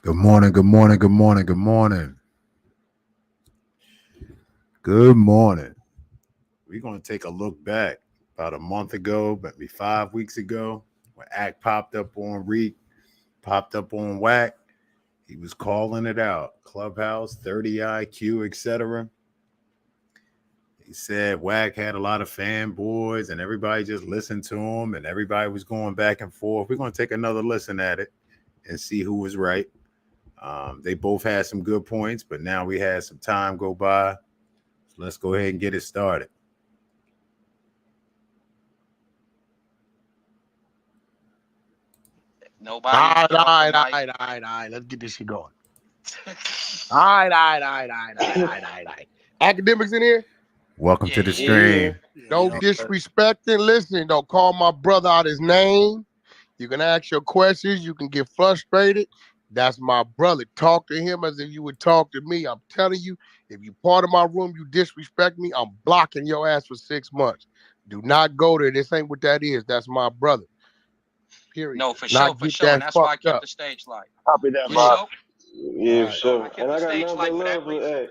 Good morning, good morning, good morning, good morning. Good morning. We're going to take a look back about a month ago, maybe 5 weeks ago, when Act popped up on Reek, popped up on Wack. He was calling it out. Clubhouse, 30 IQ, etc. He said Wack had a lot of fanboys and everybody just listened to him and everybody was going back and forth. We're going to take another listen at it and see who was right. They both had some good points, but now we had some time go by. So let's go ahead and get it started. All Nobody right, get all off the right, all mic. right, all right, all right. Let's get this shit going. All right, all right, all right, all right, all right, all right, all right. Academics in here? Welcome Yeah, to the yeah, stream. No disrespecting. Listen, don't call my brother out his name. You can ask your questions. You can get frustrated. That's my brother. Talk to him as if you would talk to me. I'm telling you, if you part of my room, you disrespect me, I'm blocking your ass for 6 months. Do not go there. This ain't what that is. That's my brother. Period. No, Let's for sure, not for get sure. And that that's why I fucked kept up. the stage light. Copy that, For Yeah. Bob. sure, Yeah, All for right. I sure. kept And the I got stage nothing but light for that love for reason. that.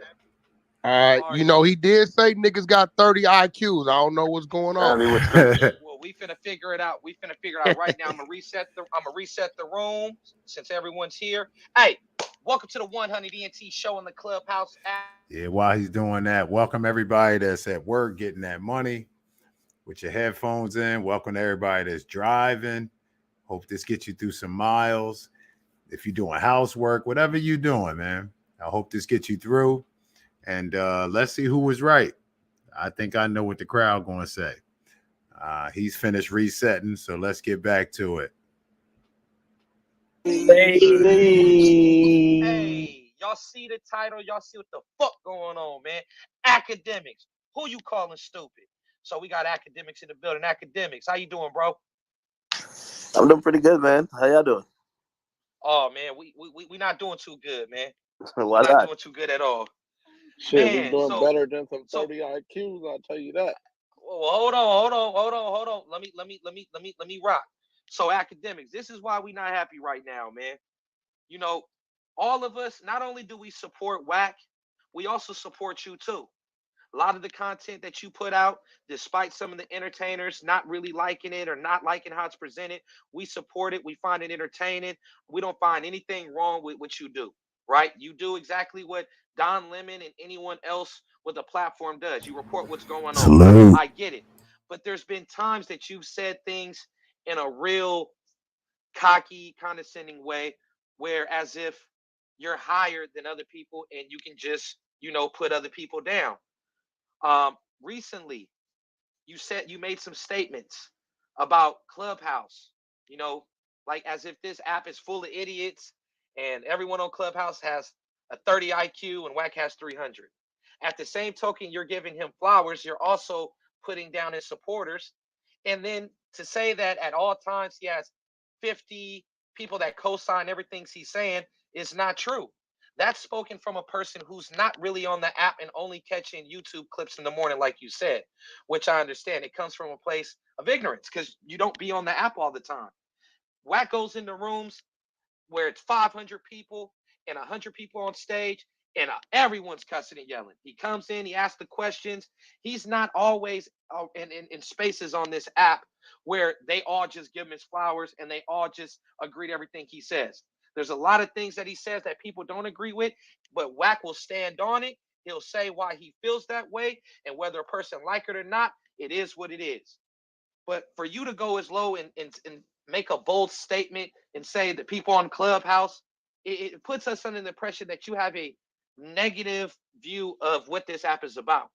All right, All right, you know so he did say niggas got 30 IQs. I don't know what's going on. Apparently with scripture. well, we finna figure it out. We finna figure it out right now. I'm gonna reset the room since everyone's here. Hey, welcome to the 100 ENT show in the Clubhouse app. Yeah, while he's doing that, welcome everybody that's at work getting that money with your headphones in. Welcome to everybody that's driving. Hope this gets you through some miles. If you're doing housework, whatever you're doing, man, I hope this gets you through. And let's see who was right. I think I know what the crowd going to say. He's finished resetting, so let's get back to it. Hey, y'all see the title? Y'all see what the fuck going on, man? Academics. Who you calling stupid? So we got academics in the building. Academics, how you doing, bro? I'm doing pretty good, man. How y'all doing? Oh man, we not doing too good, man. Why We're not not? doing too good at all. Shit, we Man, doing so better than some so 30 IQs, I'll tell you that. well, hold on. Let me rock. So academics, this is why we not happy right now, man. You know, all of us, not only do we support Wack, we also support you too. A lot of the content that you put out, despite some of the entertainers not really liking it or not liking how it's presented, we support it. We find it entertaining. We don't find anything wrong with what you do, right? You do exactly what Don Lemon and anyone else with a platform does. You report what's going on. Salute. I get it. But there's been times that you've said things in a real cocky, condescending way, where as if you're higher than other people and you can just, put other people down. Recently, you made some statements about Clubhouse, you know, like as if this app is full of idiots and everyone on Clubhouse has a 30 IQ and Wack has 300. At the same token, you're giving him flowers. You're also putting down his supporters. And then to say that at all times he has 50 people that co-sign everything he's saying is not true. That's spoken from a person who's not really on the app and only catching YouTube clips in the morning, like you said, which I understand. It comes from a place of ignorance because you don't be on the app all the time. Wack goes into rooms where it's 500 people and 100 people on stage and everyone's cussing and yelling. He comes in, he asks the questions. He's not always in spaces on this app where they all just give him his flowers and they all just agree to everything he says. There's a lot of things that he says that people don't agree with, but Wack will stand on it. He'll say why he feels that way, and whether a person like it or not, it is what it is. But for you to go as low and make a bold statement and say that people on Clubhouse, it puts us under the impression that you have a negative view of what this app is about.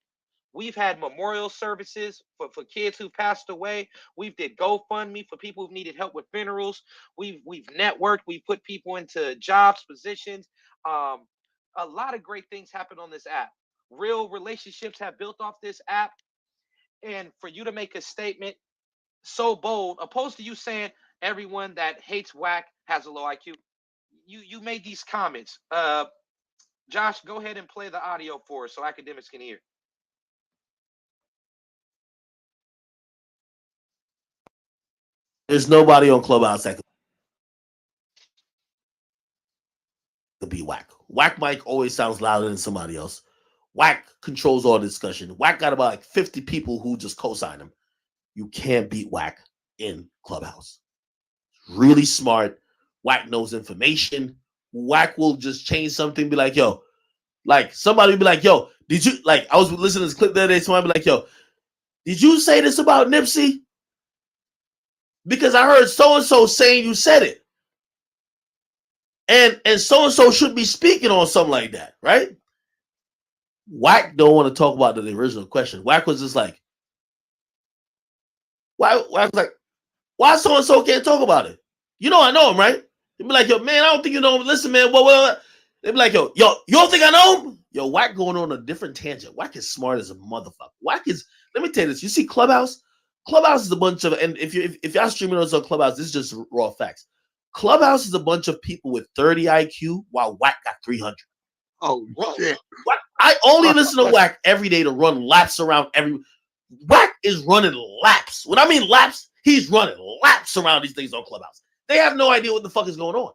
We've had memorial services for kids who passed away. We've did GoFundMe for people who've needed help with funerals. We've networked. We've put people into jobs, positions. Um, a lot of great things happen on this app. Real relationships have built off this app. And for you to make a statement so bold, opposed to you saying everyone that hates Wack has a low IQ. You made these comments. Josh, go ahead and play the audio for us so academics can hear. There's nobody on Clubhouse that to beat Wack. Wack Mike always sounds louder than somebody else. Wack controls all the discussion. Wack got about like 50 people who just co-sign him. You can't beat Wack in Clubhouse. Really smart. Wack knows information. Wack will just change something, be like, yo, like somebody will be like, yo, did you, like, I was listening to this clip the other day, somebody be like, yo, did you say this about Nipsey? Because I heard so-and-so saying you said it. And so-and-so should be speaking on something like that, right? Wack don't want to talk about the original question. Wack was just like, Wack was like, why so-and-so can't talk about it? You know I know him, right? He'd be like, yo, man, I don't think you know him. Listen, man, what? They'd be like, yo, you don't think I know him? Yo, Wack going on a different tangent. Wack is smart as a motherfucker. Wack is, let me tell you this. You see Clubhouse? Clubhouse is a bunch of, and if y'all streaming us on Clubhouse, this is just raw facts. Clubhouse is a bunch of people with 30 IQ while Wack got 300. Oh, shit. What? I only listen to Wack every day to run laps around every. Wack is running laps. When I mean laps, he's running laps around these things on Clubhouse. They have no idea what the fuck is going on.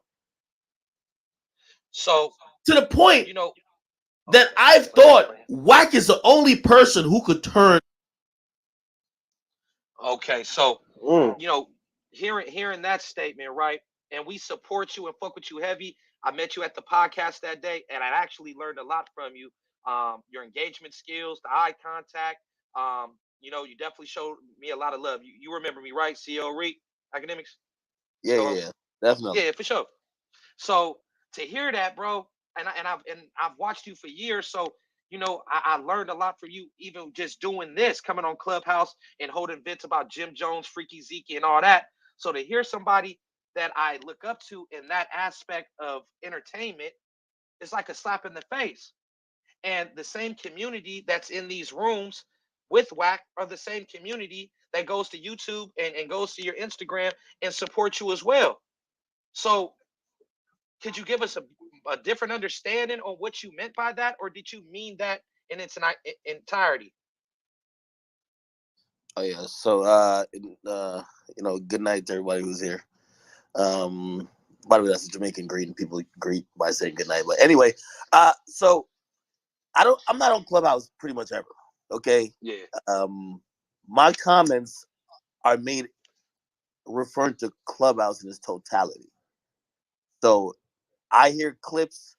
So to the point, you know, that I've thought Wack is the only person who could turn. Okay, so you know, hearing that statement, right? And we support you and fuck with you heavy. I met you at the podcast that day, and I actually learned a lot from you. Your engagement skills, the eye contact. You know, you definitely showed me a lot of love. You remember me, right? CEO Reek Academics. Yeah, definitely. Yeah, for sure. So to hear that, bro, and I've watched you for years, so you know I learned a lot from you, even just doing this, coming on Clubhouse and holding events about Jim Jones, Freaky Zeke, and all that. So to hear somebody that I look up to in that aspect of entertainment, it's like a slap in the face. And the same community that's in these rooms with Wack are the same community that goes to YouTube and goes to your Instagram and supports you as well. So could you give us a different understanding on what you meant by that, or did you mean that in its entirety? Oh yeah. So you know, good night to everybody who's here. By the way, that's a Jamaican greeting. People greet by saying good night. But anyway, so I'm not on Clubhouse pretty much ever. Okay. Yeah. My comments are made referring to Clubhouse in its totality. So I hear clips,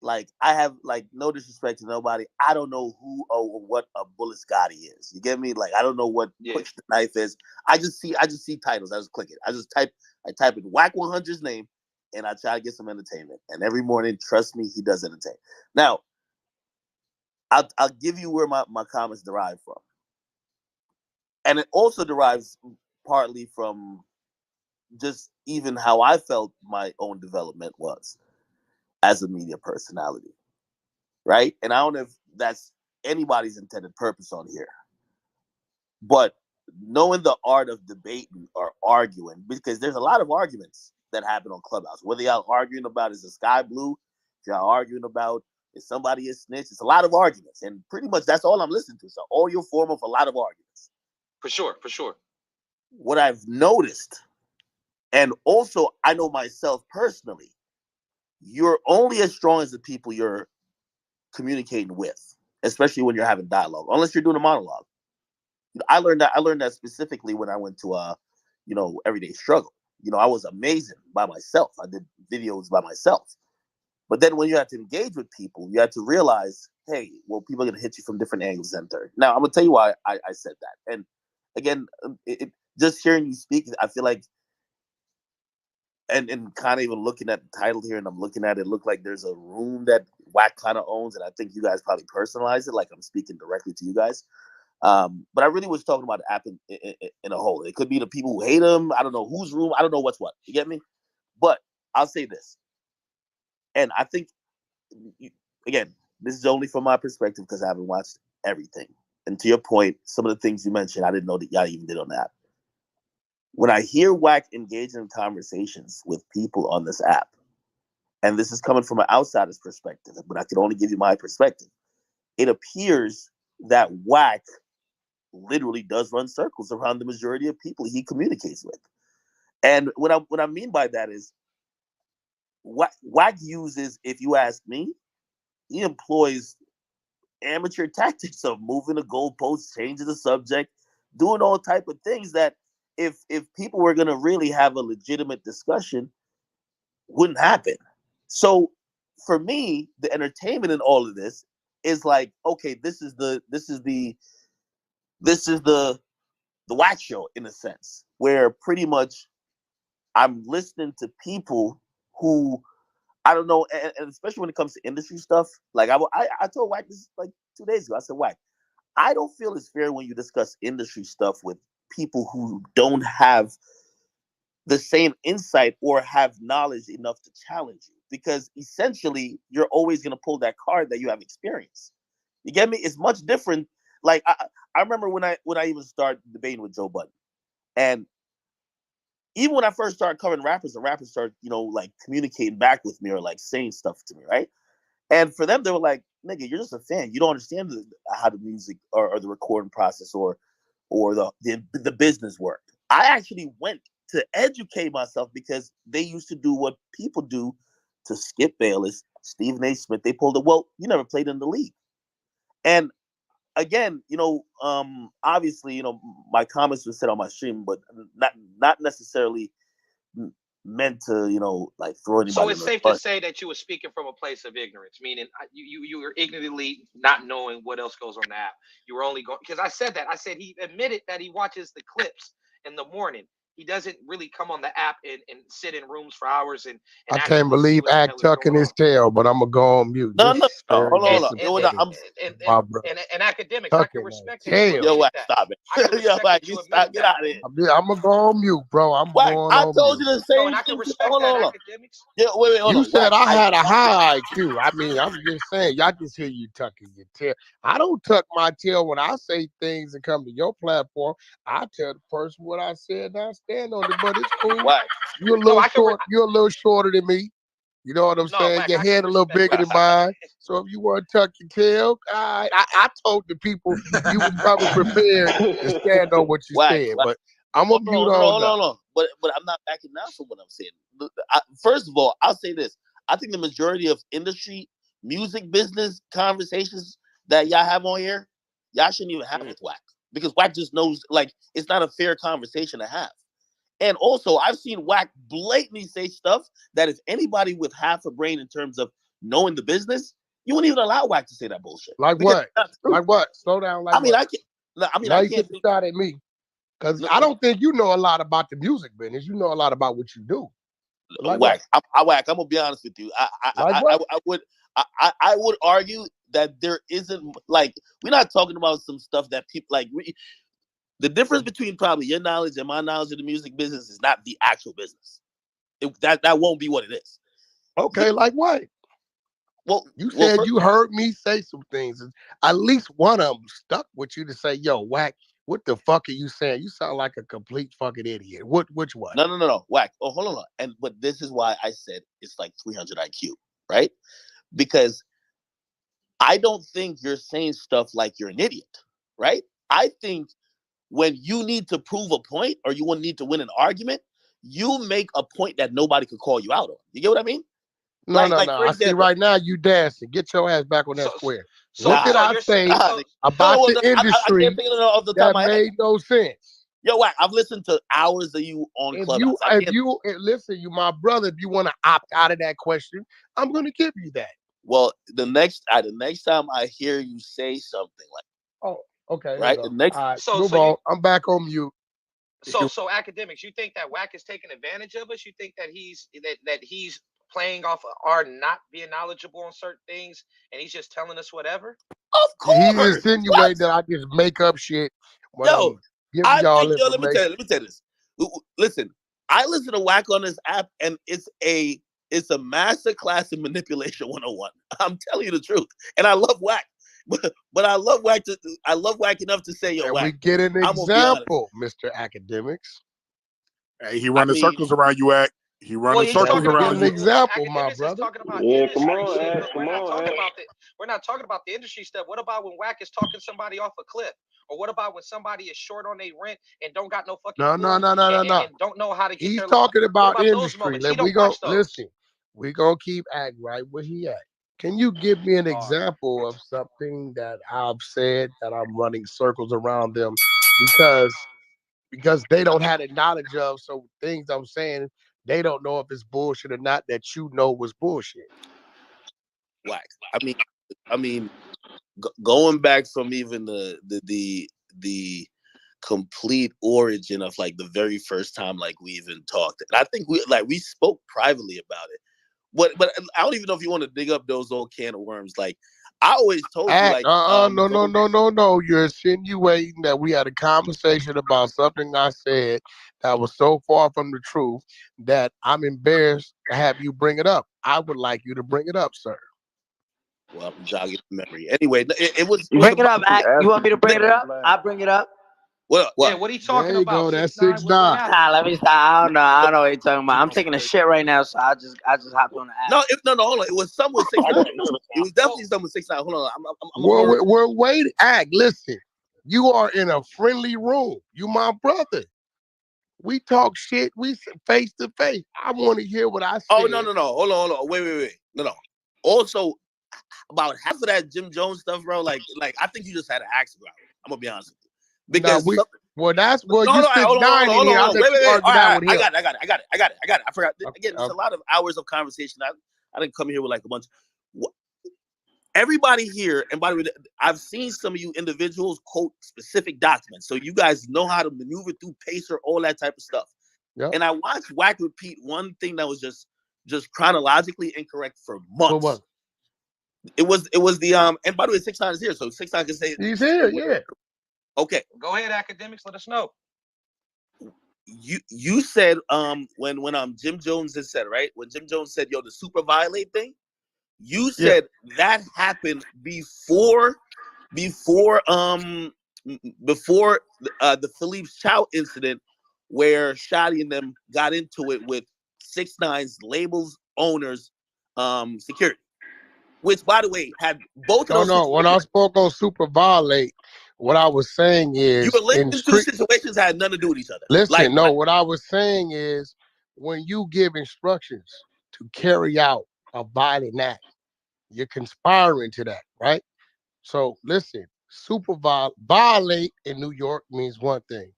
like I have, like, no disrespect to nobody, I don't know who or what a Bullet Scotty is. You get me? Like, I don't know what Push the Knife is. I just see titles. I just click it. I type in Wack 100's name, and I try to get some entertainment. And every morning, trust me, he does entertain. Now, I'll give you where my comments derive from. And it also derives partly from just even how I felt my own development was as a media personality, right? And I don't know if that's anybody's intended purpose on here, but knowing the art of debating or arguing, because there's a lot of arguments that happen on Clubhouse. Whether y'all arguing about is the sky blue, if y'all arguing about is somebody a snitch, it's a lot of arguments, and pretty much that's all I'm listening to. It's an audio form of a lot of arguments. For sure. What I've noticed, and also I know myself personally, you're only as strong as the people you're communicating with, especially when you're having dialogue, unless you're doing a monologue. I learned that specifically when I went to Everyday Struggle. I was amazing by myself. I did videos by myself. But then when you have to engage with people, you have to realize, hey, well, people are going to hit you from different angles and third. Now, I'm going to tell you why I said that. And again, just hearing you speak, I feel like, and kind of even looking at the title here, and I'm looking at it, look like there's a room that Wack kind of owns, and I think you guys probably personalize it, like I'm speaking directly to you guys. But I really was talking about the app in a whole. It could be the people who hate him. I don't know whose room. I don't know what's what. You get me? But I'll say this. And I think, again, this is only from my perspective because I haven't watched everything. And to your point, some of the things you mentioned, I didn't know that y'all even did on the app. When I hear Wack engage in conversations with people on this app, and this is coming from an outsider's perspective, but I can only give you my perspective, it appears that Wack literally does run circles around the majority of people he communicates with. And what I mean by that is, Wack uses, if you ask me, he employs amateur tactics of moving the goalposts, changing the subject, doing all type of things that if people were gonna really have a legitimate discussion, wouldn't happen. So for me, the entertainment in all of this is like, okay, this is the Wack show in a sense, where pretty much I'm listening to people who I don't know, and especially when it comes to industry stuff. Like I told Wack this like 2 days ago. I said, Wack, I don't feel it's fair when you discuss industry stuff with people who don't have the same insight or have knowledge enough to challenge you, because essentially you're always going to pull that card that you have experience. You get me? It's much different. Like I remember when I even started debating with Joe Budden, and even when I first started covering rappers, the rappers started, like communicating back with me or like saying stuff to me, right? And for them, they were like, "Nigga, you're just a fan. You don't understand how the music or the recording process or the business worked." I actually went to educate myself because they used to do what people do to Skip Bayless, Stephen A. Smith. They pulled it. Well, you never played in the league, and again, obviously, my comments were said on my stream, but not necessarily meant to, like throw anybody. So it's safe to say that you were speaking from a place of ignorance, meaning you were ignorantly not knowing what else goes on the app. You were only going because I said that. I said he admitted that he watches the clips in the morning. He doesn't really come on the app and sit in rooms for hours and I can't believe Act tucking his tail, but I'm gonna go on mute. No, hold on. And Akademiks, I can respect that. Yo, Wack, stop it. Yo, Wack, you stop. Get out of here. I'm gonna go on mute, bro. I'm Wack, going I on told mute. you the same and I can thing. respect Hold that, on. Akademiks. Yeah, wait, hold you on. said Wack, I had a high IQ. I mean, I'm just saying, y'all just hear you tucking your tail. I don't tuck my tail when I say things and come to your platform. I tell the person what I said and I stand on it, but it's cool. Wack. You're a little short. You're a little shorter than me. You know what I'm saying? Wack, your head a little bigger than mine. So if you want to tuck your tail, I told the people you was coming prepared to stand on what you said. But I'm gonna mute on. But I'm not backing down from what I'm saying. First of all, I'll say this. I think the majority of industry, music business conversations that y'all have on here, y'all shouldn't even have with Wack. Because Wack just knows, like, it's not a fair conversation to have. And also, I've seen Wack blatantly say stuff that if anybody with half a brain in terms of knowing the business, you wouldn't even allow Wack to say that bullshit. Like what? Like what? Slow down. Like I can't think shot at me. Because I don't think you know a lot about the music business. You know a lot about what you do. Like Wack, I'm gonna be honest with you. I would argue that there isn't, like, we're not talking about some stuff that people like. The difference between probably your knowledge and my knowledge of the music business is not the actual business. That won't be what it is. Okay, like what? Well, you said you heard me say some things. At least one of them stuck with you to say, "Yo, Wack, what the fuck are you saying? You sound like a complete fucking idiot." Which one? No, Wack. Oh, hold on. But this is why I said it's like 300 IQ, right? Because I don't think you're saying stuff like you're an idiot, right? I think when you need to prove a point or you need to win an argument, you make a point that nobody could call you out on. You get what I mean? No. I see right now you dancing. Get your ass back on that square. What did I say about the industry that made no sense? Yo, Wack, I've listened to hours of you on Clubhouse. If you listen, you my brother. If you want to opt out of that question, I'm going to give you that. Well, the next time I hear you say something like, oh, okay, right, the next, I'm back on mute. So Akademiks, you think that Wack is taking advantage of us? You think that he's playing off of our not being knowledgeable on certain things, and he's just telling us whatever? Of course, he insinuated that I just make up shit. Yo, let me tell you this. Listen, I listen to Wack on this app, and it's a master class in manipulation 101. I'm telling you the truth, and I love Wack. But I love Wack. I love Wack enough to say, yo, Wack. We get an example, Mr. Akademiks. Hey, he running circles around you, Wack. He running circles around you. An example, my brother. Come on. We're not talking about the industry stuff. What about when Wack is talking somebody off a cliff? Or what about when somebody is short on their rent and don't got no fucking no. And don't know how to get He's talking about industry. We go listen. We gonna keep Act right where he at. Can you give me an example of something that I've said that I'm running circles around them because they don't have the knowledge of, so things I'm saying they don't know if it's bullshit or not that you know was bullshit. Wack. I mean, going back from even the complete origin of like the very first time like we even talked, and I think we spoke privately about it. But I don't even know if you want to dig up those old can of worms. Like I always told you, like no. You're insinuating that we had a conversation about something I said that was so far from the truth that I'm embarrassed to have you bring it up. I would like you to bring it up, sir. Well, I'm jogging memory. Anyway, it was bring it up. You want me to bring it up? I'll bring it up. What? Yeah, what are you talking there you about? Go, that's 6ix9ine. 6ix9ine. Nah, let me stop. I don't know what you're talking about. I'm taking a shit right now, so I just hopped on the app. No, hold on. It was some with 6ix9ine. It was definitely some with 6ix9ine. Hold on. We're waiting. Act. Listen, you are in a friendly room. You my brother. We talk shit. We face to face. I want to hear what I say. Oh no. Hold on. Wait. No. Also, about half of that Jim Jones stuff, bro. Like I think you just had an axe about it. I'm gonna be honest with you. Because you 6ix9ine in here. Hold on. Wait. All right, I got it. I forgot. Again, there's a lot of hours of conversation. I didn't come here with like a bunch. Everybody here, and by the way, I've seen some of you individuals quote specific documents, so you guys know how to maneuver through Pacer, all that type of stuff. Yep. And I watched Wack repeat one thing that was just chronologically incorrect for months. What? It was the and by the way, 6ix9ine is here, so 6ix9ine can say he's here. Yeah. Okay. Go ahead, Akademiks. Let us know. You said when Jim Jones had said, right, when Jim Jones said, yo, the super violate thing, you said that happened before the Philippe Chow incident where Shotty and them got into it with 6ix9ine's labels owners security, which by the way had both of those. No. When I spoke on super violate, what I was saying is you were linking two situations that had nothing to do with each other. Listen, what I was saying is when you give instructions to carry out a violent act, you're conspiring to that, right? So listen, super violate in New York means one thing.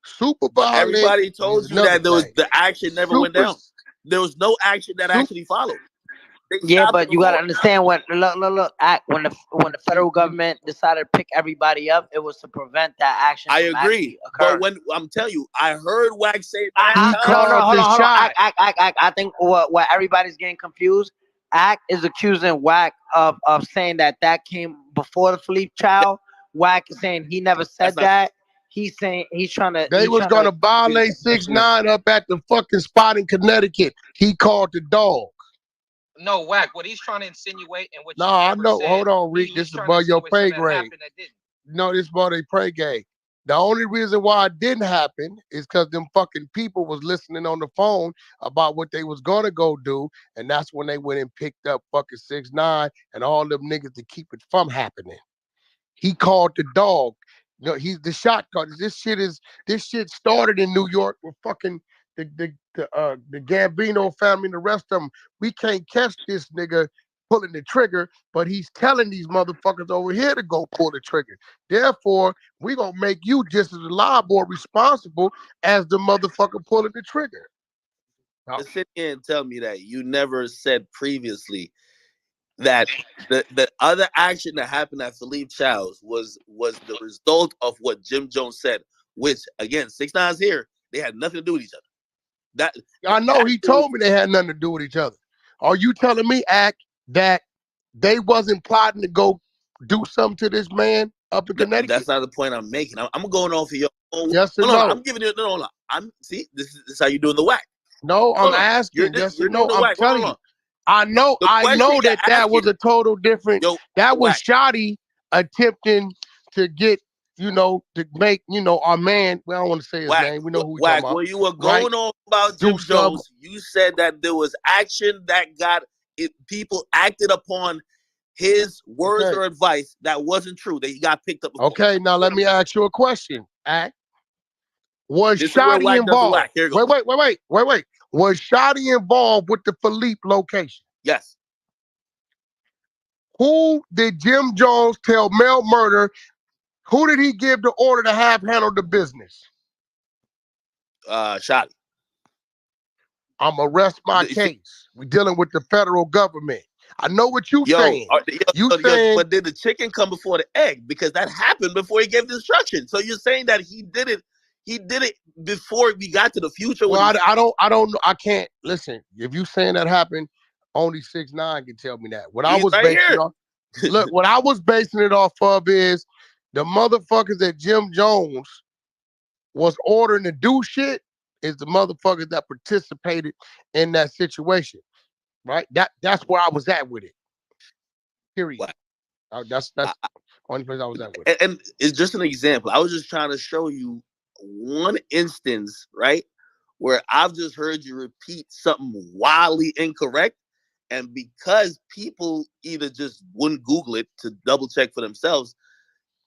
Super violate. Everybody told you that the action never went down. There was no action that actually followed. Yeah, but you gotta understand when when the federal government decided to pick everybody up, it was to prevent that action. I agree, but when I'm telling you, I heard Wack say, hold on. I think what everybody's getting confused. Act is accusing Wack of saying that came before the Philippe Chow. Wack is saying he never said that. He's saying he's trying to. They was gonna violate 6ix9ine up at the fucking spot in Connecticut. He called the dog. No, Wack. What he's trying to insinuate and what I know. Hold on, Rick. This is above your pay grade. No, this is above their pay grade. The only reason why it didn't happen is because them fucking people was listening on the phone about what they was gonna go do, and that's when they went and picked up fucking 6ix9ine and all them niggas to keep it from happening. He called the dog. You know, he's the shot caller. This shit started in New York with fucking the Gambino family and the rest of them. We can't catch this nigga pulling the trigger, but he's telling these motherfuckers over here to go pull the trigger. Therefore, we gonna make you just as liable or responsible as the motherfucker pulling the trigger. Sit here and tell me that you never said previously that the other action that happened at Philippe Chow's was the result of what Jim Jones said, which again, 6ix9ine's here. They had nothing to do with each other. I know he told me they had nothing to do with each other. Are you telling me, Act, that they wasn't plotting to go do something to this man up in Connecticut? That's not the point I'm making. I'm going off of your own. Yes or no? I'm giving you no. See, this is how you doing the Wack. No, I'm asking. Yes or no? I'm telling you. I know that was a total different. That was Shotty attempting to get, to make, our man. Well, I don't want to say his name. We know who we're talking about. When you were going on about Jim Jones, you said that there was action that got it. People acted upon his words or advice that wasn't true. That he got picked up. Okay, now let me ask you a question. Was Shotty involved? Wait. Was Shotty involved with the Philippe location? Yes. Who did Jim Jones tell Mel Murder? Who did he give the order to have handle the business? Shotty. I'm gonna rest my case. We're dealing with the federal government. I know what you saying. Saying, but did the chicken come before the egg? Because that happened before he gave the instruction. So you're saying that he did it before we got to the future? Well, I don't know. I can't listen. If you saying that happened, only 6ix9ine can tell me that. What I was basing it off, look, what I was basing it off of is the motherfuckers that Jim Jones was ordering to do shit is the motherfuckers that participated in that situation. Right? That's where I was at with it. Period. That's the only place I was at with it. And it's just an example. I was just trying to show you one instance, right, where I've just heard you repeat something wildly incorrect, and because people either just wouldn't Google it to double check for themselves,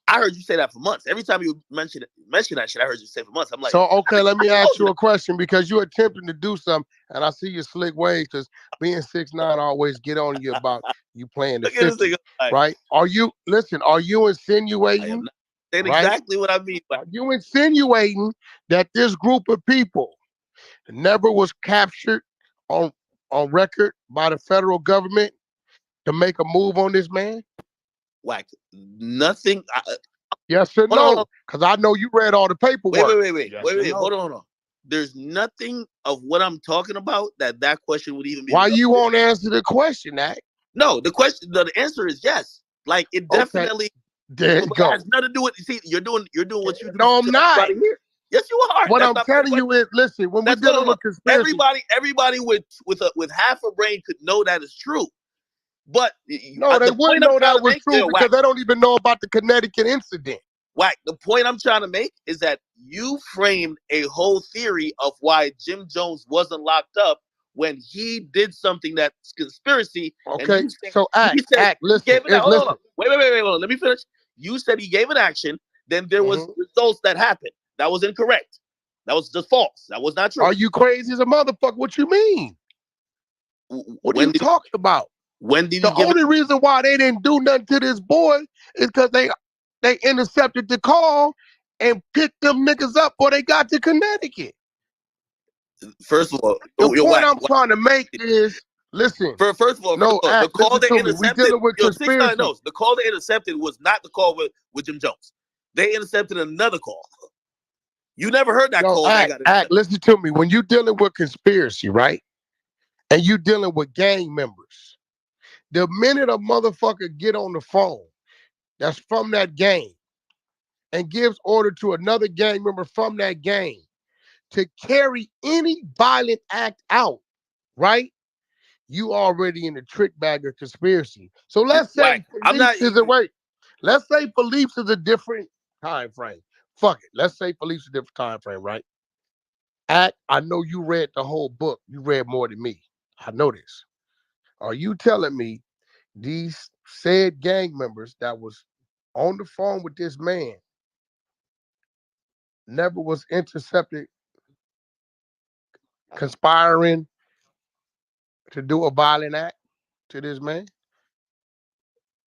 I heard you say that for months. Every time you mention that shit, I heard you say for months. I'm like, so okay, let me ask you a question, because you're attempting to do something, and I see your slick ways, because being 6ix9ine always get on you about you playing the 50, right? Are you insinuating? Saying exactly what I mean. Are you insinuating that this group of people never was captured on record by the federal government to make a move on this man? Wack, nothing. Yes or no? Because I know you read all the paperwork. Wait. Hold on. There's nothing of what I'm talking about that question would even be. Why you won't answer the question, Ack? No, the answer is yes. Like it definitely. There you go. It has nothing to do with. See, you're doing what you do. No, I'm not. Yes, you are. What I'm telling you is, listen, when we're dealing with conspiracy, everybody with half a brain could know that is true. But no, they wouldn't know that was true because they don't even know about the Connecticut incident. Wack, the point I'm trying to make is that you framed a whole theory of why Jim Jones wasn't locked up when he did something that's conspiracy. Okay, so Ack, listen. Wait, let me finish. You said he gave an action, then there was results that happened. That was incorrect. That was just false. That was not true. Are you crazy as a motherfucker? What you mean? What are you talking about? When did the only reason why they didn't do nothing to this boy is because they intercepted the call and picked them niggas up before they got to Connecticut. First of all, the point I'm trying to make is, listen. First of all, the call they intercepted. The call they intercepted was not the call with Jim Jones. They intercepted another call. You never heard that call. Ack, listen to me. When you're dealing with conspiracy, right, and you dealing with gang members, the minute a motherfucker get on the phone that's from that gang and gives order to another gang member from that gang to carry any violent act out, right? You already in the trick bag of conspiracy. So let's say let's say Philippe's is a different time frame. Fuck it. Let's say Philippe's a different time frame, right? Ack, I know you read the whole book. You read more than me. I know this. Are you telling me these said gang members that was on the phone with this man never was intercepted conspiring to do a violent act to this man?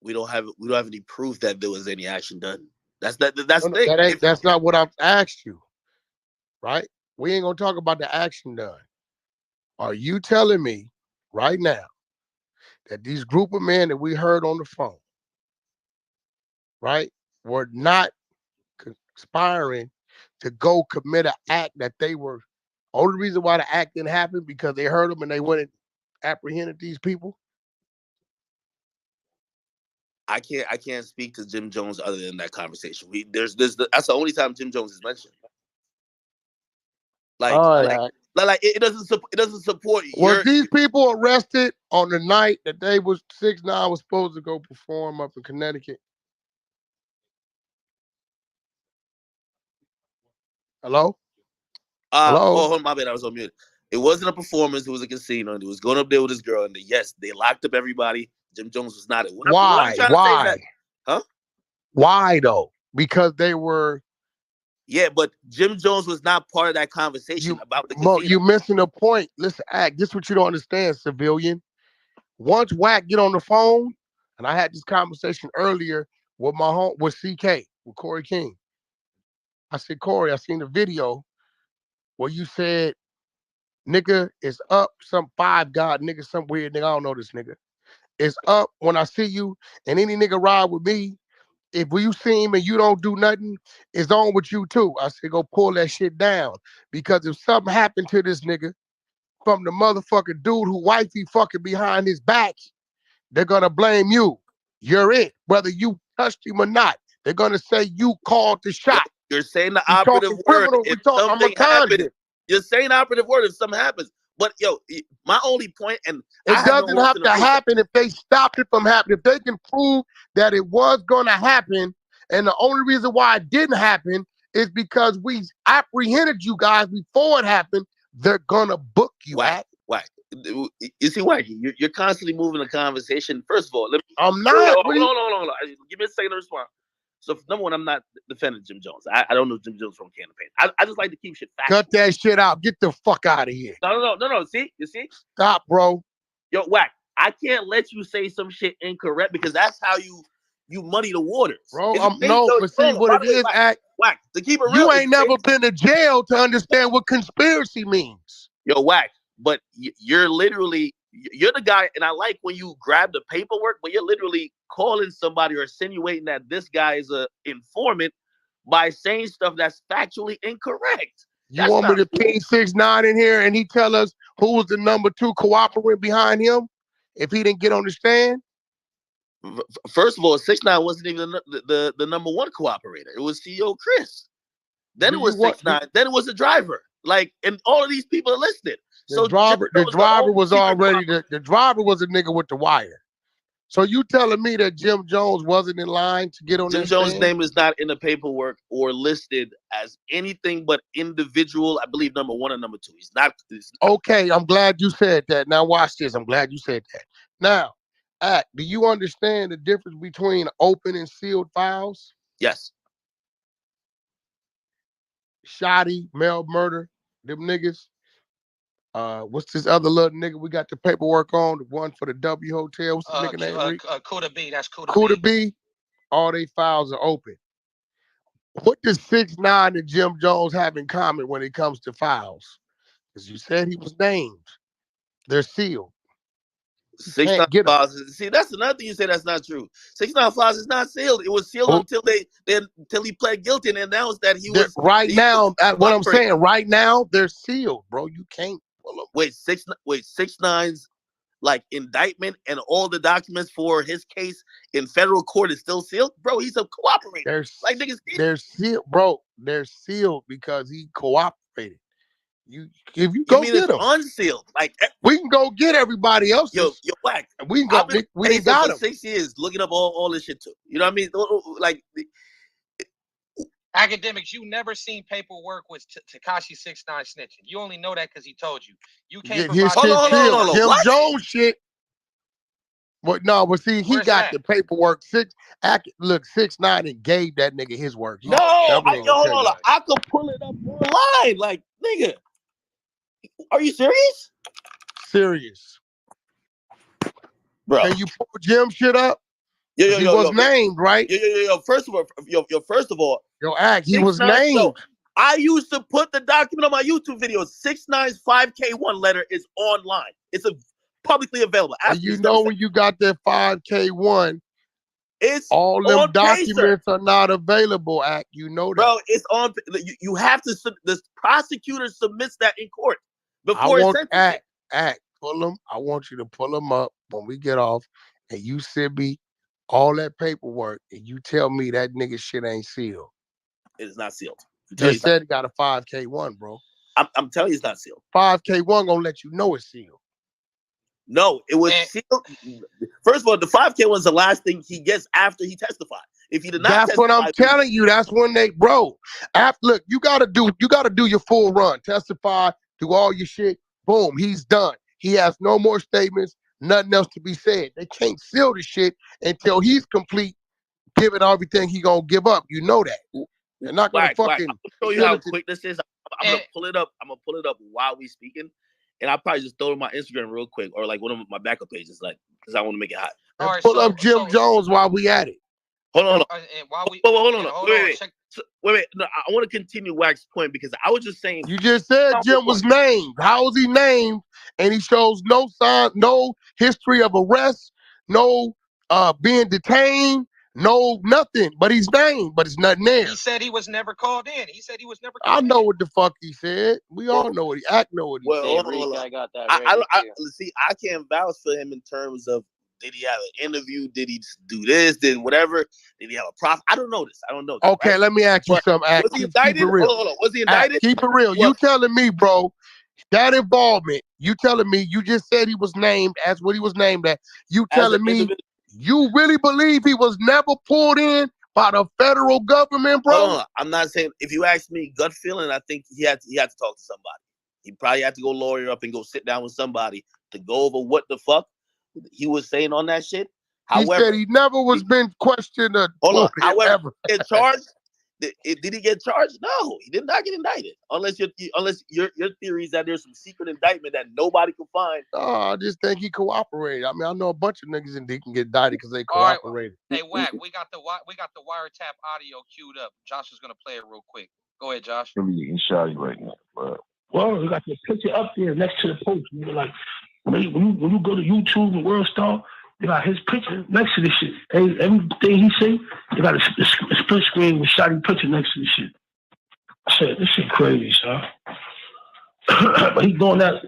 We don't have any proof that there was any action done. That's not what I've asked you, right? We ain't gonna talk about the action done. Are you telling me right now that these group of men that we heard on the phone, right, were not conspiring to go commit an act that they were? Only reason why the act didn't happen because they heard them and they went and apprehended these people? I can't speak to Jim Jones other than that conversation. That's the only time Jim Jones is mentioned. It doesn't support. Was these people arrested on the night that 6ix9ine was supposed to go perform up in Connecticut? Hello? Hello? Oh, my bad. I was on mute. It wasn't a performance. It was a casino. And he was going up there with his girl. And yes, they locked up everybody. Jim Jones was not. Why? Why? Huh? Why though? Because they were Yeah, but Jim Jones was not part of that conversation about the casino. You're missing the point. Listen, Act, this is what you don't understand, civilian. Once Wack get on the phone, and I had this conversation earlier with with CK, with Corey King. I said, Corey, I seen the video where you said, nigga, it's up, some five god nigga, some weird nigga, I don't know this nigga. It's up when I see you, and any nigga ride with me, if you see him and you don't do nothing, it's on with you too. I said, go pull that shit down. Because if something happened to this nigga from the motherfucking dude who wifey fucking behind his back, they're gonna blame you. You're it. Whether you touched him or not, they're gonna say you called the shot. You're saying the operative word. If something happens, you're saying the operative word if something happens. But yo, my only point, and it doesn't have to happen if they stopped it from happening. If they can prove that it was gonna happen, and the only reason why it didn't happen is because we apprehended you guys before it happened, they're gonna book you. Why? You see, Wack, you're constantly moving the conversation. First of all, I'm not. Hold on. Give me a second to respond. So, number one, I'm not defending Jim Jones. I don't know Jim Jones from can of paint. I just like to keep shit factual. Cut that shit out. Get the fuck out of here. No. See? You see? Stop, bro. Yo, Wack, I can't let you say some shit incorrect because that's how you muddy the waters. Bro, but see what it is, Act. Wack, to keep it real. You ain't never been to jail to understand what conspiracy means. Yo, Wack, but you're the guy, and I like when you grab the paperwork, but you're literally calling somebody or insinuating that this guy is an informant by saying stuff that's factually incorrect. You want me to ping 6ix9ine in here and he tell us who was the number 2 cooperator behind him if he didn't get on the stand? First of all, 6ix9ine wasn't even the number 1 cooperator. It was CEO Chris. Then it was 6ix9ine. Then it was the driver. Like, and all of these people are listed. The driver was already the driver was a nigga with the wire. So you telling me that Jim Jones wasn't in line to get on that stand? Jim Jones' name is not in the paperwork or listed as anything but individual. I believe number 1 and number 2. He's not. Okay, I'm glad you said that. Now watch this. I'm glad you said that. Now, Act, do you understand the difference between open and sealed files? Yes. Shoddy, Mel Murder, them niggas. What's this other little nigga we got the paperwork on? The one for the W Hotel. What's the nigga name? Kuda B. That's Kuda B. Kuda B. All they files are open. What does 6ix9ine and Jim Jones have in common when it comes to files? Because you said he was named. They're sealed. 6ix9ine files. See, that's another thing you say that's not true. 6ix9ine files is not sealed. It was sealed until he pled guilty and announced that he was. Right now, what I'm saying, right now, they're sealed, bro. You can't pull them. Wait, 6ix9ine's like indictment and all the documents for his case in federal court is still sealed, bro. He's a cooperator. They're sealed, bro. They're sealed because he cooperated. If you go get them unsealed, like we can go get everybody else. Yo, Wack. We can go. We ain't got them. 6 years looking up all this shit too. You know what I mean? Like Akademiks, you never seen paperwork with Tekashi 6ix9ine snitching. You only know that because he told you. You can't provide. Hold on. Jim Jones shit. But see, he got the paperwork. Look, 6ix9ine and gave that nigga his work. Hold on. I could pull it up online, like nigga. Are you serious? Serious. Bro. Can you pull Jim shit up? He was named, right? First of all, Act, he was named. I used to put the document on my YouTube video. 6ix9ine's 5K1 letter is online. It's publicly available. You know when you got that 5K1, it's all them documents are not available, Act. You know that. Bro, it's on. You have to. The prosecutor submits that in court before it's sentencing. Act, pull them. I want you to pull them up when we get off, and you send me all that paperwork, and you tell me that nigga shit ain't sealed. It is not sealed. They said it got a 5K1, bro. I'm telling you, it's not sealed. 5K1 gonna let you know it's sealed. No, it was sealed. First of all, the 5K was the last thing he gets after he testified. If he did not, that's what I'm telling you. That's when look, you gotta do your full run, testify, do all your shit. Boom, he's done. He has no more statements, nothing else to be said. They can't seal the shit until he's complete, giving everything he gonna give up. You know that. They're not gonna fucking. I'm gonna show you how quick this is. I'm gonna pull it up. I'm gonna pull it up while we speaking, and I'll probably just throw it on my Instagram real quick, or like one of my backup pages, like because I want to make it hot. All right, pull up Jim Jones while we at it. Hold on. And while we hold on. Wait. No, I want to continue Wack's point because I was just saying. You just said Jim was named. How was he named? And he shows no sign, no history of arrest, no being detained, no nothing. But he's named, but it's nothing there. He said he was never called in. I know what the fuck he said. We all know what know what he said. I got that. See, I can't vouch for him in terms of did he have an interview? Did he do this? Did whatever? Did he have a profit? I don't know this. Okay, right? Let me ask you something. Was he indicted? Hold on. Was he indicted? Keep it real. What? You telling me, bro, that involvement, you telling me, you just said he was named as what he was named at. You telling me you really believe he was never pulled in by the federal government, bro? I'm not saying, if you ask me, gut feeling, I think he had to talk to somebody. He probably had to go lawyer up and go sit down with somebody to go over what the fuck he was saying on that shit. However, he said he never was been questioned. However, get charged. Did he get charged? No, he did not get indicted. Unless your theory is that there's some secret indictment that nobody can find. Oh, I just think he cooperated. I mean, I know a bunch of niggas and they can get indicted because they cooperated. Right. Hey, Wack, we got the wiretap audio queued up. Josh is gonna play it real quick. Go ahead, Josh. I'm getting shy right now, but well, we got the picture up there next to the post. You know, like when you go to YouTube and World Star, they got his picture next to this shit. Hey, everything he say, they got a split screen with Shotty picture next to this shit. I said, this shit crazy, son. But he doing that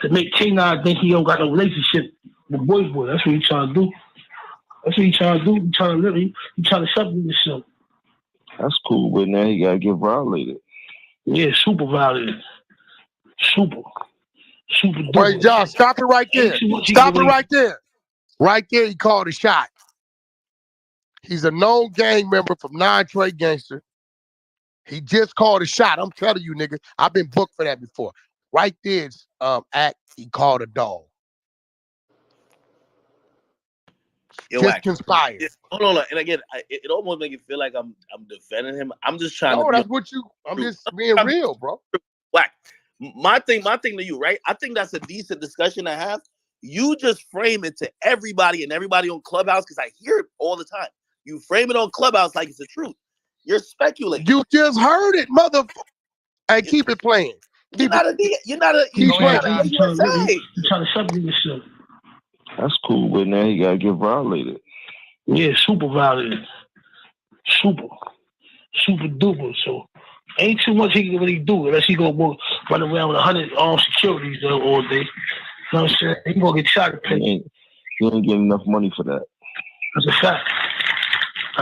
to make K9 think he don't got no relationship with boy. That's what he trying to do. He trying to live. He trying to separate himself. That's cool, but now he gotta get violated. Yeah, super violated. Super. Wait, Josh, stop it right there. Stop it right there. Right there, he called a shot. He's a known gang member from Non-Trade Gangster. He just called a shot. I'm telling you, nigga. I've been booked for that before. Right there's act. He called a dog. Just conspired. Hold on. And again, it almost makes it feel like I'm defending him. I'm just trying to. No, that's what you. I'm just being real, bro. Wack. My thing to you, right? I think that's a decent discussion to have. You just frame it to everybody and everybody on Clubhouse because I hear it all the time. You frame it on Clubhouse like it's the truth. You're speculating. You just heard it, motherfucker. Hey, keep it playing. You're not a. You're trying to separate yourself. That's cool, but now he gotta get violated. Yeah, super violated. Super duper. So ain't too much he can really do unless he gonna run around with 100 armed securities all day. You know what I'm saying? He gonna get shot at. He ain't getting enough money for that. That's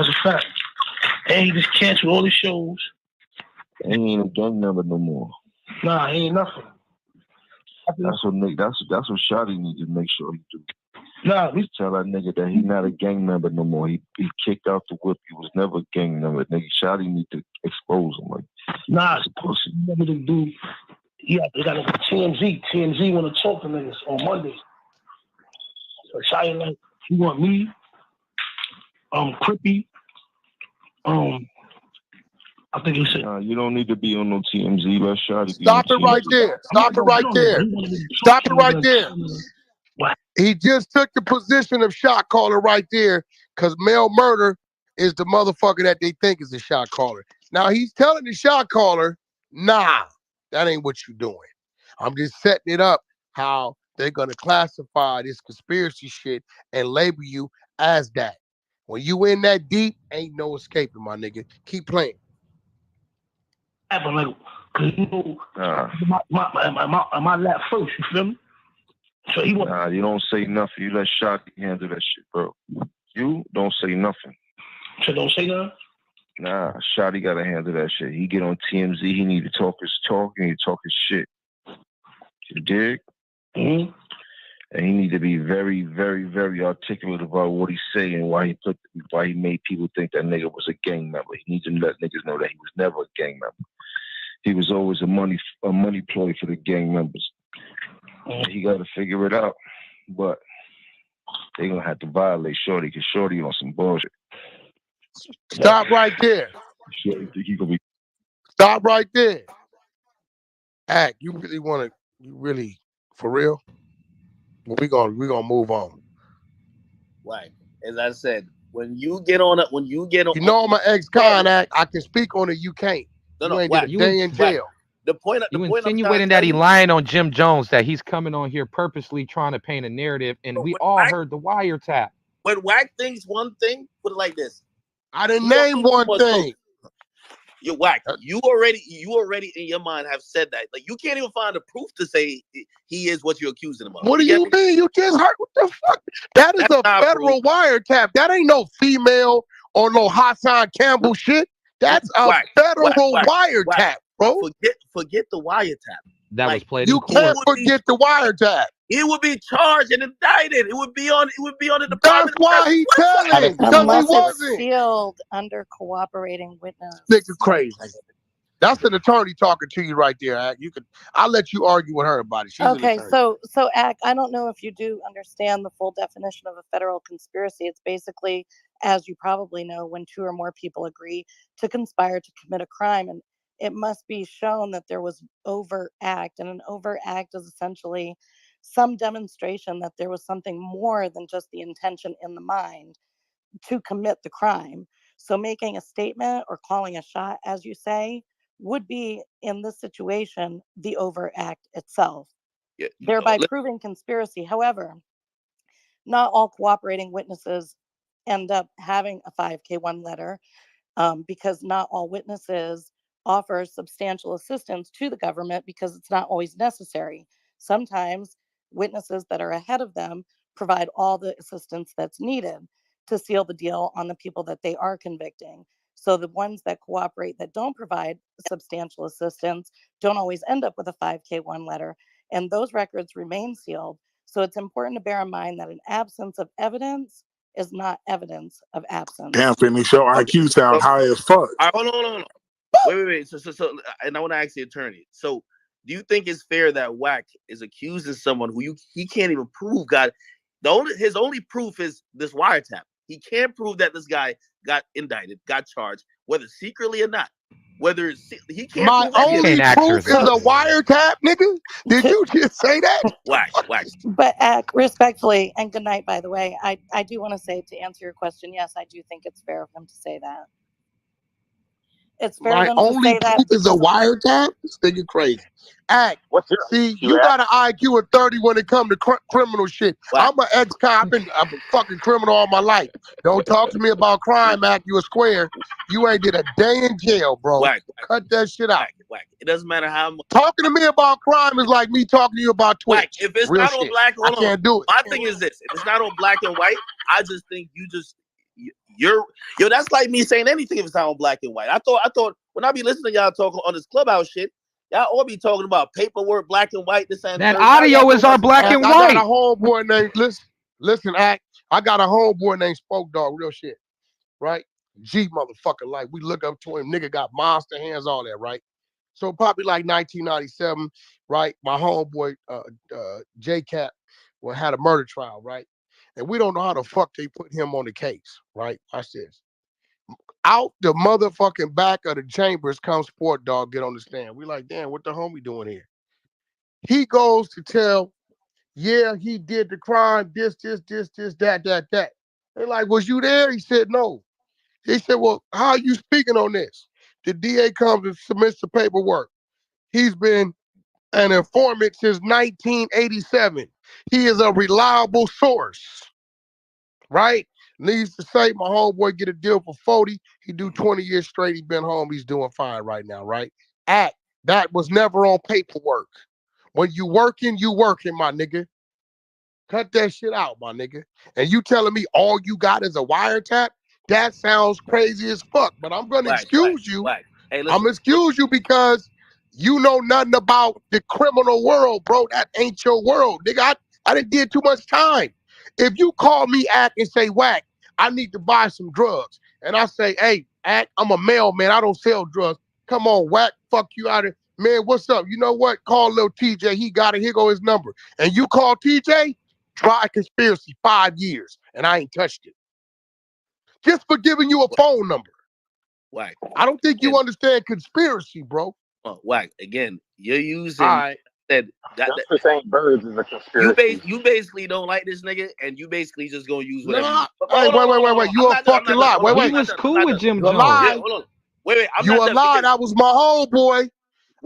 a fact. And he just canceled all the shows. He ain't a gang member no more. Nah, he ain't nothing. That's what Shotty needs to make sure he do. Nah, we tell that nigga that he's not a gang member no more. He kicked out the whip. He was never a gang member. Nigga, Shotty need to expose him. Like, nah, it's pussy. You want me to do? Yeah, they got a TMZ. TMZ want to talk to niggas on Monday. So Shotty like, you want me? Crippy. I think he said, you don't need to be on no TMZ. Let Shotty Stop it right there. Stop it right there. Stop it right there. He just took the position of shot caller right there because Mel Murder is the motherfucker that they think is the shot caller. Now he's telling the shot caller, nah, that ain't what you doing. I'm just setting it up how they're going to classify this conspiracy shit and label you as that. When you in that deep, ain't no escaping, my nigga. Keep playing. But like, cause you know, my lap first, you feel me? So he went. Nah, you don't say nothing. You let Shotty handle that shit, bro. You don't say nothing. So don't say nothing? Nah, Shotty gotta handle that shit. He get on TMZ, he need to talk his talk, and he talk his shit. You dig? Mm-hmm. And he need to be very, very, very articulate about what he's saying, why he made people think that nigga was a gang member. He needs to let niggas know that he was never a gang member. He was always a money ploy for the gang members. He got to figure it out, but they gonna have to violate Shorty because Shorty on some bullshit. Stop right there. Stop right there. Act, you really want to, you really, for real? Well, we're gonna move on. Right. As I said, when you get on it, You know I'm an ex-con, Act. I can speak on it, you can't. You ain't did a day in jail. The point You I'm insinuating that he lying on Jim Jones, that he's coming on here purposely trying to paint a narrative, and we all heard the wiretap. When Wack thinks one thing, put it like this. I didn't name one thing. You're Wack. You already in your mind have said that. Like, you can't even find the proof to say he is what you're accusing him of. What do you mean? You just heard? What the fuck? That is a federal wiretap. That ain't no female or no Hassan Campbell shit. That's a federal wiretap, bro. Forget the wiretap. That was played. You can't forget the wiretap. He would be charged and indicted. It would be on the department. That's why he telling, because he wasn't sealed under cooperating witness. Nigga crazy. That's an attorney talking to you right there, Ack. I'll let you argue with her about it. She's okay, so Ack, I don't know if you do understand the full definition of a federal conspiracy. It's basically, as you probably know, when two or more people agree to conspire to commit a crime, and it must be shown that there was overt act, and an overt act is essentially some demonstration that there was something more than just the intention in the mind to commit the crime. So making a statement or calling a shot, as you say, would be, in this situation, the overt act itself, thereby proving conspiracy. However, not all cooperating witnesses end up having a 5K1 letter, because not all witnesses offer substantial assistance to the government, because it's not always necessary. Sometimes witnesses that are ahead of them provide all the assistance that's needed to seal the deal on the people that they are convicting. So the ones that cooperate, that don't provide substantial assistance, don't always end up with a 5K1 letter, and those records remain sealed. So it's important to bear in mind that an absence of evidence is not evidence of absence. Damn, finish your IQ sound high as fuck. Hold on. Wait. So, and I want to ask the attorney. So, do you think it's fair that Wack is accusing someone who he can't even prove his only proof is this wiretap? He can't prove that this guy got indicted, got charged, whether secretly or not. Whether he can't. My only proof is a wiretap, nigga. Did you just say that? Wack. But respectfully, and good night, by the way, I do want to say, to answer your question, yes, I do think it's fair of him to say that. It's fair. My only proof is a wiretap. This nigga crazy. Act. See, you got an IQ of 30 when it comes to criminal shit. Wow. I'm an ex-cop. I'm a fucking criminal all my life. Don't talk to me about crime, Act. You a square. You ain't did a day in jail, bro. Wack. Cut that shit out. Wack. It doesn't matter how much. Talking to me about crime is like me talking to you about Twitch. Wack. If it's not on black, I can't do it. My thing is this: if it's not on black and white, I just think that's like me saying anything if it's not on black and white. I thought when I be listening to y'all talking on this Clubhouse shit, y'all all be talking about paperwork, black and white. This and that audio is our black and white. I got a homeboy named listen, Act. I got a homeboy named Spoke Dog, real shit, right? G motherfucker, like we look up to him. Nigga got monster hands, all that, right? So probably like 1997, right? My homeboy J-Cap had a murder trial, right? And we don't know how the fuck they put him on the case, right? Watch this. Out the motherfucking back of the chambers comes Sport Dog, get on the stand. We like, damn, what the homie doing here? He goes to tell, yeah, he did the crime, this, that. They're like, was you there? He said, no. He said, well, how are you speaking on this? The DA comes and submits the paperwork. He's been an informant since 1987. He is a reliable source, right? Needs to say, my homeboy get a deal for 40. He do 20 years straight. He been home. He's doing fine right now, right? Act. That was never on paperwork. When you working, my nigga. Cut that shit out, my nigga. And you telling me all you got is a wiretap? That sounds crazy as fuck. But I'm gonna excuse you. Hey, I'm gonna excuse you because you know nothing about the criminal world, bro. That ain't your world, nigga. I done did too much time. If you call me Act and say, Wack, I need to buy some drugs, and I say, hey, Act, I'm a mailman, I don't sell drugs. Come on, Wack, fuck you out of man. What's up? You know what? Call little TJ. He got it. Here go his number. And you call TJ, try conspiracy 5 years, and I ain't touched it. Just for giving you a phone number. Wack. I don't think you understand conspiracy, bro. Wack. Again, you're using Just for saying birds is a conspiracy. You basically don't like this nigga, and you basically just gonna use whatever. Hey, wait. You a fucking lie. Wait. He was cool with Jim You a Jones. lie. Hold on. Wait. You a lie. That was my homeboy.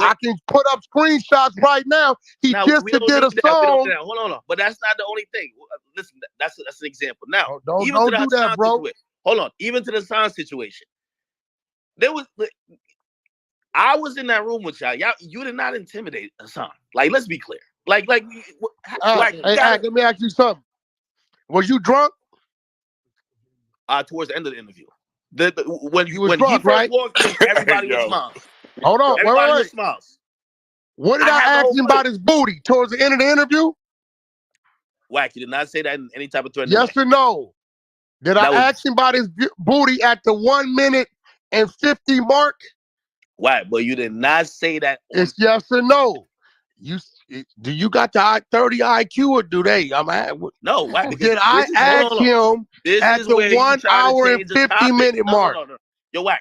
I can put up screenshots right now. He just did a song. Hold on. But that's not the only thing. Listen, that's an example. Now, don't do that, bro. Hold on. Even to the sound situation, I was in that room with y'all. You did not intimidate Hassan. Like, let's be clear. Let me ask you something. Was you drunk? Towards the end of the interview. When he drunk, first right? walked in, everybody was smiling. Hold on, Everybody smiles. What did I ask him about his booty towards the end of the interview? Wack, you did not say that in any type of threat. Yes or no? Did I ask him about his booty at the 1 minute and 50 mark? Wack, but you did not say that. It's yes or no. Do you got the 30 IQ or do they? No. Wack, did I ask him at the 1 hour and 50 minute mark? No. Yo, Wack.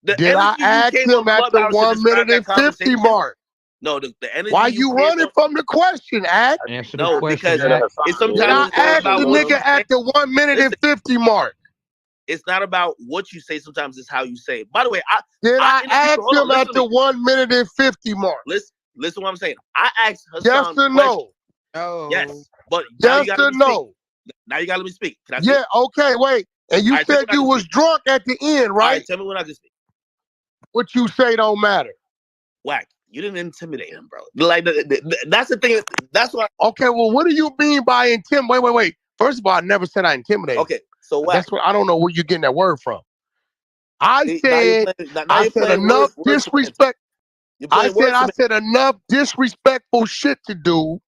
Did I ask him at the 1 minute and 50 mark? No, the energy. Why you running from the question, Ack? Answer the question. Because it's sometimes. Did I ask the nigga at the 1 minute and 50 mark? It's not about what you say. Sometimes it's how you say it. By the way, I asked him at the 1 minute and 50 mark. Listen what I'm saying. I asked Hassan. Yes or no? No. Yes. But yes or no? Now you gotta let me speak. Can I speak? Okay, wait. And you said you was drunk at the end, right? All right, tell me when I can speak. What you say don't matter. Wack, you didn't intimidate him, bro. Like that's the thing. That's why. Okay, well, what do you mean by intimidate? Wait. First of all, I never said I intimidated. Okay, so Wack. That's what I don't know where you're getting that word from. I said enough disrespect. I said enough disrespectful shit to do.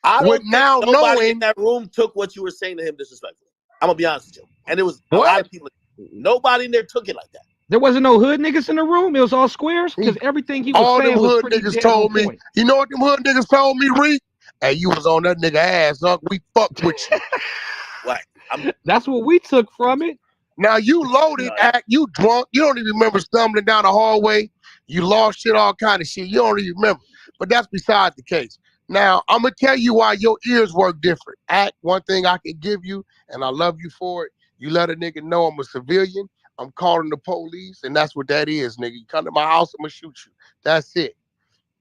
Nobody in that room took what you were saying to him disrespectfully. I'm gonna be honest with you, and it was a lot of people. Nobody in there took it like that. There wasn't no hood niggas in the room. It was all squares because everything he was saying was pretty niggas told me. Point. You know what them hood niggas told me, Reek? Hey, you was on that nigga ass, Unc. We fucked with you. Right. That's what we took from it. Now you loaded, Act. You drunk. You don't even remember stumbling down the hallway. You lost shit, all kind of shit. You don't even remember. But that's besides the case. Now, I'm going to tell you why your ears work different. Act, one thing I can give you, and I love you for it, you let a nigga know I'm a civilian, I'm calling the police, and that's what that is, nigga. You come to my house, I'm going to shoot you. That's it.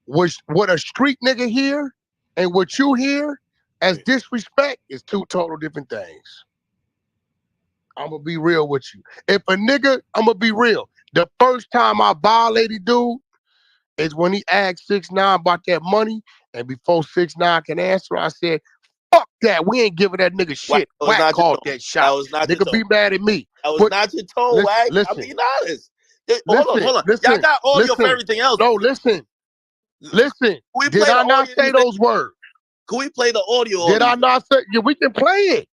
What a street nigga hear and what you hear as disrespect is two total different things. I'm going to be real with you. If a nigga, I'm going to be real. The first time I violated dude is when he asked 6ix9ine about that money, and before 6ix9ine can answer, I said, fuck that. We ain't giving that nigga shit. Wack called that shot. That was not nigga be mad at me. That was not your tone, Wack. I'm being honest. Hold on. Y'all got audio for everything else. No, listen. Did I not say those words? Can we play the audio? Did I not say? Yeah, we can play it.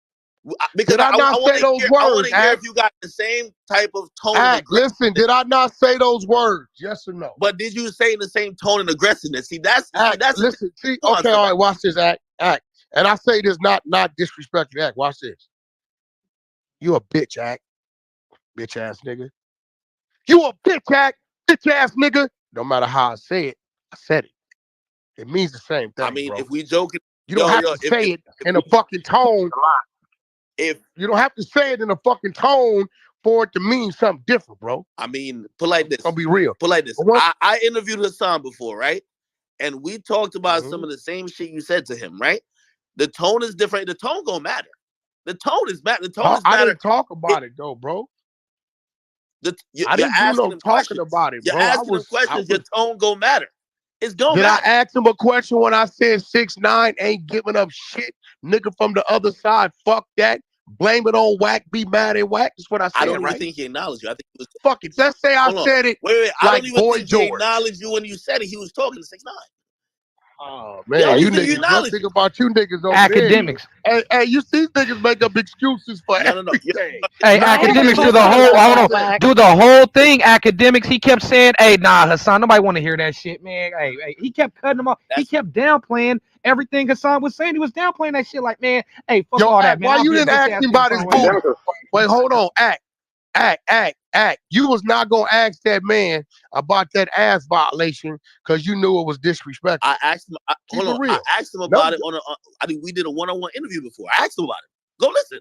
Because did I not say those words? I want to hear if you got the same type of tone. Listen, did I not say those words? Yes or no? But did you say in the same tone and aggressiveness? See, that's listen. See, okay, all right. Watch this, Act. And I say this not disrespectful, Act. Watch this. You a bitch, Act. Bitch ass nigga. You a bitch, Act. Bitch ass nigga. No matter how I say it, I said it. It means the same thing. I mean, bro. if we joking, you don't have to say it in a fucking tone. If you don't have to say it in a fucking tone for it to mean something different, bro. I mean, put like this. I'll be real. Put like this. I interviewed Hassan before, right? And we talked about some of the same shit you said to him, right? The tone is different. The tone gonna matter. The tone is matter. The tone is matter. I didn't talk about it though, bro. I didn't do no talking about it, bro. You're asking questions. Your tone gonna matter. It's gonna matter. Did I ask him a question when I said 6ix9ine ain't giving up shit? Nigga from the other side, fuck that. Blame it on Wack, be mad at Wack. That's what I said. I don't even think he acknowledged you. I think he was fuck it. Let's say I said it. Wait. Like I don't even think George. he acknowledged you when you said it. He was talking to 6ix9ine. Oh man, you niggas. Let's think about you niggas over Akademiks. There. Hey, you see niggas make up excuses for everything. Hey, Akademiks do the whole do the whole thing. Akademiks, he kept saying, "Hey, nah, Hassan, nobody want to hear that shit, man." Hey, he kept cutting him off. He kept downplaying everything Hassan was saying. He was downplaying that shit, like, man, hey, fuck all that, man. Why you didn't ask him about his booty? Wait, hold on, Act. Act. You was not gonna ask that man about that ass violation because you knew it was disrespectful. I asked him. Hold on. I asked him about it on a. I mean, we did a one-on-one interview before. I asked him about it. Go listen.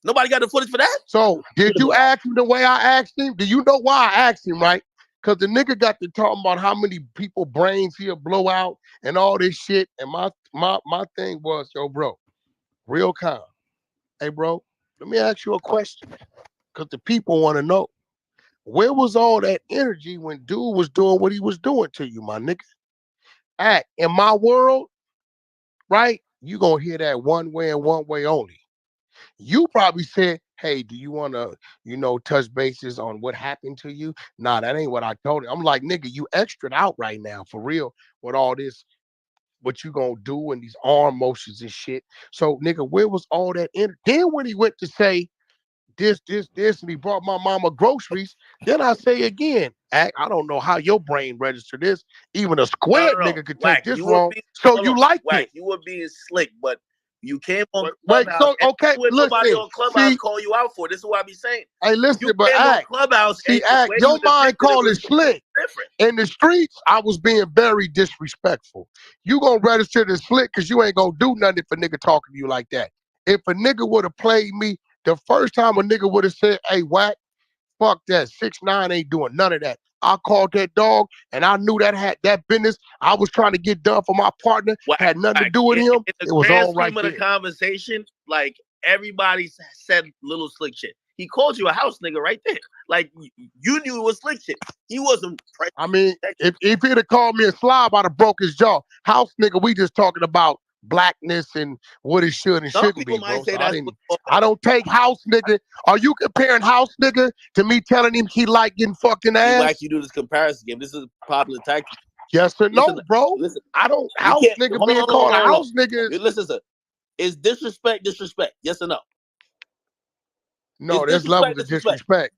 Nobody got the footage for that. So did you ask him the way I asked him? Do you know why I asked him, right? Because the nigga got to talking about how many people brains he'll blow out and all this shit. And my thing was, yo, bro, real calm. Hey, bro, let me ask you a question. Because the people want to know. Where was all that energy when dude was doing what he was doing to you, my nigga? Act in my world, right? You gonna hear that one way and one way only. You probably said, hey, do you want to, touch bases on what happened to you? Nah, that ain't what I told him. I'm like, nigga, you extra out right now, for real, with all this, what you gonna do and these arm motions and shit. So, nigga, where was all that energy? Then when he went to say, this, and he brought my mama groceries, then I say again, I don't know how your brain registered this. Even a square nigga could take this wrong. So you like it. You were being slick, but you came on Wait, Clubhouse. so okay, nobody listen. on Clubhouse call you out for. This is what I be saying. Hey, listen, you but came on Act. Clubhouse. See, Act, your mind call is slick. Different. In the streets, I was being very disrespectful. You gonna register this slick because you ain't gonna do nothing if a nigga talking to you like that. If a nigga would have played me, the first time a nigga would have said, hey, Wack, fuck that, 6ix9ine ain't doing none of that. I called that dog, and I knew that had that business I was trying to get done for my partner. Had nothing to do with him. It was all right there. In the conversation, like, everybody said little slick shit. He called you a house nigga right there. Like, you knew it was slick shit. He wasn't. I mean, if he'd have called me a slob, I'd have broke his jaw. House nigga, we just talking about blackness and what it should and shouldn't be, bro. So I don't take house nigga. Are you comparing house nigga to me telling him he like getting fucking ass? Like you do this comparison game. This is a popular tactic. Yes or no, bro? Listen, I don't house nigga being called a house nigga. Listen, sir. Is disrespect? Yes or no? No, there's levels of disrespect.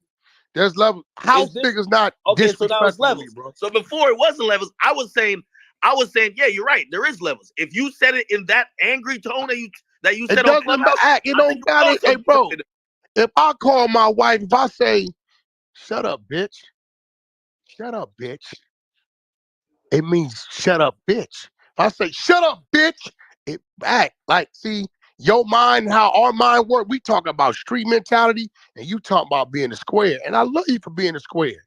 There's levels. House niggas not disrespectful. So now it's levels, me, bro. So before it wasn't levels. I was saying, yeah, you're right. There is levels. If you said it in that angry tone that you said on Clubhouse, it don't matter. Hey, bro, if I call my wife, if I say, shut up, bitch. Shut up, bitch. It means shut up, bitch. If I say, shut up, bitch, it act like, see, your mind, how our mind work, we talk about street mentality, and you talk about being a square. And I love you for being a square.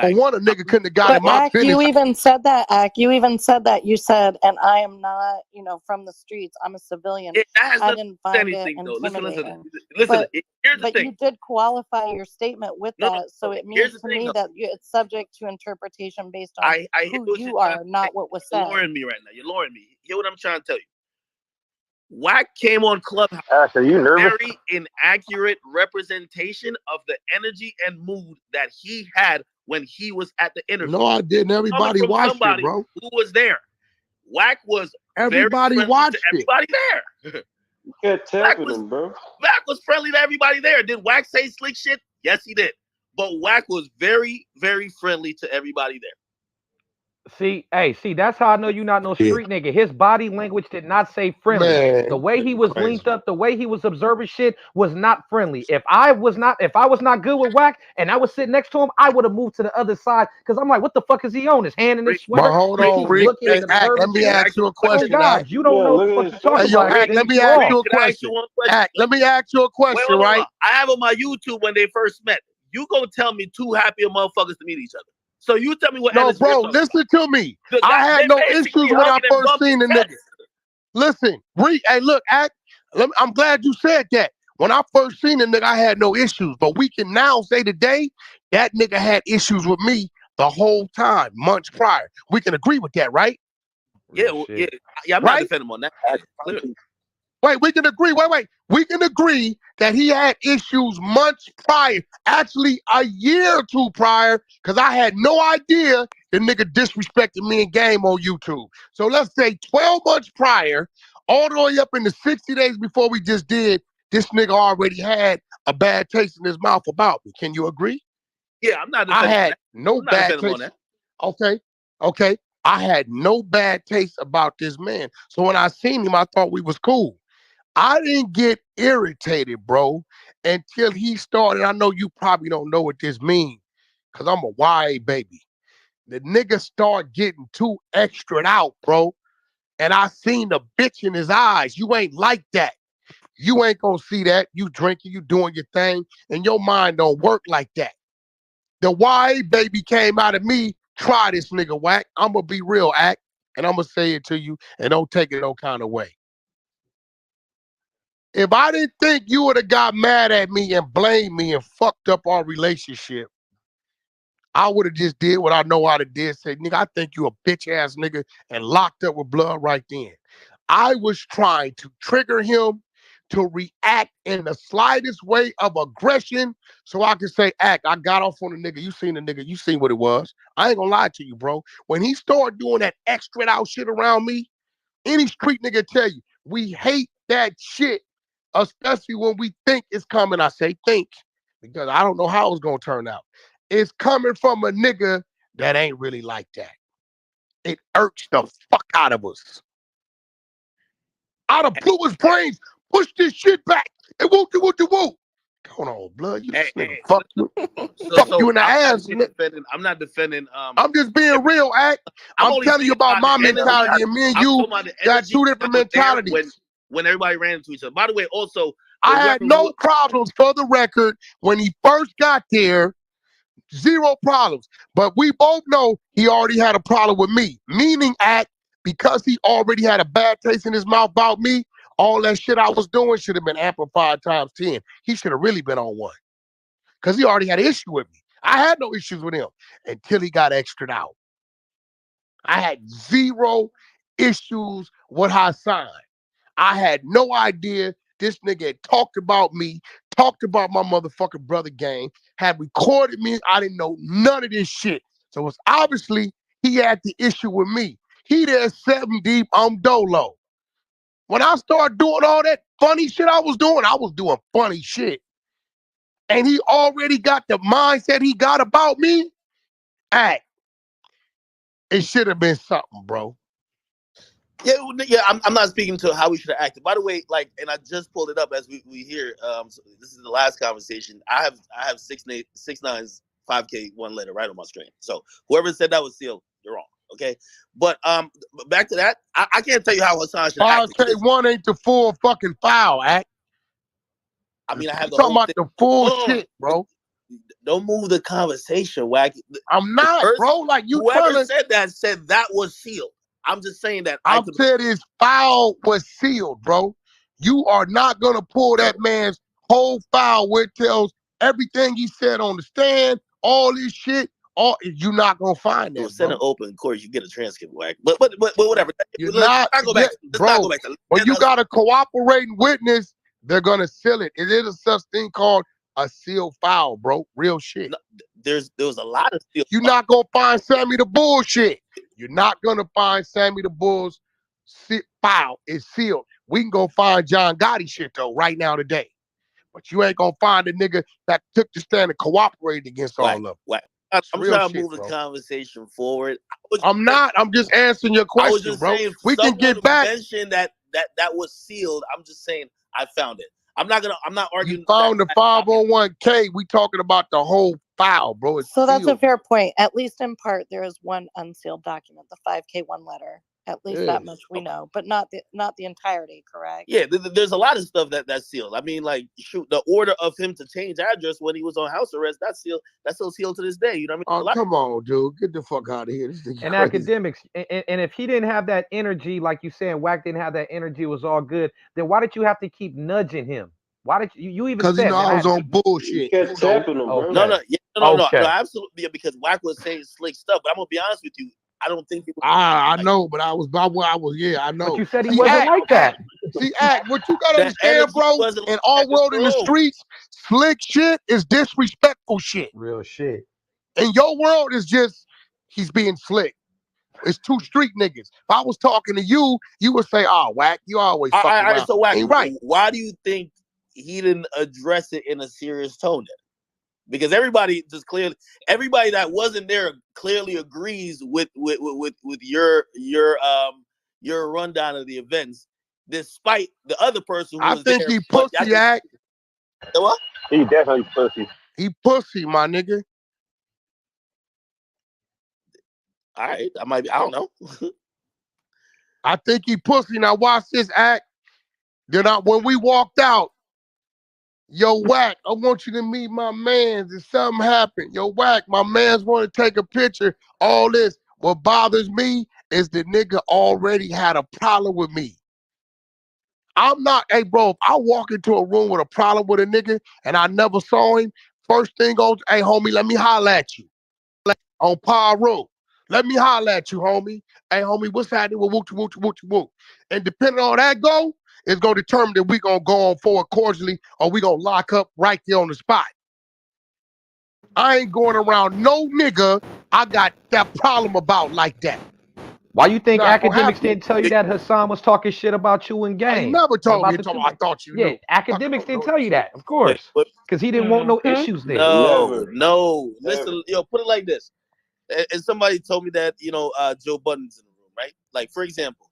For one, a nigga couldn't have got in my business. You even said that, Ack. You even said that. You said, and I am not, from the streets. I'm a civilian. I didn't find it intimidating. Listen, here's the but thing. You did qualify your statement with that, so it means to me that it's subject to interpretation based on who you are, not what was said. You're lowering me right now. You're lowering me. Hear what I'm trying to tell you. Wack came on Clubhouse. Are you nervous? Very inaccurate representation of the energy and mood that he had when he was at the interview. No, I didn't. Everybody watched it, bro. Who was there? Wack was everybody watched it. Everybody there. You can't tell them, bro. Wack was friendly to everybody there. Did Wack say slick shit? Yes, he did. But Wack was very, very friendly to everybody there. See, that's how I know you're not no street nigga. His body language did not say friendly. Man, the way he was linked up, the way he was observing shit was not friendly. If I was not good with Wack and I was sitting next to him, I would have moved to the other side because I'm like, what the fuck is he on? His hand in his sweater. But hold on, Rick. Let me ask you a question. Oh God, you don't know what the fuck you're talking about. Act, let me ask you a question. Let me ask you a question, right? I have on my YouTube when they first met. You gonna tell me two happier motherfuckers to meet each other? So you tell me what. No, bro, listen to me. I had no issues when I first seen the nigga. Listen, hey, look, I'm glad you said that. When I first seen the nigga, I had no issues. But we can now say today that nigga had issues with me the whole time, months prior. We can agree with that, right? Yeah, I'm not defending him on that. Clearly. Wait, we can agree. Wait. We can agree that he had issues months prior, actually a year or two prior, because I had no idea the nigga disrespected me in game on YouTube. So let's say 12 months prior, all the way up in the 60 days before we just did, this nigga already had a bad taste in his mouth about me. Can you agree? Yeah, I'm not. I had no bad taste. Okay. I had no bad taste about this man. So when I seen him, I thought we was cool. I didn't get irritated, bro, until he started. I know you probably don't know what this means, because I'm a YA baby. The nigga start getting too extra out, bro. And I seen the bitch in his eyes. You ain't like that. You ain't gonna see that. You drinking, you doing your thing, and your mind don't work like that. The YA baby came out of me. Try this nigga, Wack. I'm gonna be real, Act, and I'm gonna say it to you, and don't take it no kind of way. If I didn't think you would have got mad at me and blamed me and fucked up our relationship, I would have just did what I know how to do. Say, nigga, I think you a bitch ass nigga, and locked up with blood right then. I was trying to trigger him to react in the slightest way of aggression so I could say, Act, I got off on the nigga. You seen the nigga. You seen what it was. I ain't gonna lie to you, bro. When he started doing that extra out shit around me, any street nigga tell you, we hate that shit, especially when we think it's coming. I say think, because I don't know how it's gonna turn out. It's coming from a nigga that ain't really like that. It irks the fuck out of us. Out of blew his brains, push this shit back. And whoop. Come on, blood. You nigga, fuck you. Fuck you in the ass. I'm not defending. I'm just being real, Act. I'm telling you about my mentality, and me and you got two different mentalities. When everybody ran into each other. By the way, also, I had no problems, for the record, when he first got there. Zero problems. But we both know he already had a problem with me. Meaning, Act, because he already had a bad taste in his mouth about me, all that shit I was doing should have been amplified times 10. He should have really been on one. Because he already had an issue with me. I had no issues with him until he got extra'd out. I had zero issues with Hassan. I had no idea this nigga had talked about me, talked about my motherfucking brother gang, had recorded me. I didn't know none of this shit. So it's obviously he had the issue with me. He there 7 deep, I'm dolo. When I started doing all that funny shit I was doing funny shit. And he already got the mindset he got about me. Act. It should have been something, bro. Yeah, I'm not speaking to how we should have acted. By the way, like, and I just pulled it up as we hear. So this is the last conversation. I have 6ix9ine's 5K one letter right on my screen. So whoever said that was sealed, you're wrong. Okay, but back to that. I can't tell you how Hassan should act. 5K1 ain't the full fucking foul, Act. I mean, I have the talking whole about the full shit, bro. Don't move the conversation, Wack. I'm not, bro. Like you whoever said that was sealed. I'm just saying that. I said his foul was sealed, bro. You are not gonna pull that man's whole foul where it tells everything he said on the stand, all this shit. You're not gonna find that. Send it open, of course. You get a transcript, Wack. But whatever. Let's not go back to when you got a cooperating witness, they're gonna seal it. It is a such thing called a sealed foul, bro. Real shit. No, there was a lot of sealed. You're not gonna find Sammy the bullshit. You're not gonna find Sammy the Bull's foul. It's sealed. We can go find John Gotti shit though right now today. But you ain't gonna find a nigga that took the stand and cooperated against all of them. I'm trying to move the conversation forward. I'm not. I'm just answering your question, I was just saying, we can get back. Mention that was sealed. I'm just saying I found it. I'm not arguing. You found the 501K. We talking about the whole file, bro. So that's a fair point. At least in part, there is one unsealed document, the 5K1 letter. At least that much we know, but not the entirety, correct? Yeah, there's a lot of stuff that's sealed. I mean, like, shoot, the order of him to change address when he was on house arrest, that's sealed. That's still sealed to this day. You know what I mean? Oh, come on, dude. Get the fuck out of here. This and Akademiks, and if he didn't have that energy, like you saying, Wack didn't have that energy, it was all good, then why did you have to keep nudging him? Why did you even because you know I was on bullshit. You kept tapping him, bro. No, absolutely, yeah, because Wack was saying slick stuff. But I'm gonna be honest with you, I don't think it was I know, but I was yeah, I know. But you said he wasn't like that. See, Act, what you gotta understand, bro, in our world in the streets, slick shit is disrespectful shit. Real shit. In your world, is just he's being slick. It's two street niggas. If I was talking to you, you would say, "Oh, Wack, you always fucking around." So Wack, right? Why do you think he didn't address it in a serious tone then? Because everybody that wasn't there clearly agrees with your rundown of the events. despite the other person who I was think there. he pussy, Act. What? He definitely pussy. He pussy, my nigga. All right, I don't know. I think he pussy. Now watch this, Act. Then when we walked out, yo, Wack, I want you to meet my mans. If something happened, yo, Wack, my mans want to take a picture. All this. What bothers me is the nigga already had a problem with me. I'm not, hey, bro, if I walk into a room with a problem with a nigga and I never saw him, first thing goes, hey, homie, let me holler at you. On Par Road. Let me holler at you, homie. Hey, homie, what's happening with whoop. And depending on that go, it's going to determine if we going to go on forward cordially or we going to lock up right there on the spot. I ain't going around no nigga I got that problem about like that. Why you think Not gonna Akademiks happen. didn't tell you that Hassan was talking shit about you in game? He never told me. About I thought you knew. Akademiks didn't tell you that, of course, because he didn't want no issues there. No. Listen, put it like this. And somebody told me that, Joe Budden's in the room, right? Like, for example,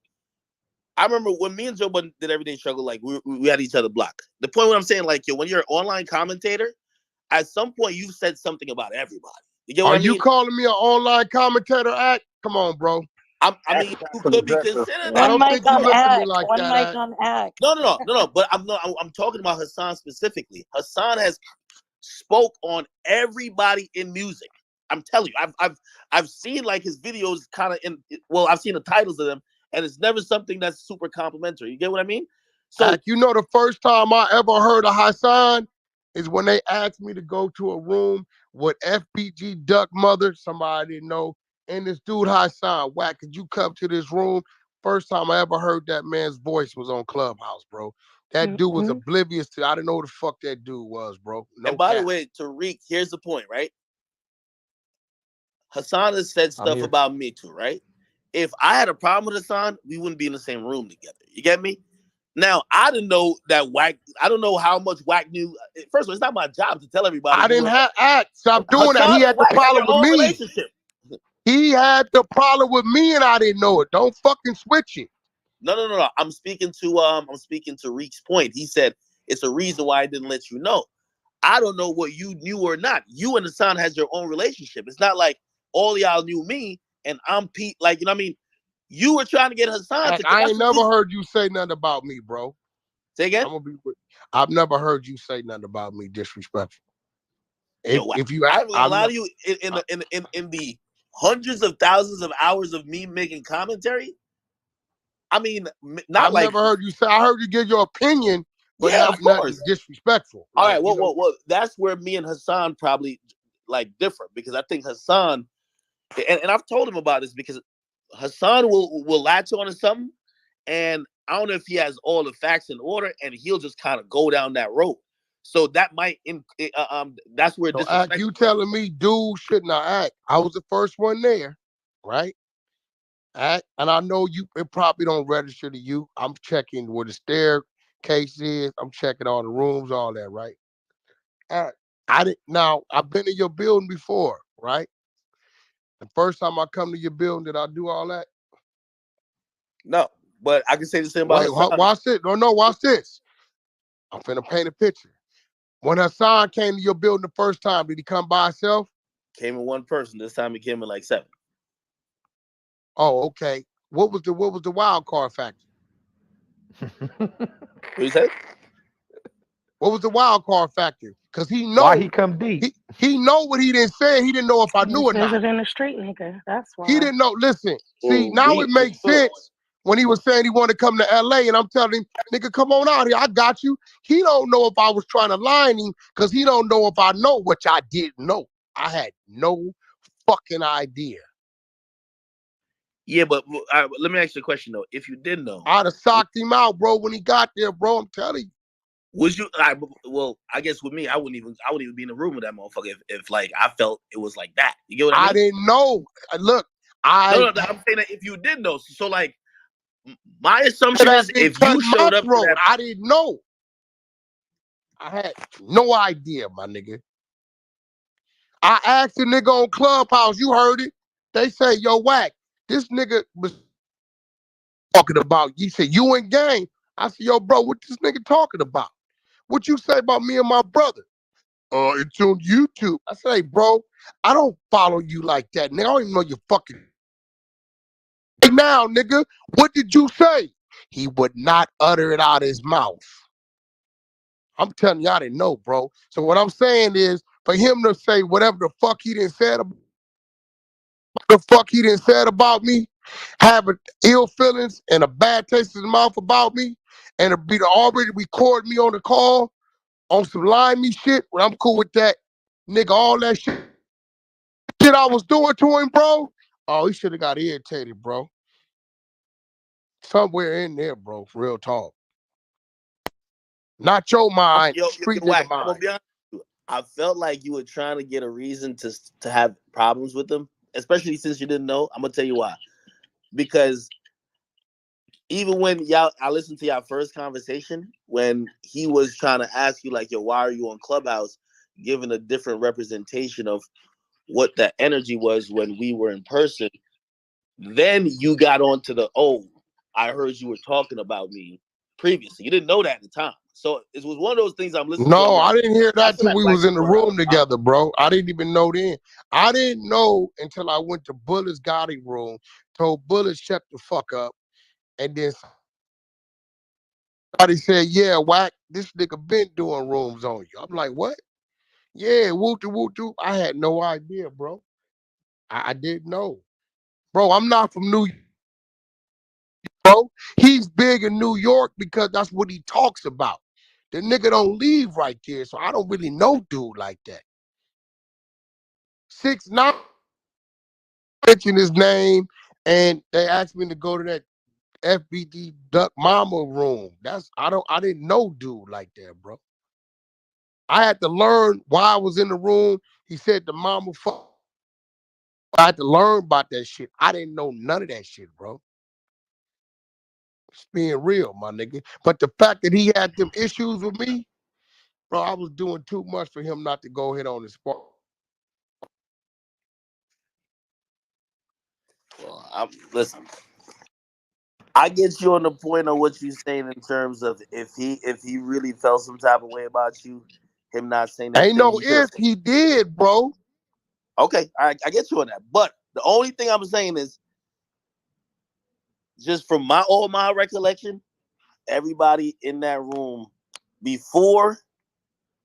I remember when me and Joe Budden did Everyday Struggle, like, we had each other blocked. The point what I'm saying, like, when you're an online commentator, at some point you said something about everybody. You get what I mean? Are you calling me an online commentator, Act? Come on, bro. I mean, you could be considered that. I don't think you look at me like One that. mic on Act. No. But I'm talking about Hassan specifically. Hassan has spoke on everybody in music. I'm telling you, I've seen like his videos kind of I've seen the titles of them, and it's never something that's super complimentary. You get what I mean? So Act, the first time I ever heard of Hassan is when they asked me to go to a room with FBG Duck Mother, somebody I didn't know, and this dude Hassan. Wack, could you come to this room? First time I ever heard that man's voice was on Clubhouse, bro. That dude was oblivious to. I didn't know who the fuck that dude was, bro. No and by cap. the way, Tariq, here's the point, right? Hassan has said stuff about me too, right? If I had a problem with Hassan, we wouldn't be in the same room together. You get me? Now, I didn't know that Wack. I don't know how much Wack knew. First of all, it's not my job to tell everybody. I didn't have Act. Stop doing that. He had the problem with me. Relationship. He had the problem with me, and I didn't know it. Don't fucking switch it. No. I'm speaking to Reek's point. He said it's a reason why I didn't let you know. I don't know what you knew or not. You and Hassan has your own relationship. It's not like all y'all knew me and I'm Pete. Like, you know what I mean? You were trying to get Hassan to. I ain't never heard you say nothing about me, bro. Say again? I've never heard you say nothing about me disrespectful. If you, I will allow you in the hundreds of thousands of hours of me making commentary. I mean, I've never heard you say. I heard you give your opinion, but not nothing disrespectful. All right, well, that's where me and Hassan probably like differ, because I think Hassan, and I've told him about this, because Hassan will latch on to something, and I don't know if he has all the facts in order, and he'll just kind of go down that road. So that might that's where Act, you telling me dude shouldn't have act. I was the first one there, right? Act, and I know it probably don't register to you. I'm checking where the staircase is. I'm checking all the rooms, all that, right? I've been in your building before, right? The first time I come to your building, did I do all that? No, but I can say the same about Hassan. Watch this. No, watch this. I'm finna paint a picture. When Hassan came to your building the first time, did he come by himself? Came in one person. This time he came in like 7. Oh, okay. What was the wild card factor? What you say? What was the wild card factor? Because he know why he come deep. He know what he didn't say. He didn't know if I knew or not. In the street, nigga. That's why. He didn't know. Listen, see, now it makes sense when he was saying he wanted to come to LA, and I'm telling him, nigga, come on out here. I got you. He don't know if I was trying to lie on him, because he don't know if I know, which I didn't know. I had no fucking idea. Yeah, but let me ask you a question, though. If you did know, I'd have socked him out, bro, when he got there, bro. I'm telling you. Was you? Well, I guess with me, I wouldn't even be in the room with that motherfucker if like I felt it was like that. You get what I mean? I didn't know. Look, No, I'm saying that if you did know, so like my assumption is if you showed up, I didn't know. I had no idea, my nigga. I asked the nigga on Clubhouse. You heard it. They say, yo, Wack, this nigga was talking about. He said, you in gang. I said, yo, bro, what this nigga talking about? What you say about me and my brother? It's on YouTube. I said, hey, bro, I don't follow you like that, nigga. I don't even know your fucking. Right now, nigga, what did you say? He would not utter it out of his mouth. I'm telling you, I didn't know, bro. So what I'm saying is, for him to say whatever the fuck he didn't said about me, having ill feelings and a bad taste in his mouth about me, and to be to already record me on the call on some limey shit, well, I'm cool with that. Nigga, all that shit I was doing to him, bro. Oh, he should have got irritated, bro. Somewhere in there, bro. Real talk. Not your mind, street nigga Wack, mind. I'm gonna be honest with you. I felt like you were trying to get a reason to have problems with him, especially since you didn't know. I'm gonna tell you why. Because even when I listened to y'all first conversation, when he was trying to ask you, like, yo, why are you on Clubhouse, giving a different representation of what that energy was when we were in person, then you got onto the, I heard you were talking about me previously. You didn't know that at the time. So it was one of those things I'm listening to. No, I didn't hear that till like we was in the room together, bro. I didn't even know then. I didn't know until I went to Bullet's Gotti room, told Bullet shut the fuck up, and then somebody said, yeah, Wack, this nigga been doing rooms on you. I'm like, what? Yeah, woo-doo. I had no idea, bro. I didn't know. Bro, I'm not from New York, bro. He's big in New York because that's what he talks about. The nigga don't leave right there, so I don't really know dude like that. 6ix9ine mentioned his name, and they asked me to go to that FBD Duck Mama room. I didn't know dude like that, bro. I had to learn why I was in the room. He said the mama fuck. I had to learn about that shit. I didn't know none of that shit, bro. It's being real, my nigga. But the fact that he had them issues with me, bro, I was doing too much for him not to go ahead on his spot. Well, listen, I get you on the point of what you're saying in terms of if he really felt some type of way about you, him not saying that. Ain't no if he did, bro. Okay, I get you on that. But the only thing I'm saying is, just from all my recollection, everybody in that room before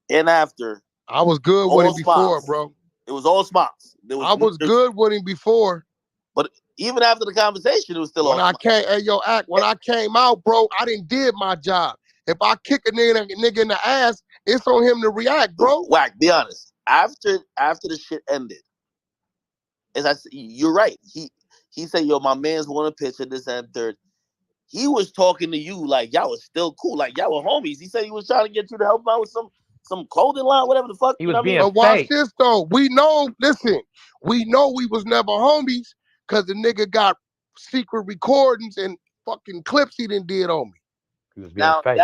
and after, I was good with him before, bro. It was all smiles. I was good with him before. But even after the conversation, it was still when all I came, hey, yo, Act, when I came out, bro, I didn't did my job. If I kick a nigga in the ass, it's on him to react, bro. Wack, be honest. After the shit ended, as I said, you're right. He said, yo, my man's want a picture, this and third. He was talking to you like y'all was still cool, like y'all were homies. He said he was trying to get you to help him out with some clothing line, whatever the fuck. He was being But watch this though. We know we was never homies because the nigga got secret recordings and fucking clips he done did on me. He was being fake.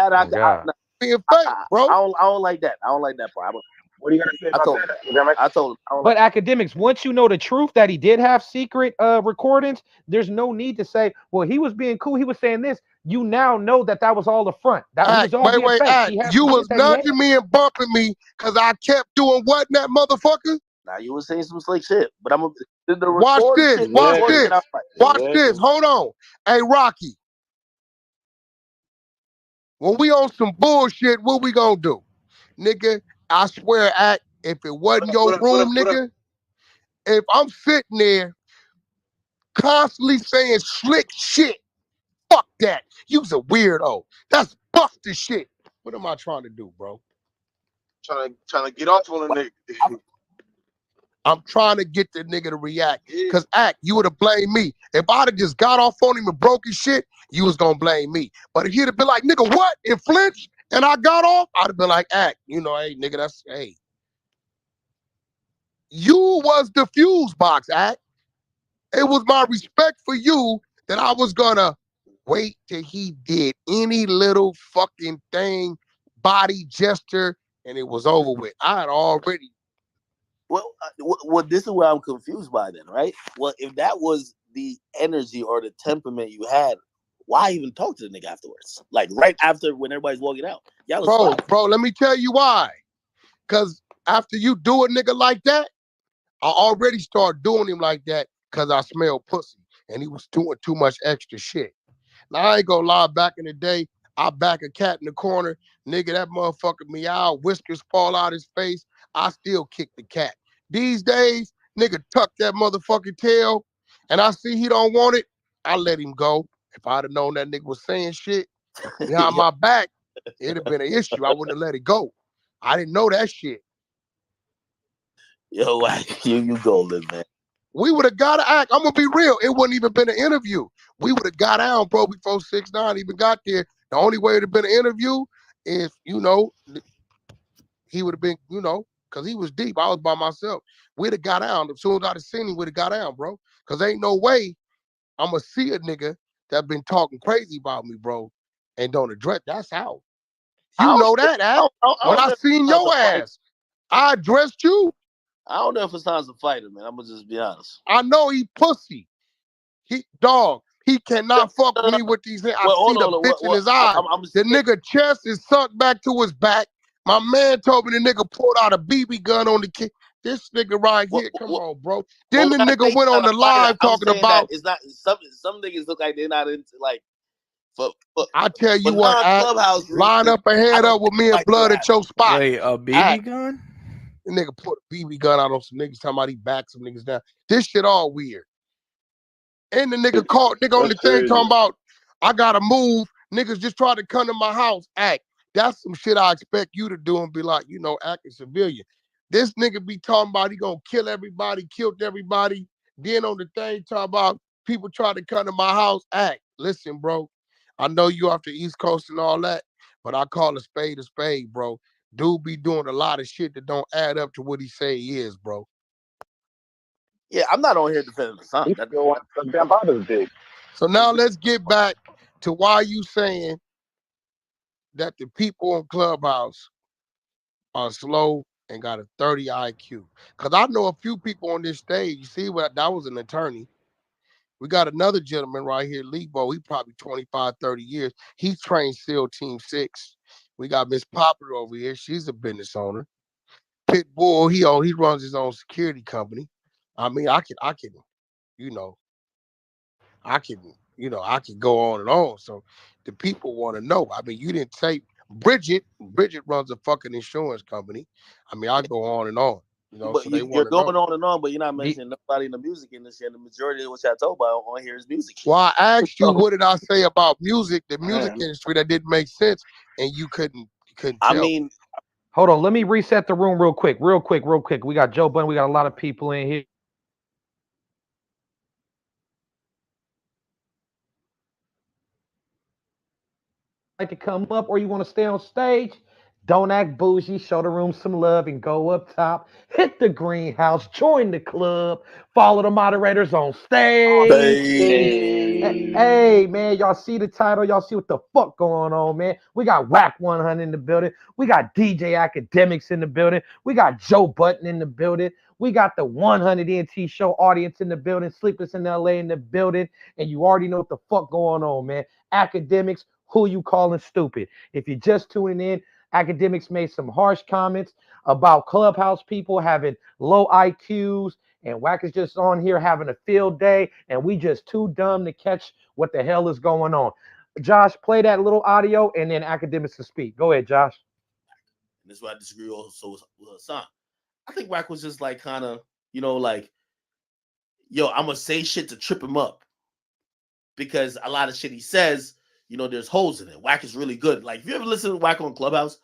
Being fake, bro. I don't like that. I don't like that part. What are you gonna say about that? I told him. But Akademiks, once you know the truth that he did have secret recordings, there's no need to say, well, he was being cool. He was saying this. You now know that was all a front. That was all being fake. You was nudging me and bumping me because I kept doing what in that motherfucker? Now you was saying some slick shit, but I'm watch this. Watch this. Hold on. Hey, Rocky. When we on some bullshit, what we gonna do? Nigga, I swear, Act, if it wasn't your room, nigga, if I'm sitting there constantly saying slick shit, fuck that. You's a weirdo. That's busted shit. What am I trying to do, bro? Trying to get off on a nigga. I'm trying to get the nigga to react. Cause Act, you would have blamed me. If I'd have just got off on him and broke his shit, you was gonna blame me. But if he'd have been like, nigga, what? And flinch, and I got off, I'd have been like, Act, hey, nigga, hey. You was the fuse box, Act. It was my respect for you that I was gonna wait till he did any little fucking thing, body gesture, and it was over with. I had already. Well, this is where I'm confused by then, right? Well, if that was the energy or the temperament you had, why even talk to the nigga afterwards? Like right after when everybody's walking out. Y'all was bro, let me tell you why. Because after you do a nigga like that, I already started doing him like that because I smelled pussy and he was doing too much extra shit. Now, I ain't gonna lie, back in the day, I back a cat in the corner, nigga, that motherfucker meow, whiskers fall out his face, I still kick the cat. These days, nigga tuck that motherfucking tail, and I see he don't want it, I let him go. If I'd have known that nigga was saying shit behind my back, it'd have been an issue. I wouldn't have let it go. I didn't know that shit. Yo, you golden, man. We would have got to act. I'm gonna be real. It wouldn't even been an interview. We would have got down, bro, before 6ix9ine even got there. The only way it'd have been an interview is, you know, he would have been, you know, because he was deep. I was by myself. We'd have got down. As soon as I'd have seen him, we'd have got down, bro. Because ain't no way I'm gonna see a nigga that been talking crazy about me, bro, and don't address. That's out. You know that, Act. When I seen your ass, I addressed you. I don't know if Hassan's a fighter, man. I'm gonna just be honest. I know he pussy. He cannot fuck with me with these hands. I see the bitch in his eye. The nigga chest is sunk back to his back. My man told me the nigga pulled out a BB gun on the kid. This nigga right here, come on, bro. Then the nigga went on the live talking about. It's not some niggas look like they're not into like. I tell you what, Clubhouse line up and head up with me and blood at your spot. Wait, a BB gun? The nigga put a BB gun out on some niggas talking about he backed some niggas down. This shit all weird. And the nigga called nigga on the thing talking about I gotta move. Niggas just tried to come to my house. Act. That's some shit I expect you to do and be like, you know, act a civilian. This nigga be talking about he gonna kill everybody, killed everybody. Then on the thing talking about people try to come to my house. Act. Listen, bro. I know you off the East Coast and all that, but I call a spade, bro. Dude be doing a lot of shit that don't add up to what he say he is, bro. Yeah, I'm not on here defending the son. That's damn bothers big. So now let's get back to why you saying that the people on Clubhouse are slow and got a 30 IQ. Because I know a few people on this stage. You see, that was an attorney. We got another gentleman right here, Lebo. He probably 25, 30 years. He trained SEAL Team 6. We got Miss Popular over here. She's a business owner. Pitbull, he runs his own security company. I mean, I can, you know, I can go on and on. So the people want to know. I mean, you didn't say Bridget. Bridget runs a fucking insurance company. I mean, I go on and on. You know, but so they you're going know. on and on, but you're not mentioning nobody in the music industry. And the majority of what I told about on here is music. Well, I asked you, what did I say about music, the music industry that didn't make sense, and you couldn't tell. I mean, hold on. Let me reset the room real quick. We got Joe Budden. We got a lot of people in here. Like to come up or you want to stay on stage, don't act bougie, show the room some love and go up top, hit the greenhouse, join the club, follow the moderators on stage. Hey man, y'all see the title, y'all see what the fuck going on, man. We got Wack 100 in the building, we got DJ Akademiks in the building, we got Joe Budden in the building, we got the 100 NT show audience in the building, Sleepless in LA in the building, and you already know what the fuck going on, man. Akademiks, who you calling stupid? If you're just tuning in, Akademiks made some harsh comments about Clubhouse people having low IQs, and Wack is just on here having a field day, and we just too dumb to catch what the hell is going on. Josh, play that little audio, and then Akademiks to speak. Go ahead, Josh. And this is why I disagree also with Hassan. I think Wack was just like kind of, you know, like, yo, I'm going to say shit to trip him up. Because a lot of shit he says, you know, there's holes in it. Wack is really good. Like, if you ever listen to Wack on Clubhouse,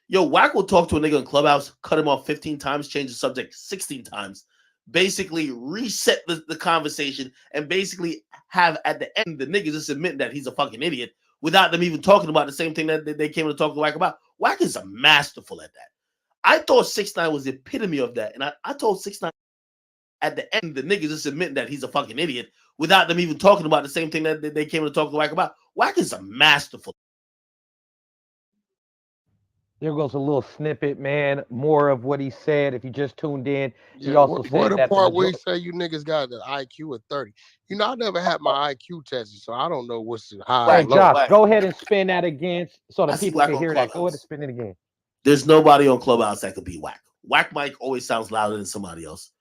yo, Wack will talk to a nigga in Clubhouse, cut him off 15 times, change the subject 16 times, basically reset the conversation, and basically have at the end the niggas just admitting that he's a fucking idiot without them even talking about the same thing that they came to talk to Wack about. Wack is a masterful at that. I thought 6ix9ine was the epitome of that, and I told 6ix9ine at the end the niggas just admitting that he's a fucking idiot without them even talking about the same thing that they came to talk to Wack about. Wack is a masterful. There goes a little snippet, man. More of what he said. If you just tuned in, he Yeah, also what said the that the part where he majority. say you niggas got the IQ of 30? You know, I never had my IQ tested, so I don't know what's high Hey, and low. Josh, go ahead and spin that again so the I see people Wack can on hear that. Go ahead and Clubhouse. spin it again. There's nobody on Clubhouse that could beat Wack. Wack Mike always sounds louder than somebody else.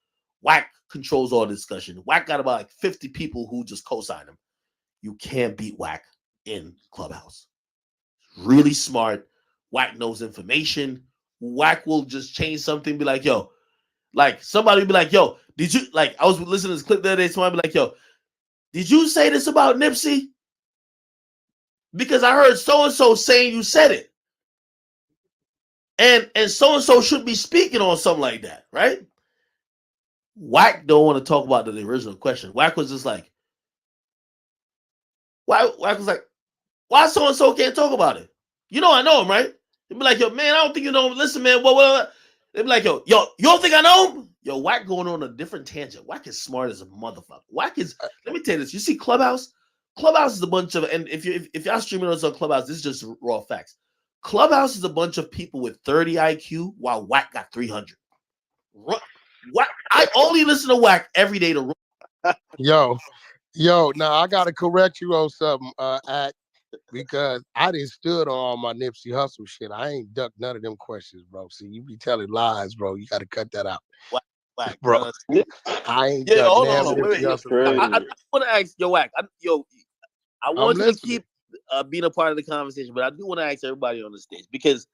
Wack controls all the discussion. Wack got about like 50 people who just co-sign him. You can't beat Wack in Clubhouse. Really smart. Wack knows information. Wack will just change something, be like, yo, like somebody be like, yo, did you, like, I was listening to this clip the other day, somebody be like, yo, did you say this about Nipsey? Because I heard so-and-so saying you said it. And so-and-so should be speaking on something like that, right? Wack don't want to talk about the original question. Wack was just like, Wack was like, why so-and-so can't talk about it? You know I know him, right? He'd be like, yo, man, I don't think you know him. Listen, man, what? They'd be like, yo, you don't think I know him? Yo, Wack going on a different tangent. Wack is smart as a motherfucker. Wack is, let me tell you this. You see Clubhouse? Clubhouse is a bunch of, and if y'all streaming us on Clubhouse, this is just raw facts. Clubhouse is a bunch of people with 30 IQ while Wack got 300. Wack, I only listen to Wack every day to Yo, now I gotta correct you on something, Act, because I didn't stood on all my Nipsey Hussle shit. I ain't ducked none of them questions, bro. See, you be telling lies, bro. You gotta cut that out. Wack, bro. I ain't yeah, ducked hold none on, of wait. Nipsey Hussle. I want to ask, yo, Wack, I want you to keep being a part of the conversation, but I do want to ask everybody on the stage because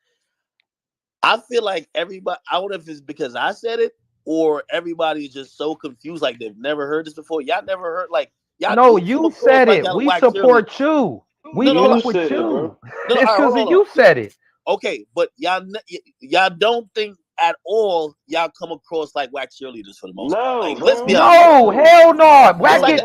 I feel like everybody, I don't know if it's because I said it or everybody's just so confused, like they've never heard this before. Y'all never heard, like, y'all No, you said it. We support you. We fuck with you. It's because you said it. Okay, but y'all don't think at all y'all come across like Wack cheerleaders for the most part. Like, let's be honest. No, hell no. Wack like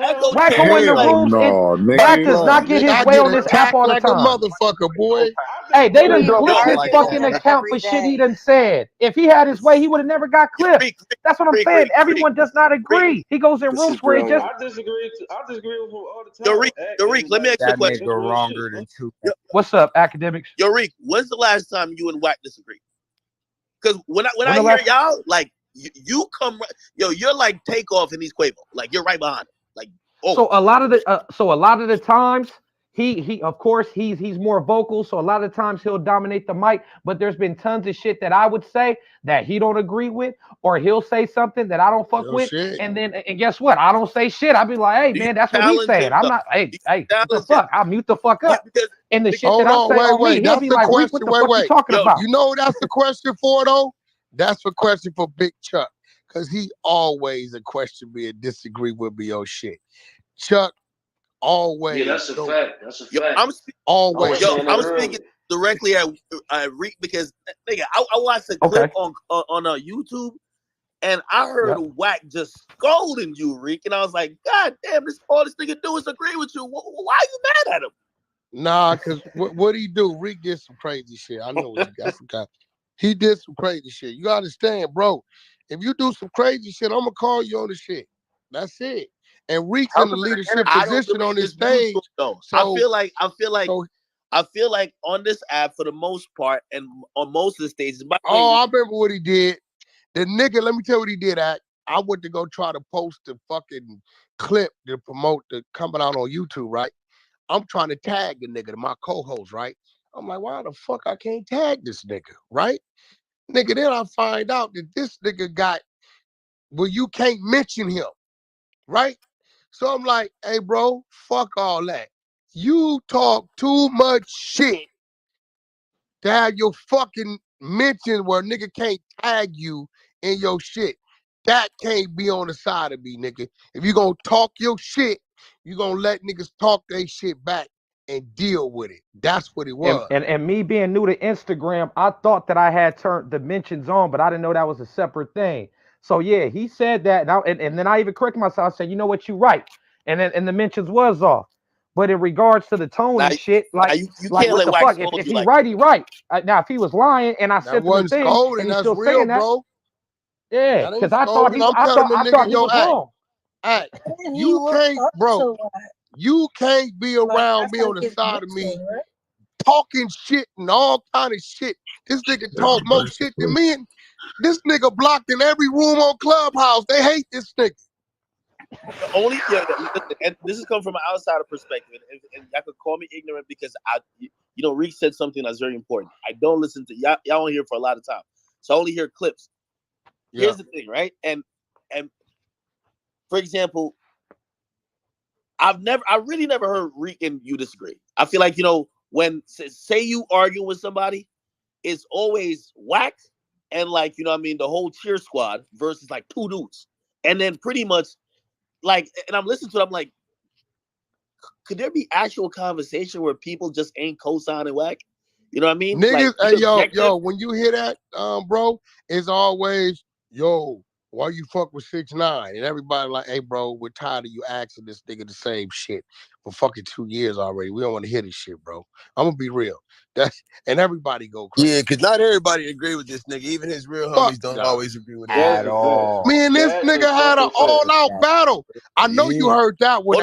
go in the rooms and Wack does not get his way on this app all the like a time. motherfucker, boy. Hey, they done clipped his fucking account for shit he done said. If he had his way, he would have never got clipped. That's what I'm saying. Everyone does not agree. He goes in rooms where he just. I disagree with him all the time. Yo, Reek, let me ask you a question. Nigga wronger than two. What's up, Akademiks? Yo, Reek, when's the last time you and Wack disagree? Because when I hear y'all, like you come, you're like Takeoff in these Quavo, like you're right behind him. Like, so a lot of the times he of course he's more vocal, so a lot of times he'll dominate the mic, but there's been tons of shit that I would say that he don't agree with, or he'll say something that I don't fuck with, and guess what? I don't say shit. I'll be like, hey man, that's what he's saying. I'm not, hey, what the fuck? I'll mute the fuck up. And the shit that I say on me, he'll be like, what the fuck you talking about? You know what that's the question for though? That's the question for Big Chuck, because he always a question me and disagree with me on shit. Chuck always. Yeah, that's a fact. That's a fact. I'm speaking directly at Reek because nigga, I watched a clip on YouTube, and I heard Wack just scolding you, Reek, and I was like, God damn, all this nigga do is agree with you. Why are you mad at him? Nah, because what he do? Reek did some crazy shit. I know he got some kind. He did some crazy shit. You understand, bro? If you do some crazy shit, I'm gonna call you on the shit. That's it. And Reek's in the leadership position on this stage. So I feel like on this app for the most part, and on most of the stages. I remember what he did. The nigga, let me tell you what he did. I went to go try to post the fucking clip to promote the coming out on YouTube, right? I'm trying to tag the nigga, my co-host, right? I'm like, why the fuck I can't tag this nigga, right? Nigga, then I find out that this nigga got, well, you can't mention him, right? So I'm like, hey, bro, fuck all that. You talk too much shit to have your fucking mention where nigga can't tag you in your shit. That can't be on the side of me, nigga. If you gonna talk your shit, you gonna let niggas talk their shit back and deal with it. That's what it was. And me being new to Instagram, I thought that I had turned the mentions on, but I didn't know that was a separate thing. So yeah, he said that, and then I even corrected myself. I said, you know what, you right. And then the mentions was off. But in regards to the tone and shit, like, you like can't what the fuck? If he right, he right. Now if he was lying and I said the thing and he's still saying that, bro. Yeah, because I thought he was wrong. Hey, you can't, bro. You can't be around me on the side of me talking shit and all kind of shit This nigga talk more shit than me, and this nigga blocked in every room on Clubhouse. They hate this nigga. Only and this is coming from an outsider perspective, and y'all could call me ignorant because Reek said something that's very important. I don't listen to y'all don't hear for a lot of time, so I only hear clips. Yeah. Here's the thing, right? And for example, I really never heard Reek and you disagree. I feel like when say you argue with somebody, it's always Wack and the whole cheer squad versus like two dudes, and then pretty much. And I'm listening to it, I'm like, could there be actual conversation where people just ain't co-signing Wack? You know what I mean? Niggas, hey, yo, when you hear that, bro, it's always, yo, why you fuck with 6ix9ine? And everybody like, hey, bro, we're tired of you asking this nigga the same shit for fucking 2 years already. We don't want to hear this shit, bro. I'm gonna be real. And everybody go crazy. Yeah, because not everybody agree with this nigga. Even his real homies don't always agree with it. At all. Me and this nigga had an all-out battle. I know you heard that when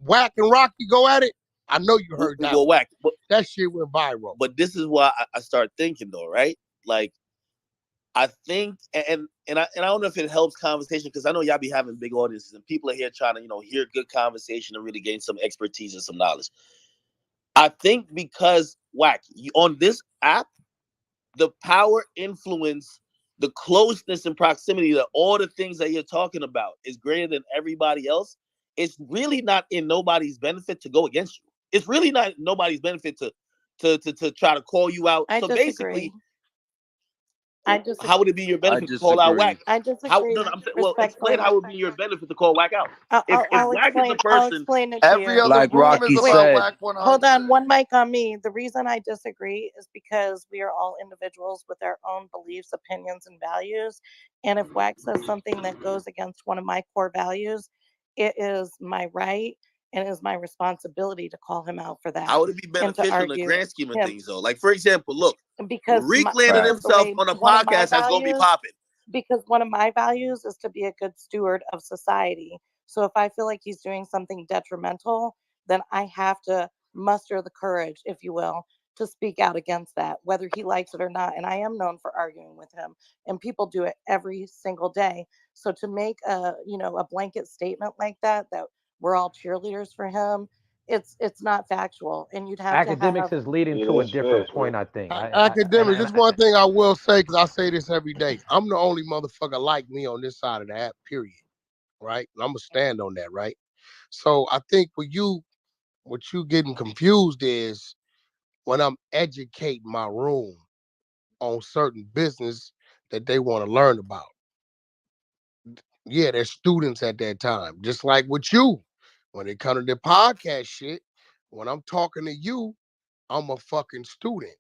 Wack and Rocky go at it. I know you heard that. Wack. That shit went viral. But this is why I start thinking though, right? Like, I think, and I don't know if it helps conversation because I know y'all be having big audiences and people are here trying to hear good conversation and really gain some expertise and some knowledge. I think because Wack, on this app, the power, influence, the closeness and proximity to all the things that you're talking about is greater than everybody else. It's really not in nobody's benefit to go against you. It's really not nobody's benefit to try to call you out. I disagree. Basically, how would it be your benefit to call out Wack? I disagree. Explain how it would be your benefit to call Wack out. If Wack is the person, I'll explain it every to you. other like Rocky said. Hold on, one mic on me. The reason I disagree is because we are all individuals with our own beliefs, opinions, and values. And if Wack says something that goes against one of my core values, it is my right and it is my responsibility to call him out for that. How would it be beneficial in the grand scheme of things, though? Like, for example, look, because Reek landed himself on a podcast that's going to be popping. Because one of my values is to be a good steward of society. So if I feel like he's doing something detrimental, then I have to muster the courage, if you will, to speak out against that, whether he likes it or not. And I am known for arguing with him, and people do it every single day. So to make a blanket statement like that we're all cheerleaders for him, it's not factual. And you'd have Akademiks is leading to a different point, I think. Akademiks, this one thing I will say, because I say this every day. I'm the only motherfucker like me on this side of the app, period. Right? And I'm going to stand on that, right? So I think what you getting confused is when I'm educating my room on certain business that they want to learn about. Yeah, they're students at that time, just like with you. When it comes to the podcast shit, when I'm talking to you, I'm a fucking student,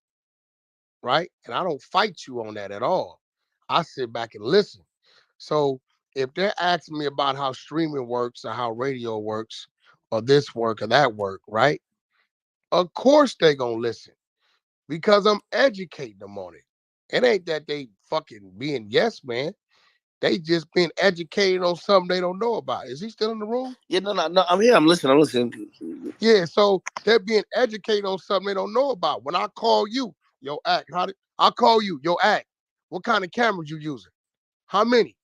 right? And I don't fight you on that at all. I sit back and listen. So if they're asking me about how streaming works or how radio works or this work or that work, right? Of course they gonna listen because I'm educating them on it. It ain't that they fucking being yes, man. They just been educated on something they don't know about. Is he still in the room? Yeah, no. I'm here. I'm listening. Yeah, so they're being educated on something they don't know about. When I call you, yo, Act, I call you, yo, Act, what kind of cameras you using? How many?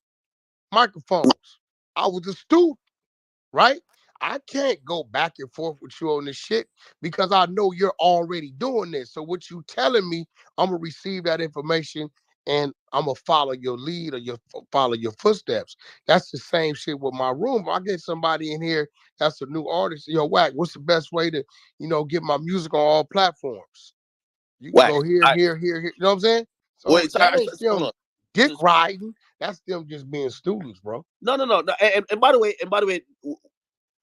Microphones. I was a student, right? I can't go back and forth with you on this shit because I know you're already doing this. So what you telling me, I'm going to receive that information and I'm going to follow your lead or follow your footsteps. That's the same shit with my room. If I get somebody in here that's a new artist, yo, Wack, what's the best way to, get my music on all platforms? You can go here. You know what I'm saying? So wait, dick riding. That's them just being students, bro. No. And by the way,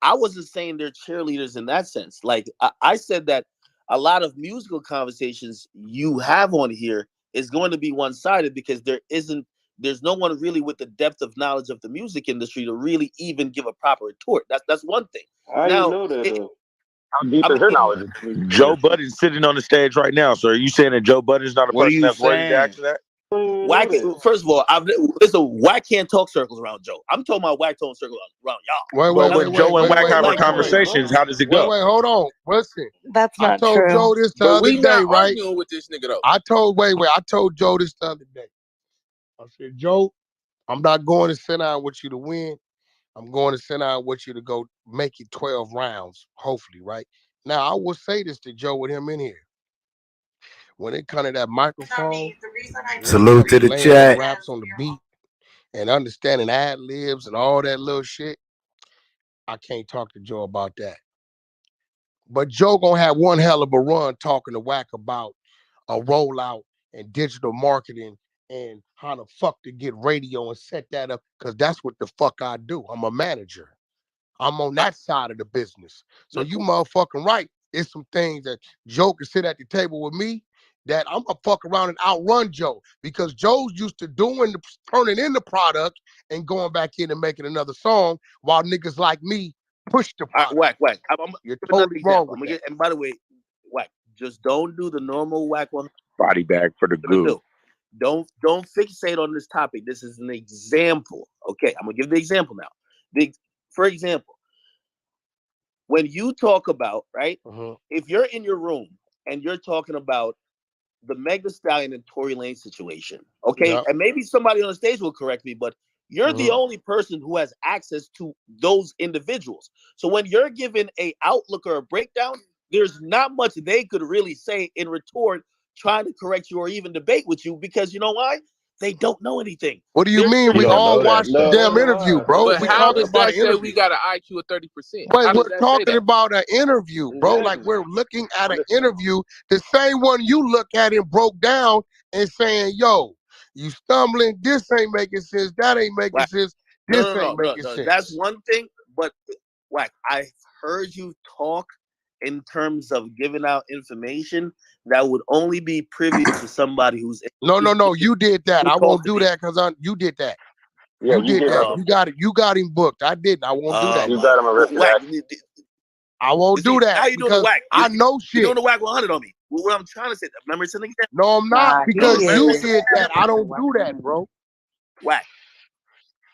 I wasn't saying they're cheerleaders in that sense. Like I said that a lot of musical conversations you have on here is going to be one-sided because there's no one really with the depth of knowledge of the music industry to really even give a proper retort. That's one thing. How you know that? How deep is your knowledge? Joe Budden's sitting on the stage right now. So are you saying that Joe Budden's not a person that's worthy to answer that? Wack, first of all, Wack can't talk circles around Joe. I'm talking about Wack talking circles around y'all. Wait, when Joe and Wack having conversations, how does it go? Wait, hold on. Listen. That's not true. I told Joe this the other we day, not right? arguing with this nigga though. I told Joe this the other day. I said, Joe, I'm not going to sit down with you to win. I'm going to sit down with you to go make it 12 rounds, hopefully, right? Now, I will say this to Joe with him in here. When it comes to that microphone, salute to the chat. Raps on the beat and understanding ad libs and all that little shit, I can't talk to Joe about that. But Joe gonna have one hell of a run talking to Wack about a rollout and digital marketing and how the fuck to get radio and set that up, because that's what the fuck I do. I'm a manager. I'm on that side of the business. So you motherfucking right. It's some things that Joe can sit at the table with me that I'm gonna fuck around and outrun Joe, because Joe's used to turning in the product and going back in and making another song, while niggas like me push the product. Wack. You're totally wrong with that. And by the way, Wack, just don't do the normal Wack on Body bag for the goo. Don't fixate on this topic. This is an example. Okay, I'm gonna give the example now. For example, when you talk about, right, if you're in your room and you're talking about the Meg Thee Stallion and Tory Lanez situation, okay, and maybe somebody on the stage will correct me, but you're the only person who has access to those individuals. So when you're given a outlook or a breakdown, there's not much they could really say in retort, trying to correct you or even debate with you, because you know why? They don't know anything. What do you mean? We all watched the damn interview, bro. But we how talking does about that an say interview. we got an IQ of 30%? Wait, we're talking about an interview, bro. Like, we're looking at an interview, the same one you look at and broke down and saying, yo, you stumbling, this ain't making sense, that ain't making sense, this ain't making sense. That's one thing, but Wack, I heard you talk in terms of giving out information that would only be privy to somebody who's No, you did that. I won't do that because you did that. Yeah, you did that. You got him booked. I didn't. I won't do that. You got him arrested. I won't do that. How you doing the Wack? I know shit. You're doing the Wack 100 on me. What I'm trying to say, remember something? No, I'm not, because you did that. I don't do that, bro. Wack.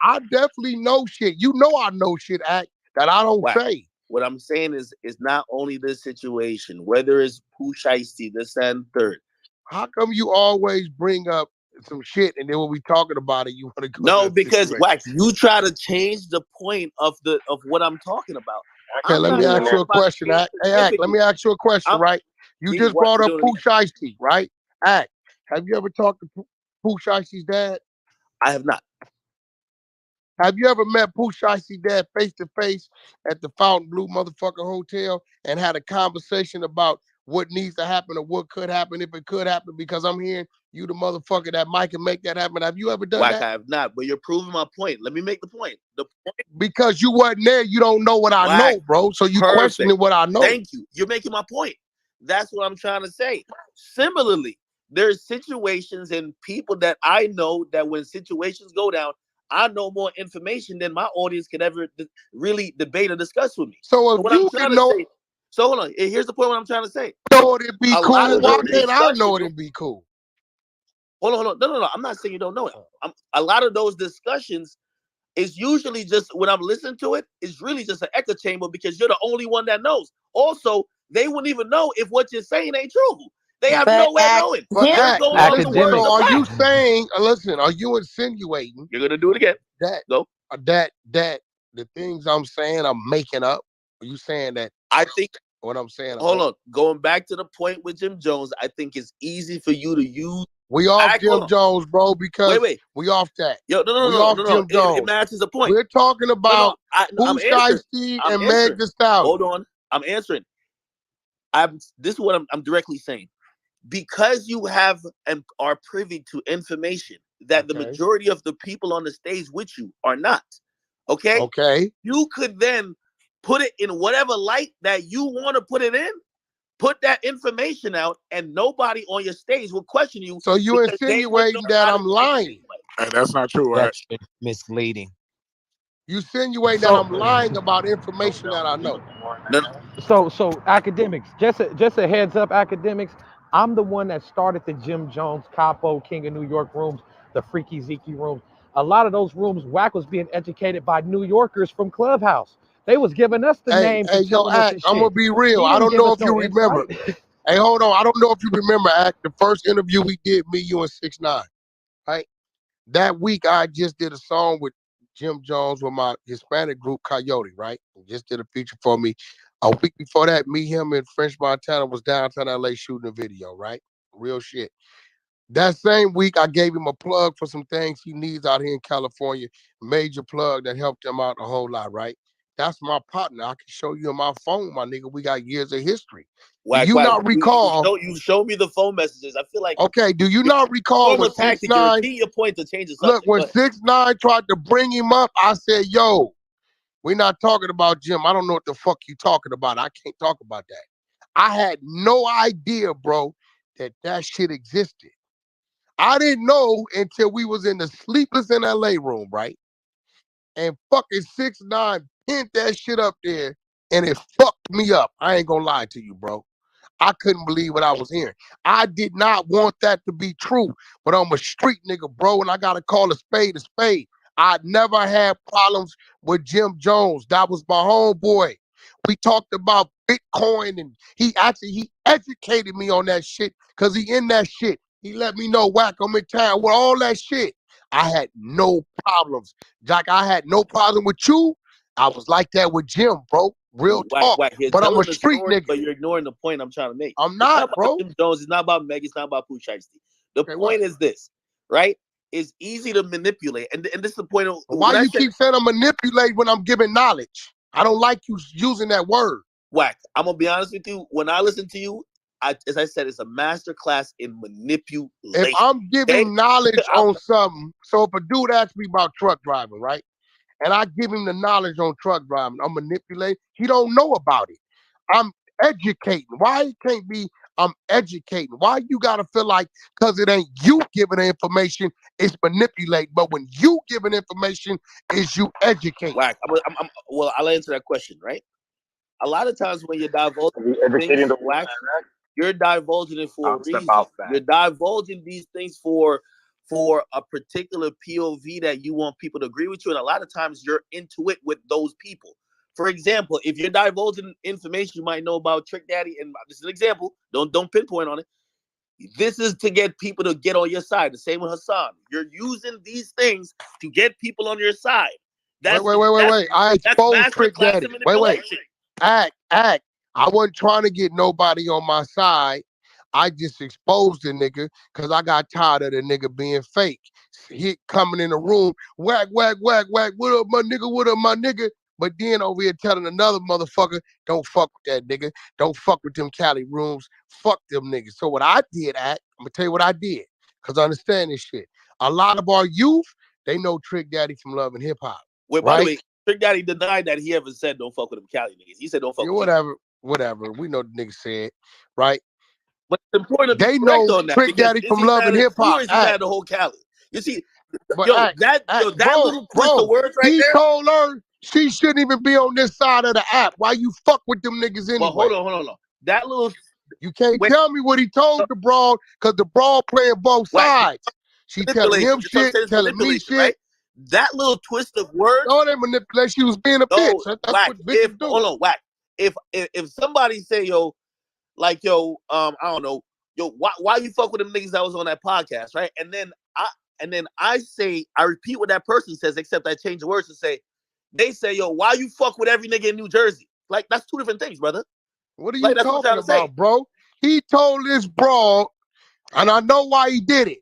I definitely know shit. You know I know shit, Act, that I don't say. What I'm saying is not only this situation, whether it's Pooh Shiesty, this and third. How come you always bring up some shit and then when we talking about it, you want to go? No, because Wack, you try to change the point of what I'm talking about. Okay, let me ask you a question, Act. Hey, Act, let me ask you a question, right? You just brought up Pooh Shiesty, right? Act, have you ever talked to Pooh Shiesty's dad? I have not. Have you ever met Pooh Shiesty's dad face to face at the Fountain Blue motherfucking hotel and had a conversation about what needs to happen or what could happen if it could happen? Because I'm hearing you the motherfucker that might can make that happen. Have you ever done that? I have not, but you're proving my point. Let me make the point. Because you wasn't there, you don't know what I know, bro. So you questioning what I know. Thank you. You're making my point. That's what I'm trying to say. Similarly, there's situations and people that I know that when situations go down, I know more information than my audience could ever really debate or discuss with me. So if you can know, so hold on. Here's the point. What I'm trying to say. Know it'd be cool. Why can't I know it'd be cool? Hold on. No. I'm not saying you don't know it. A lot of those discussions is usually just when I'm listening to it, it's really just an echo chamber because you're the only one that knows. Also, they wouldn't even know if what you're saying ain't true. They have no way of knowing. So are you saying? Listen, are you insinuating? You're gonna do it again. That the things I'm saying I'm making up. Are you saying that? I think what I'm saying. Hold on. Going back to the point with Jim Jones, I think it's easy for you to use. We off Jim Jones, bro, because we off that. Yo, no. Jim Jones. It matches the point. We're talking about Pooh Shiesty and Meg Thee Stallion. Hold on. I'm answering. This is what I'm directly saying. Because you have and are privy to information that the majority of the people on the stage with you are not. Okay. You could then put it in whatever light that you want to put it in. Put that information out, and nobody on your stage will question you. So you insinuating that I'm lying? And that's not true, right? That's misleading. You insinuating that I'm lying about information that I know. So Akademiks, just a heads up, Akademiks. I'm the one that started the Jim Jones, Capo, King of New York rooms, the Freaky Zeke rooms. A lot of those rooms, Wack was being educated by New Yorkers from Clubhouse. They was giving us the names and telling us Act, this I'm shit. gonna be real. He I didn't don't give know us if you no remember. insight. Hey, hold on. I don't know if you remember, Act, the first interview we did, me, you, and 6ix9ine, right? That week, I just did a song with Jim Jones with my Hispanic group, Coyote, right? He just did a feature for me. A week before that, me, him, and French Montana was downtown LA shooting a video, right? Real shit. That same week, I gave him a plug for some things he needs out here in California. Major plug that helped him out a whole lot, right? That's my partner. I can show you on my phone, my nigga. We got years of history. Do you not recall? You show me the phone messages. I feel like okay. Do you not recall when tactic? You're 6ix9ine? repeating your point to change the subject. Look, when 6ix9ine tried to bring him up, I said, "Yo, we're not talking about Jim. I don't know what the fuck you talking about. I can't talk about that." I had no idea, bro, that shit existed. I didn't know until we was in the Sleepless in LA room, right? And fucking 6ix9ine pinned that shit up there, and it fucked me up. I ain't gonna lie to you, bro. I couldn't believe what I was hearing. I did not want that to be true, but I'm a street nigga, bro, and I gotta call a spade a spade. I never had problems with Jim Jones. That was my homeboy. We talked about Bitcoin, and he educated me on that shit because he in that shit. He let me know, Wack, I'm in town with all that shit. I had no problems. Like, I had no problem with you. I was like that with Jim, bro. Real talk. Wack, But I'm a street nigga. But you're ignoring the point I'm trying to make. I'm not, bro. Jim Jones. It's not about Meg. It's not about Pooh Shiesty. The point is this, right? It's easy to manipulate, and this is the point. Why you keep saying I manipulate when I'm giving knowledge? I don't like you using that word. Wack, I'm gonna be honest with you. When I listen to you, as I said, it's a master class in manipulation. If I'm giving knowledge on something, so if a dude asks me about truck driving, right? And I give him the knowledge on truck driving, I'm manipulating. He don't know about it. I'm educating. Why it can't be I'm educating? Why you gotta feel like because it ain't you giving the information, it's manipulating. But when you giving information, is you educating. Wack, well, I'll answer that question, right? A lot of times when you're divulging things, Wack, you're divulging it for a reason. You're divulging these things for a particular POV that you want people to agree with you. And a lot of times you're into it with those people. For example, if you're divulging information you might know about Trick Daddy, and this is an example, don't pinpoint on it. This is to get people to get on your side. The same with Hassan. You're using these things to get people on your side. Wait. I exposed Trick Daddy. Wait. Act. I wasn't trying to get nobody on my side. I just exposed the nigga because I got tired of the nigga being fake. He coming in the room, Wack. What up, my nigga? What up, my nigga? But then over here telling another motherfucker, don't fuck with that nigga. Don't fuck with them Cali rooms. Fuck them niggas. So what I did, Act, I'm going to tell you what I did because I understand this shit. A lot of our youth, they know Trick Daddy from Love and Hip Hop. Wait, by the way, Trick Daddy denied that he ever said don't fuck with them Cali niggas. He said don't fuck with whatever. We know the nigga said, right? But it's important they know Trick Daddy from Love and Hip Hop. He had the whole Cali. You see, that little twist of words right he there. He told her she shouldn't even be on this side of the app. Why you fuck with them niggas anyway? Well, hold on. That little... You can't tell me what he told the broad, because the broad playing both sides. She telling him shit, telling me shit. Right? That little twist of words... No, that manipulation. She was being a bitch. That's Wack, what bitches do. Hold on, Wack. If somebody say, I don't know, why you fuck with them niggas that was on that podcast, right? And then I repeat what that person says, except I change the words to say, they say, why you fuck with every nigga in New Jersey? Like, that's two different things, brother. What are you talking about, bro? He told this broad, and I know why he did it.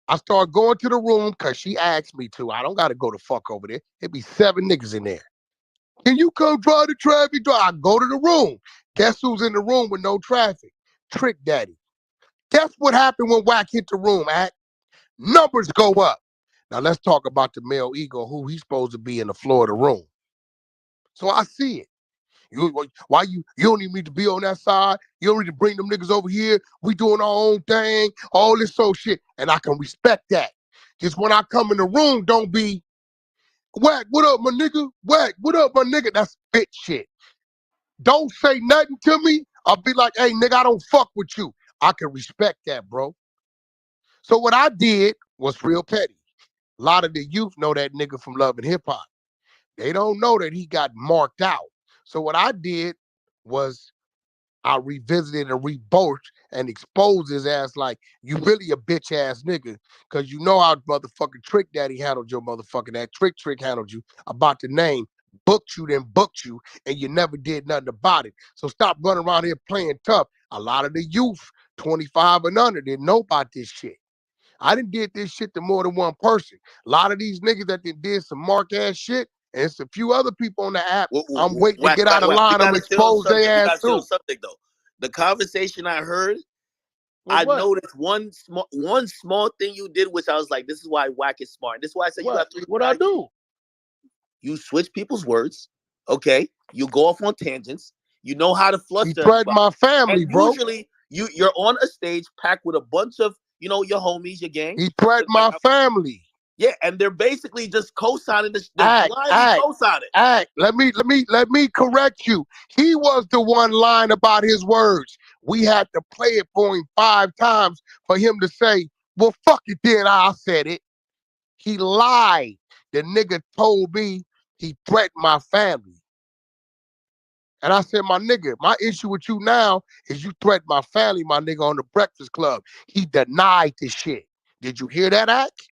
I started going to the room because she asked me to. I don't got to go the fuck over there. It'd be 7 niggas in there. Can you come drive the traffic? I go to the room. Guess who's in the room with no traffic? Trick Daddy. Guess what happened when Wack hit the room, Act? Numbers go up. Now let's talk about the male ego, who he's supposed to be in the floor of the room. So I see it. You don't even need to be on that side. You don't need to bring them niggas over here. We doing our own thing, all this so shit. And I can respect that. Just when I come in the room, don't be, Wack, what up, my nigga? Wack, what up, my nigga? That's bitch shit. Don't say nothing to me. I'll be like, hey, nigga, I don't fuck with you. I can respect that, bro. So what I did was real petty. A lot of the youth know that nigga from Love and Hip Hop. They don't know that he got marked out. So what I did was I revisited and rebirthed and exposed his ass like, you really a bitch ass nigga. Cause you know how motherfucking Trick Daddy handled your motherfucking that Trick handled you about the name. Booked you, then booked you, and you never did nothing about it. So stop running around here playing tough. A lot of the youth, 25 and under, didn't know about this shit. I done did this shit to more than one person. A lot of these niggas that did some mark ass shit, and it's a few other people on the app. I'm waiting to get out of line. I'm expose their ass too. Something though. The conversation I heard, I noticed one small thing you did, which I was like, this is why Wack is smart. This is why I said you got 3. What I do? You switch people's words, okay? You go off on tangents. You know how to fluster. He threatened my family, and bro. Usually, you're on a stage packed with a bunch of, your homies, your gang. He threatened my family. Yeah, and they're basically just co-signing this. Co-signing. Let me correct you. He was the one lying about his words. We had to play it for him 5 times for him to say, well, fuck it then, I said it. He lied. The nigga told me he threatened my family. And I said, my nigga, my issue with you now is you threatened my family, my nigga, on the Breakfast Club. He denied this shit. Did you hear that, Act?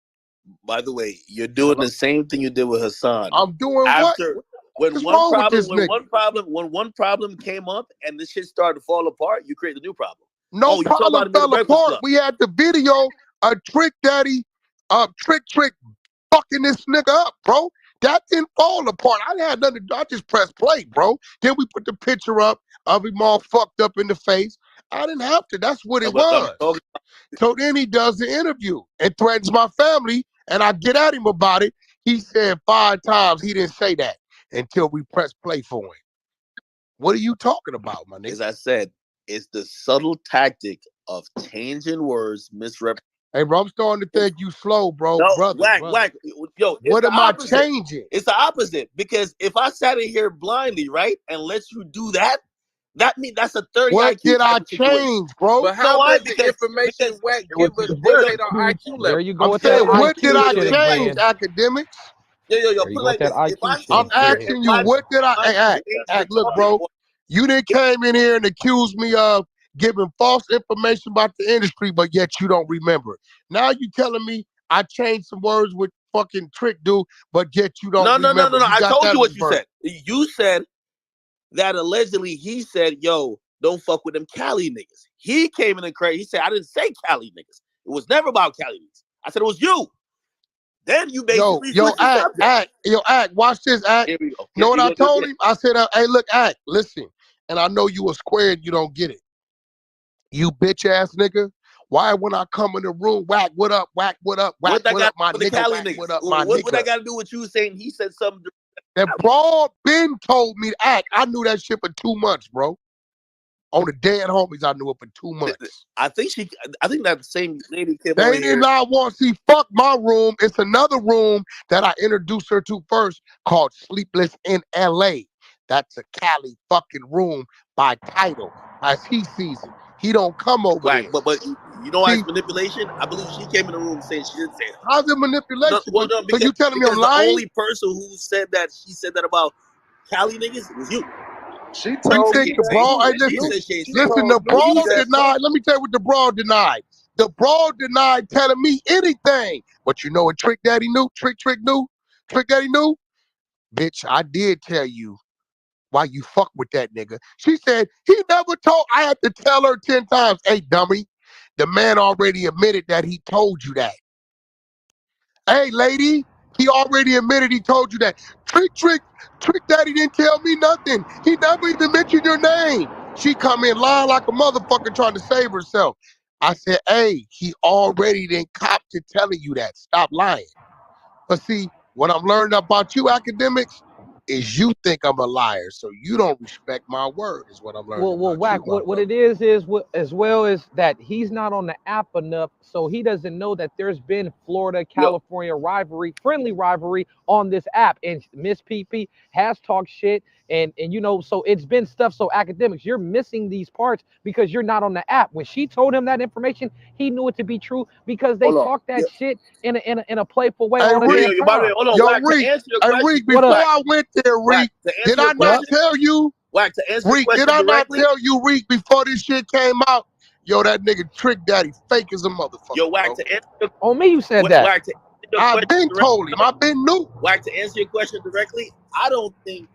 By the way, you're doing the same thing you did with Hassan. I'm doing after what? When one problem came up and this shit started to fall apart, you create a new problem. No problem fell apart. We had the video of Trick Daddy, Trick fucking this nigga up, bro. That didn't fall apart. I had nothing. I just pressed play, bro. Then we put the picture up of him all fucked up in the face. I didn't have to. That's what it was. So then he does the interview and threatens my family, and I get at him about it. He said 5 times he didn't say that until we press play for him. What are you talking about, my nigga? As I said, it's the subtle tactic of changing words, misrepresenting. Hey, bro, I'm starting to think you slow, bro. No, brother. Wack. Yo, what am I changing? It's the opposite. Because if I sat in here blindly, right, and let you do that, that means that's a 30 what IQ. Did I change, bro? But how did the information Wack give us dictate our IQ level? There you go with that IQ. What did I shit change, again. Academics? Yo, put it like this. I'm asking you, what did I... Hey, look, bro, you didn't came in here and accused me of giving false information about the industry, but yet you don't remember. Now you telling me I changed some words with fucking Trick dude, but yet you don't remember. No. I told you what you said. You said that allegedly he said, yo, don't fuck with them Cali niggas. He came in and crazy. He said, I didn't say Cali niggas. It was never about Cali niggas. I said it was you. Then you basically Act, watch this, Act. Here we go. Know what I told him? I said, hey, look, Act, listen. And I know you a square and you don't get it. You bitch ass nigga. Why when I come in the room, Wack, what up, Wack, what up, Wack, what up, my nigga, Wack, what up, my nigga. What I got to do with you saying he said something? That broad Ben told me to Act. I knew that shit for 2 months, bro. On the dead homies, I knew it for 2 months. I think that same lady came They did not want to see fuck my room. It's another room that I introduced her to first called Sleepless in LA. That's a Cali fucking room by title, as he sees it. He don't come over there. But you know why it's manipulation? I believe she came in the room saying she didn't say it. How's it manipulation? No, so you telling me I'm lying? The only person who said that she said that about Cali niggas was you. She told me the broad. Listen, the broad denied. Let me tell you what the broad denied. The broad denied telling me anything. But you know what Trick Daddy knew? Trick Daddy knew? Bitch, I did tell you why you fuck with that nigga. She said, he never told. I had to tell her 10 times, hey, dummy, the man already admitted that he told you that. Hey, lady, he already admitted he told you that. Trick Daddy didn't tell me nothing. He never even mentioned your name. She come in lying like a motherfucker trying to save herself. I said, hey, he already didn't cop to telling you that. Stop lying. But see, what I'm learning about you, Academics, is you think I'm a liar, so you don't respect my word. Is what I'm learning. Well, Wack, what it is as well is that he's not on the app enough, so he doesn't know that there's been Florida California rivalry, friendly rivalry on this app, and Miss PP has talked shit, and you know, so it's been stuff. So Akademiks, you're missing these parts because you're not on the app. When she told him that information, he knew it to be true because they talk that shit in a playful way all the time. Reek, before I went there, Reek, did I not tell you? Wack, to answer Reek, did I not tell you, Reek, before this shit came out? Yo, that nigga Trick Daddy fake as a motherfucker. Yo, Wack, to answer on me, you said that. Wack, I've been told him. I've been new. Wack, to answer your question directly, I don't think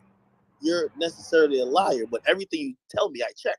you're necessarily a liar, but everything you tell me, I check.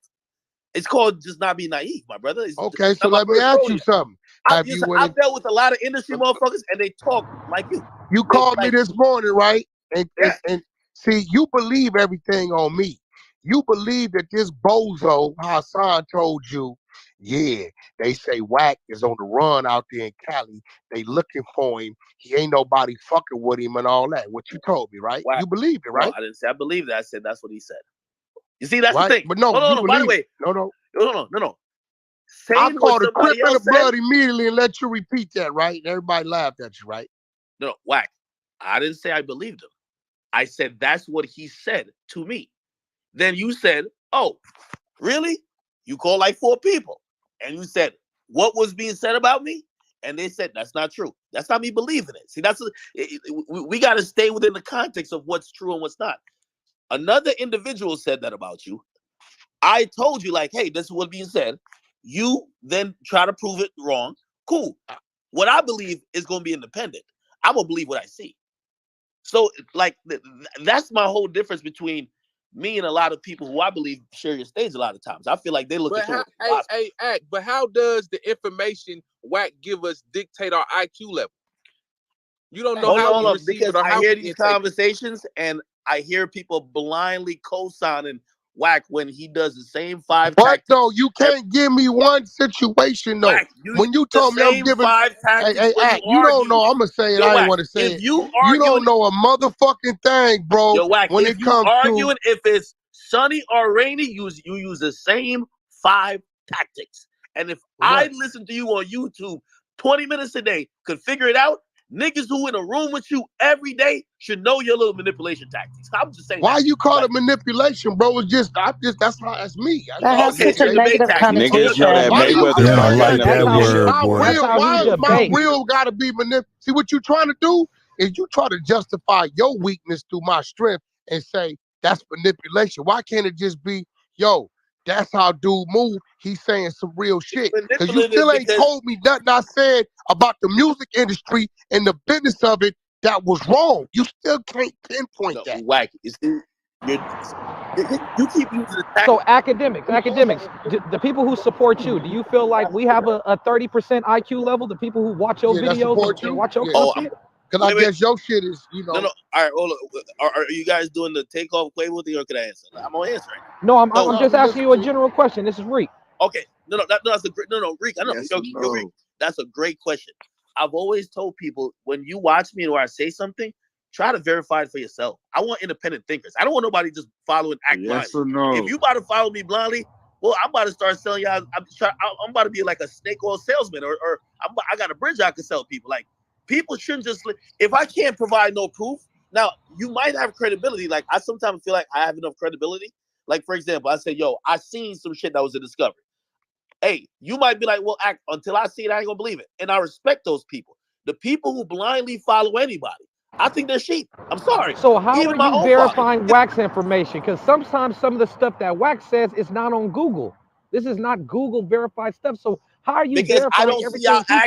It's called just not be naive, my brother. Okay, so let me ask you something. I've dealt with a lot of industry motherfuckers, and they talk like you. You called me this morning, right? And see, you believe everything on me. You believe that this bozo Hassan told you, yeah, they say Wack is on the run out there in Cali. They looking for him. He ain't nobody fucking with him and all that. What you told me, right? Wack. You believed it, right? No, I didn't say I believe that. I said that's what he said. You see, that's right? the thing. But no, no. By the way, no. Saying I called the somebody Crip and the else Blood said, immediately and let you repeat that, right? And everybody laughed at you, right? No, Wack. I didn't say I believed him. I said that's what he said to me. Then you said, oh, really? You called like 4 people. And you said, what was being said about me? And they said, that's not true. That's not me believing it. See, we got to stay within the context of what's true and what's not. Another individual said that about you. I told you, like, hey, this is what's being said. You then try to prove it wrong. Cool. What I believe is going to be independent. I'm going to believe what I see. So, like, that's my whole difference between me and a lot of people who I believe share your stage a lot of times. I feel like they look at but how does the information Wack give us dictate our IQ level? You don't know how we receive it or how I hear these conversations and I hear people blindly co-signing Wack when he does the same 5 But tactics. no, you can't give me one situation though. Wack, when you told me I'm giving 5 tactics, you don't know. I'm gonna say it. I ain't want to say it. You don't know a motherfucking thing, bro. Yo, Wack, when if it you comes arguing to if it's sunny or rainy, you use the same 5 tactics. And if I listen to you on YouTube 20 minutes a day, could figure it out, niggas who in a room with you every day should know your little manipulation tactics. I'm just saying. Why you call it manipulation, bro? It's just that's me. That has such a negative connotation. Niggas yell that Mayweather They don't started like that word, boy. Why is my will gotta be manipulated? See, what you trying to do is you try to justify your weakness through my strength and say that's manipulation. Why can't it just be, yo, that's how dude move? He's saying some real shit. Because you still ain't told me nothing I said about the music industry and the business of it that was wrong. You still can't pinpoint that. Wack, you keep using the So Akademiks, the people who support you, do you feel like we have a 30% IQ level? The people who watch your videos and watch your content? Because I guess your shit is, you know. No. All right, hold on. Are you guys doing the takeoff Quavo thing or can I answer? I'm gonna answer it. No, I'm just asking you a general question. This is Reek. Okay. That's a great Reek. I know. Reek. That's a great question. I've always told people when you watch me or I say something, try to verify it for yourself. I want independent thinkers. I don't want nobody just following act blindly. If you about to follow me blindly, well, I'm about to start selling y'all. I'm about to be like a snake oil salesman, or I got a bridge I can sell people. Like, people shouldn't just, if I can't provide no proof, now you might have credibility. Like, I sometimes feel like I have enough credibility. Like, for example, I say, yo, I seen some shit that was a discovery. Hey, you might be like, well, until I see it, I ain't gonna believe it. And I respect those people. The people who blindly follow anybody, I think they're sheep. I'm sorry. So how are you verifying Wack's information? Because sometimes some of the stuff that Wack says is not on Google. This is not Google verified stuff. So how are you verifying everything he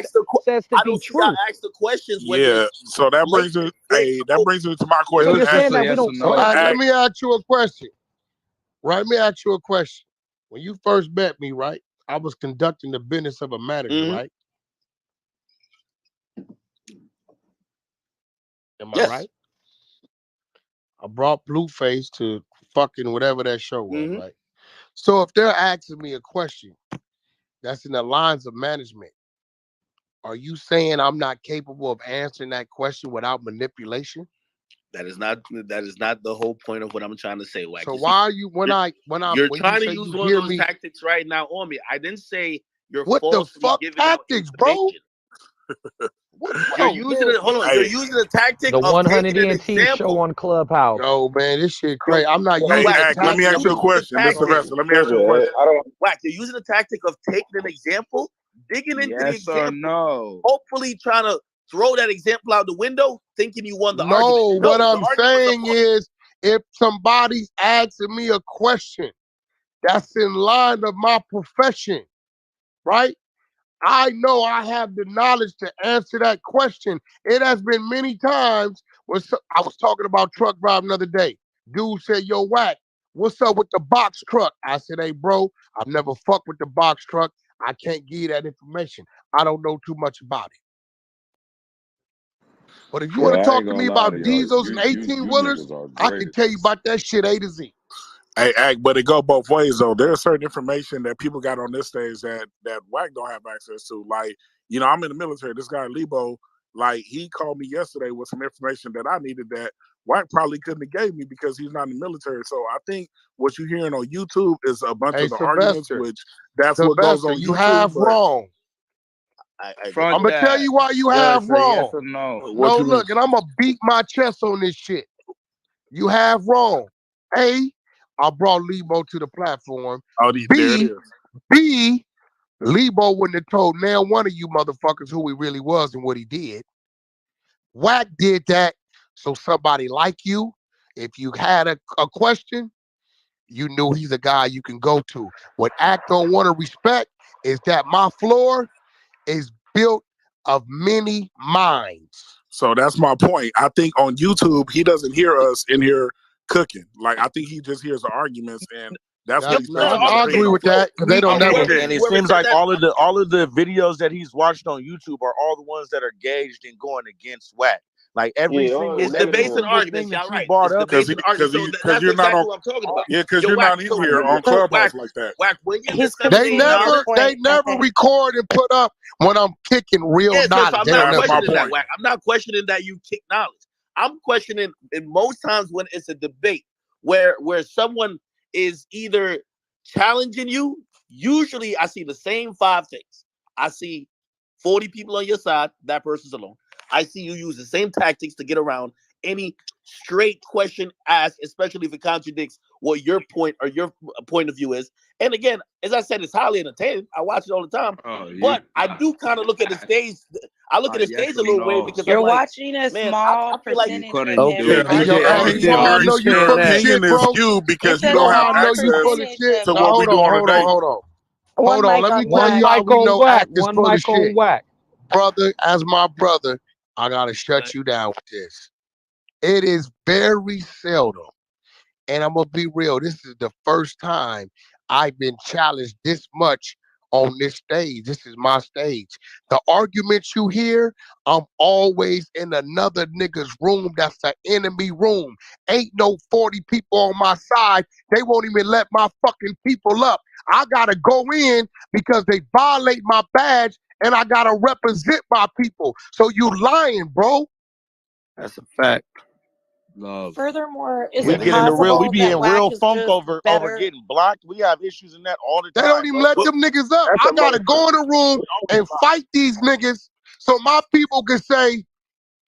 says to be true? Ask the questions. Yeah. So that brings it. Hey, that brings it to my question. So you're saying that we don't. Let me ask you a question. Right? Let me ask you a question. When you first met me, right? I was conducting the business of a manager, right? Am I right? I brought Blueface to fucking whatever that show was, right? So if they're asking me a question that's in the lines of management, are you saying I'm not capable of answering that question without manipulation? That is not the whole point of what I'm trying to say, Wack. So why are you you're trying to use one of those tactics right now on me? I didn't say you're falsely giving tactics, bro? You're using it. Hold on. You're using the tactic the of 100 taking an ENT example. show on Clubhouse. No, man, this shit crazy. I'm not using Wack, let me ask you a question. Mr. Vessel, let me ask you a question. Wack, you're using the tactic of taking an example, digging into the example, or no? hopefully trying to throw that example out the window, thinking you won the argument. No, what I'm saying is, if somebody's asking me a question that's in line of my profession, right? I know I have the knowledge to answer that question. It has been many times when I was talking about truck driving the other day. Dude said, yo, Wack, what's up with the box truck? I said, hey, bro, I've never fucked with the box truck. I can't give you that information. I don't know too much about it. But if you want to talk to me about diesels and 18-wheelers, I can tell you about that shit A to Z. Hey, but it go both ways though. There's certain information that people got on this stage that Wack don't have access to. Like, you know, I'm in the military. This guy Lebo, like, he called me yesterday with some information that I needed that Wack probably couldn't have gave me because he's not in the military. So I think what you're hearing on YouTube is a bunch of the arguments, which that's what goes on you YouTube. have wrong. I'm gonna tell you why you have wrong. Yes or no? No, look, and I'm gonna beat my chest on this shit. You have wrong. A, I brought Lebo to the platform. B, Lebo wouldn't have told now one of you motherfuckers who he really was and what he did. Wack did that so somebody like you, if you had a question, you knew he's a guy you can go to. What Act don't want to respect is that my floor is built of many minds. So that's my point. I think on YouTube, he doesn't hear us in here cooking. Like, I think he just hears the arguments, and that's what he's I agree with that because they don't never. And it seems like all of the videos that he's watched on YouTube are all the ones that are gauged in going against Wack. Like every single it's the base of arguments. Y'all right. Brought up because you're not on. What I'm talking about. Yeah, because you're not in here on Clubhouse like that. Wack, when you They never record and put up when I'm kicking real knowledge. I'm not questioning that you kick knowledge. I'm questioning, and most times when it's a debate where someone is either challenging you, usually I see the same 5 things. I see 40 people on your side, that person's alone. I see you use the same tactics to get around any straight question asked, especially if it contradicts what your point or your point of view is. And again, as I said, it's highly entertaining. I watch it all the time. But I do kind of look at the stage. I look at the stage a little weird because you're I'm like, watching a small percentage. I know you full of shit, bro. Because you don't have access to what we do on a day. Hold on. Let me tell you how we know Act is full of shit. Brother, as my brother, I gotta shut you down with this. It is very seldom, and I'm gonna be real. This is the first time I've been challenged this much on this stage. This is my stage. The arguments you hear, I'm always in another nigga's room. That's the enemy room. Ain't no 40 people on my side. They won't even let my fucking people up. I gotta go in because they violate my badge, and I gotta represent my people. So you lying, bro. That's a fact. Furthermore, is we it get in the real, we be in real funk over better? getting blocked. We have issues in that all the time. They don't even let them niggas up. I gotta go in the room and fight these niggas so my people can say,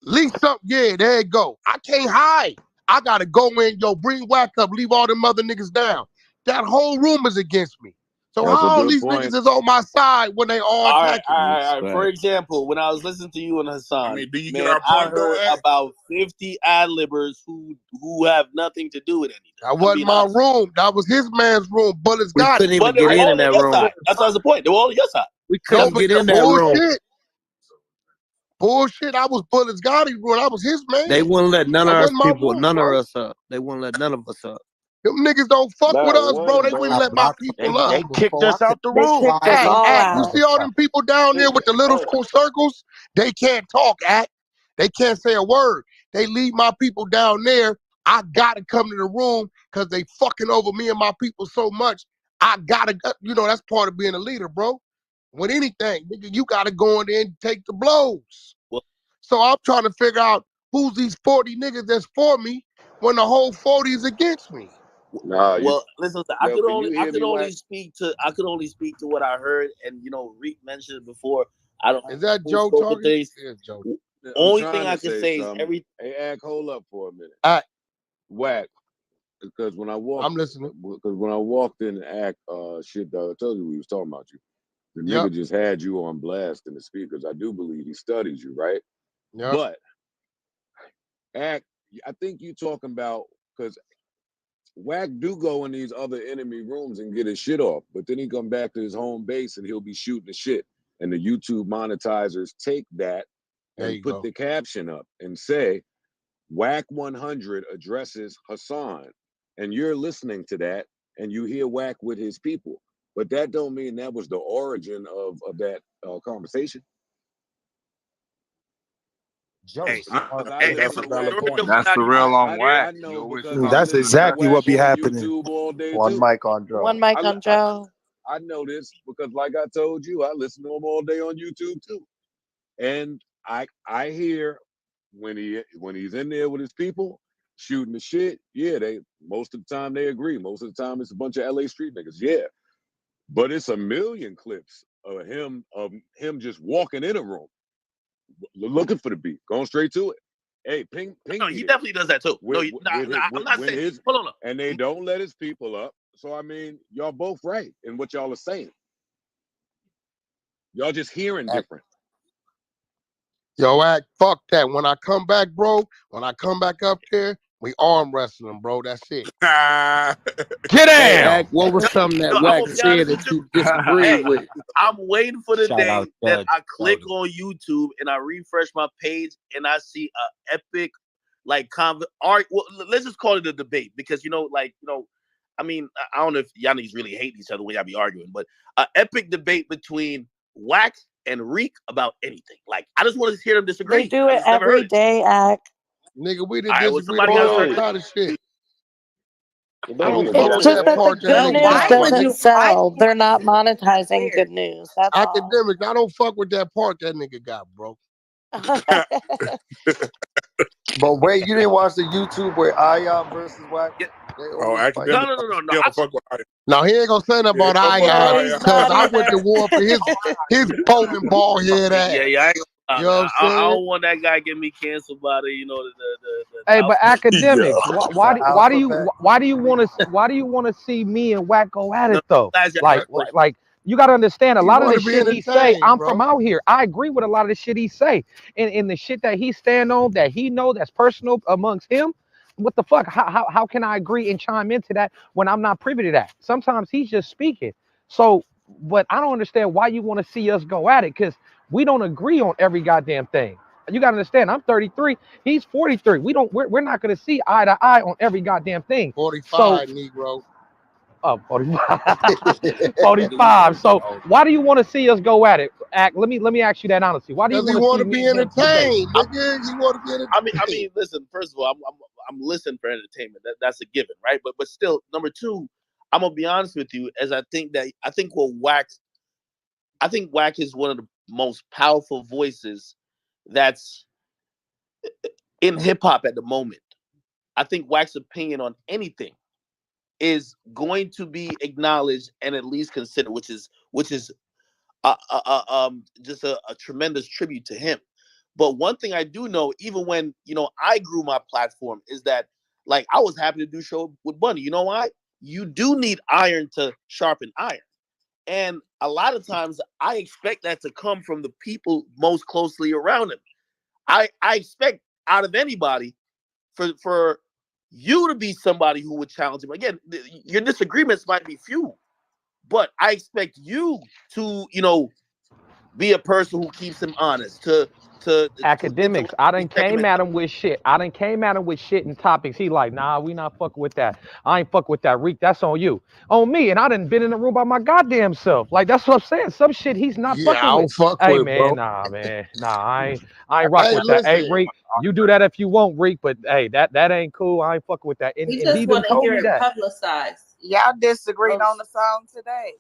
leave something. Yeah, there you go. I can't hide. I gotta go in, yo, bring Wack up, leave all them other niggas down. That whole room is against me. So how all these niggas is on my side when they all attacking me? All right. For example, when I was listening to you and Hassan, do you man, get our I point heard about 50 ad-libbers who have nothing to do with anything. That wasn't my room. That was his man's room. Bullets got couldn't it. even get in that room. That's the point. They were all on your side. We couldn't get in that room. Bullshit. I was Bullets Gotti room. I was his man. They wouldn't let none of us people, none of us up. They wouldn't let none of us up. Them niggas don't fuck with us, bro. They wouldn't let my people up. They kicked us out the room. You see all them people down there with the little circles? They can't talk, Act. They can't say a word. They leave my people down there. I gotta come to the room because they fucking over me and my people so much. I gotta, that's part of being a leader, bro. With anything, nigga, you gotta go in there and take the blows. So I'm trying to figure out who's these 40 niggas that's for me when the whole 40 is against me? Nah, Well, listen, I could only Wack? speak to what I heard, and Reek mentioned it before. I don't. Is that who Joe spoke with talking? this. It's Joe. Only thing I can say is Hey, Ack, hold up for a minute. Wack, because when I walked, I'm listening. Because when I walked in, Ack, shit, I told you we was talking about you. The nigga just had you on blast in the speakers. I do believe he studies you, right? Yeah. But Ack, I think you talking about because Wack do go in these other enemy rooms and get his shit off, but then he come back to his home base and he'll be shooting the shit. And the YouTube monetizers take that and put the caption up and say, Wack 100 addresses Hassan. And you're listening to that and you hear Wack with his people. But that don't mean that was the origin of that conversation. That's a valid point. That's the real on Wack. That's exactly what be happening. One mic on Joe. One mic on Joe. I know this because, like I told you, I listen to him all day on YouTube too, and I hear when he's in there with his people shooting the shit. Yeah, they most of the time they agree. Most of the time it's a bunch of LA street niggas. Yeah, but it's a million clips of him just walking in a room, looking for the beat, going straight to it. Hey, ping. No, he definitely does that too. I'm not saying. Hold on. And they don't let his people up. So I mean, y'all both right in what y'all are saying. Y'all just hearing different. Yo, Ack, fuck that. When I come back, bro, when I come back up there, we arm wrestling, bro. That's it. Get down. Hey, Ack, what was something that Wack said that you disagreed with? I'm waiting for the Shout day out that Doug. I click on YouTube and I refresh my page and I see a epic, well, let's just call it a debate because I mean, I don't know if y'all niggas really hate each other when y'all be arguing, but an epic debate between Wack and Reek about anything. Like, I just want to hear them disagree. They do it every day, Ack. Nigga, we done All right, well, disagreed somebody on got all kind of shit. I don't It's just that the good news doesn't sell. They're not monetizing good news. That's all. Academics, I don't fuck with that part that nigga got, bro. But wait, you didn't watch the YouTube where Ion versus Wack? Academics. No, he ain't gonna say nothing about Ion because I went to war for his potent ball head ass. Yeah, You know what I'm I saying? don't want that guy get me canceled by the Hey, but Academics, why do you want to see me and Wack go at it though? Like you got to understand a lot of the shit he say. I'm from out here. I agree with a lot of the shit he say, and the shit that he stand on that he know that's personal amongst him. What the fuck? How can I agree and chime into that when I'm not privy to that? Sometimes he's just speaking. So, but I don't understand why you want to see us go at it because we don't agree on every goddamn thing. You gotta understand, I'm 33, he's 43. We're not gonna see eye to eye on every goddamn thing. 45, Negro. Oh, 45. 45. So why do you want to see us go at it? Let me ask you that honestly. Why do you want to be entertained? Nigga, he want to be entertained. I mean, listen. First of all, I'm listening for entertainment. That's a given, right? But still, number two, I'm gonna be honest with you. I think Wack is one of the most powerful voices that's in hip hop at the moment. I think Wack's opinion on anything is going to be acknowledged and at least considered, which is just a tremendous tribute to him. But one thing I do know, even when I grew my platform, is that like I was happy to do show with Budden. You know why? You do need iron to sharpen iron, and a lot of times I expect that to come from the people most closely around him. I expect out of anybody for you to be somebody who would challenge him. Again, your disagreements might be few, but I expect you to, be a person who keeps him honest. Academics, I done came at him with shit. And topics. He like, nah, we not fucking with that. I ain't fuck with that, Reek. That's on you. On me. And I done been in the room by my goddamn self. Like, that's what I'm saying. Some shit he's not fucking I don't with. fuck Hey, with man, bro. nah, man. Nah, I ain't rock with that. Hey, Reek, you do that if you want, Reek, but hey, that ain't cool. I ain't fucking with that. And We he just done want to told hear me it that. publicized. Y'all disagreed on the song today.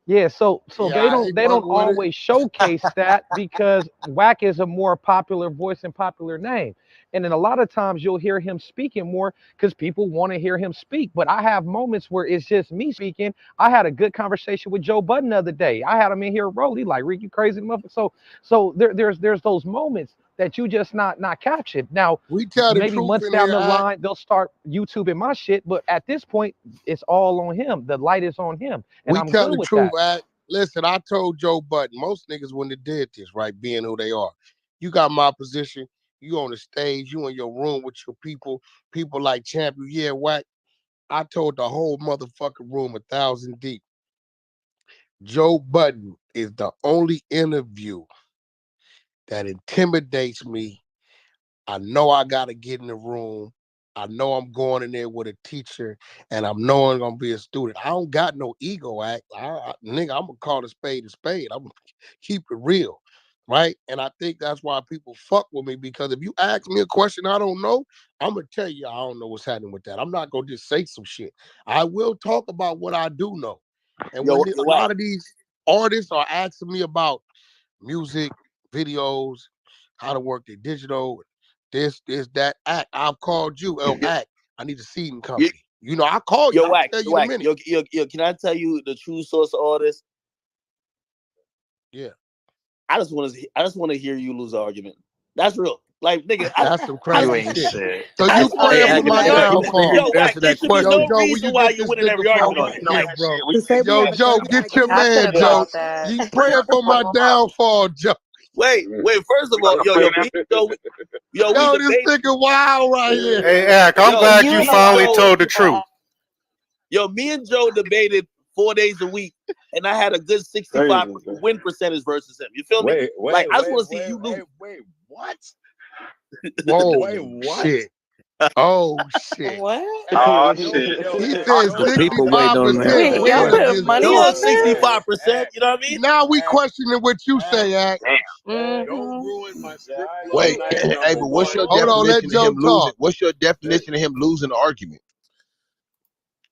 Yeah, so Yeah, they don't always showcase that because Wack is a more popular voice and popular name. And then a lot of times you'll hear him speaking more because people want to hear him speak. But I have moments where it's just me speaking. I had a good conversation with Joe Budden the other day. I had him in here rolling like, Rick, you crazy motherfucker. So there's those moments that you just not captured. Now, we tell the maybe truth months in down here, the line, they'll start YouTubing my shit. But at this point, it's all on him. The light is on him. And we I'm tell good the with truth, that. Listen, I told Joe Budden, most niggas wouldn't have did this, right? Being who they are. You got my position. You on the stage. You in your room with your people. People like Champion. Yeah, Wack. I told the whole motherfucking room 1,000 deep. Joe Budden is the only interview that intimidates me. I know I got to get in the room. I know I'm going in there with a teacher, and I know I'm going to be a student. I don't got no ego act. Nigga, I'm going to call a spade a spade. I'm going to keep it real, right? And I think that's why people fuck with me, because if you ask me a question I don't know, I'm going to tell you I don't know what's happening with that. I'm not going to just say some shit. I will talk about what I do know. And when a lot of these artists are asking me about music, videos, how to work their digital, this, that, Act. I've called you, Act. I need a seeding company. You know, I call you. I'll tell you in a minute. Yo, can I tell you the true source of all this? Yeah. I just want to hear you lose an argument. That's real. Like, nigga, that's some crazy shit. So you praying for my downfall. Yo, Wack, there should be no reason why you winning every argument. Yo, Joe, get your man, Joe. You praying for my downfall, Joe. Wait. First of all, yo, this nigga wild right here. Hey, Ak, I'm glad you finally told the truth. Yo, me and Joe debated 4 days a week, and I had a good 65% win percentage versus him. You feel me? I just want to see you lose. Wait, what? Whoa, shit. Oh shit! What? Oh shit! He said 65%. Y'all put money on 65%. You know what I mean? Now we questioning what you say, Act. Don't ruin my script. Wait, hey, but what's your definition of him losing? What's your definition of him losing the argument?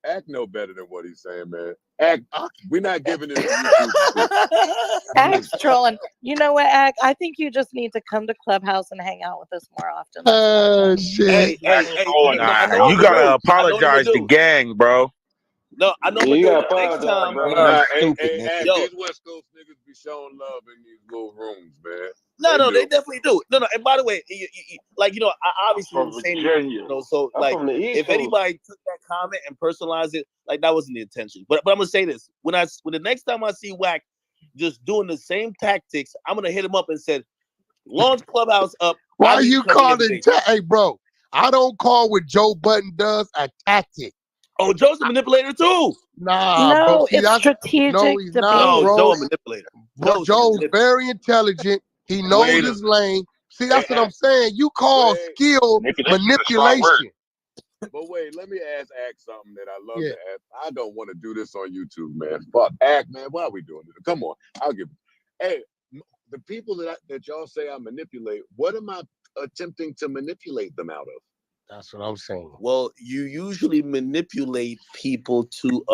Act no better than what he's saying, man. Act, we're not giving him YouTube. Act's trolling. You know what, Act? I think you just need to come to Clubhouse and hang out with us more often. Shit. Hey, you gotta apologize to gang, bro. No, I know. You Next apologize, time, bro. These West Coast niggas be showing love in these little rooms, man. No, they definitely do. No. And by the way, I obviously from Virginia. So I'm like, from the East if Coast. anybody took that comment and personalized it, like that wasn't the intention. But I'm gonna say this: when the next time I see Wack just doing the same tactics, I'm gonna hit him up and said, launch Clubhouse up. Why you calling? Hey, bro, I don't call what Joe Budden does a tactic. Oh, Joe's a manipulator too. Nah, no, bro. it's strategic. No, he's not, no, bro. Joe's a manipulator. Bro, Joe's very intelligent. He knows his lane. See, that's what I'm saying. You call skill manipulation. But wait, let me ask something that I love to ask. I don't want to do this on YouTube, man. Fuck, man. Why are we doing this? Come on, I'll give it. Hey, the people that y'all say I manipulate, what am I attempting to manipulate them out of? That's what I'm saying. Well, you usually manipulate people to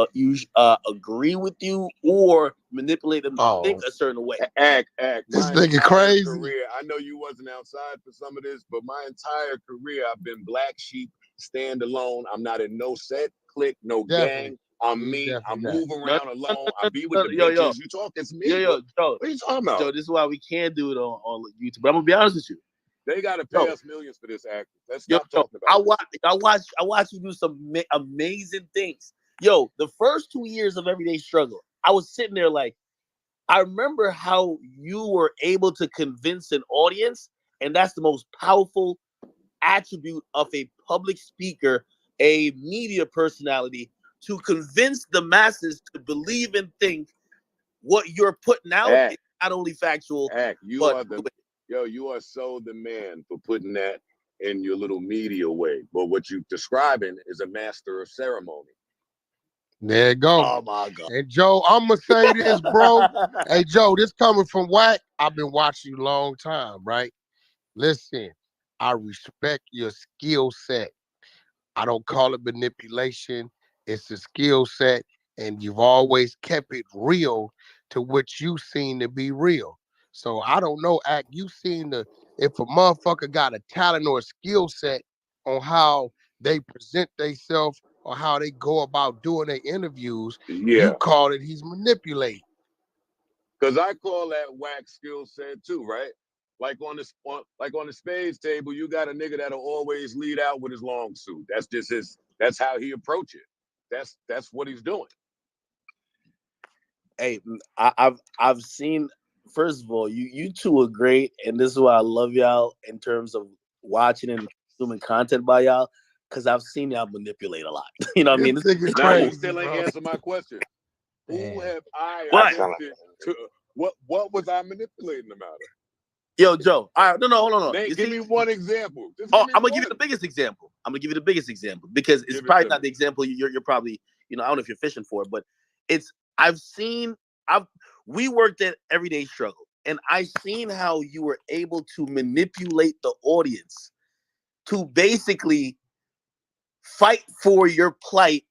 agree with you or manipulate them to think a certain way. Act. This nigga crazy. Career, I know you wasn't outside for some of this, but my entire career I've been black sheep, stand alone. I'm not in no set, clique, no gang. I'm me. I move around alone. I be with the bitches. You talk, it's me. Joe. What are you talking about? Joe, this is why we can't do it on YouTube. But I'm gonna be honest with you. They gotta pay us millions for this act. Let's stop talking about I watch you do some amazing things. Yo, the first 2 years of Everyday Struggle, I was sitting there like, I remember how you were able to convince an audience, and that's the most powerful attribute of a public speaker, a media personality, to convince the masses to believe and think what you're putting out is not only factual, you are so the man for putting that in your little media way. But what you're describing is a master of ceremony. There you go. Oh my God. And Joe, I'm gonna say this, bro. Hey Joe, this coming from Wack. I've been watching you a long time, right? Listen, I respect your skill set. I don't call it manipulation. It's a skill set, and you've always kept it real to what you seem to be real. So I don't know, Act. You seem to if a motherfucker got a talent or a skill set on how they present themselves or how they go about doing their interviews, you call it he's manipulating. Because I call that whack skill set too, right? Like on the spades table, you got a nigga that'll always lead out with his long suit. That's just that's how he approach it. That's what he's doing. Hey, I've seen. First of all, you two are great, and this is why I love y'all in terms of watching and consuming content by y'all, because I've seen y'all manipulate a lot. You know what I mean? Now you still ain't answer my question. Who have I assisted to? What was I manipulating about it? Yo, Joe. All right, no, hold on. Give me one example. I'm gonna give you the biggest example. Because it's probably not the example you're probably, I don't know if you're fishing for, but we worked at Everyday Struggle, and I've seen how you were able to manipulate the audience to basically fight for your plight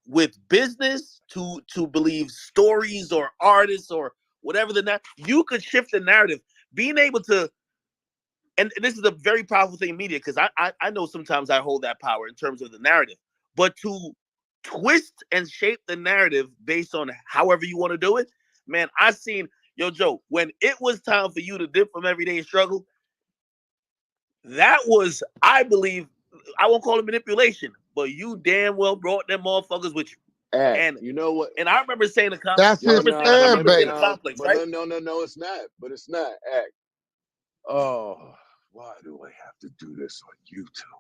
with business, to believe stories or artists or whatever you could shift the narrative. Being able to, and this is a very powerful thing in media, because I know sometimes I hold that power in terms of the narrative, but to twist and shape the narrative based on however you want to do it, man, I seen, Joe, when it was time for you to dip from Everyday Struggle, that was, I believe, I won't call it manipulation, but you damn well brought them motherfuckers with you. And you know what? And I remember saying the That's his fan base. Complex, but right? No, it's not. But it's not. Act. Oh, why do I have to do this on YouTube?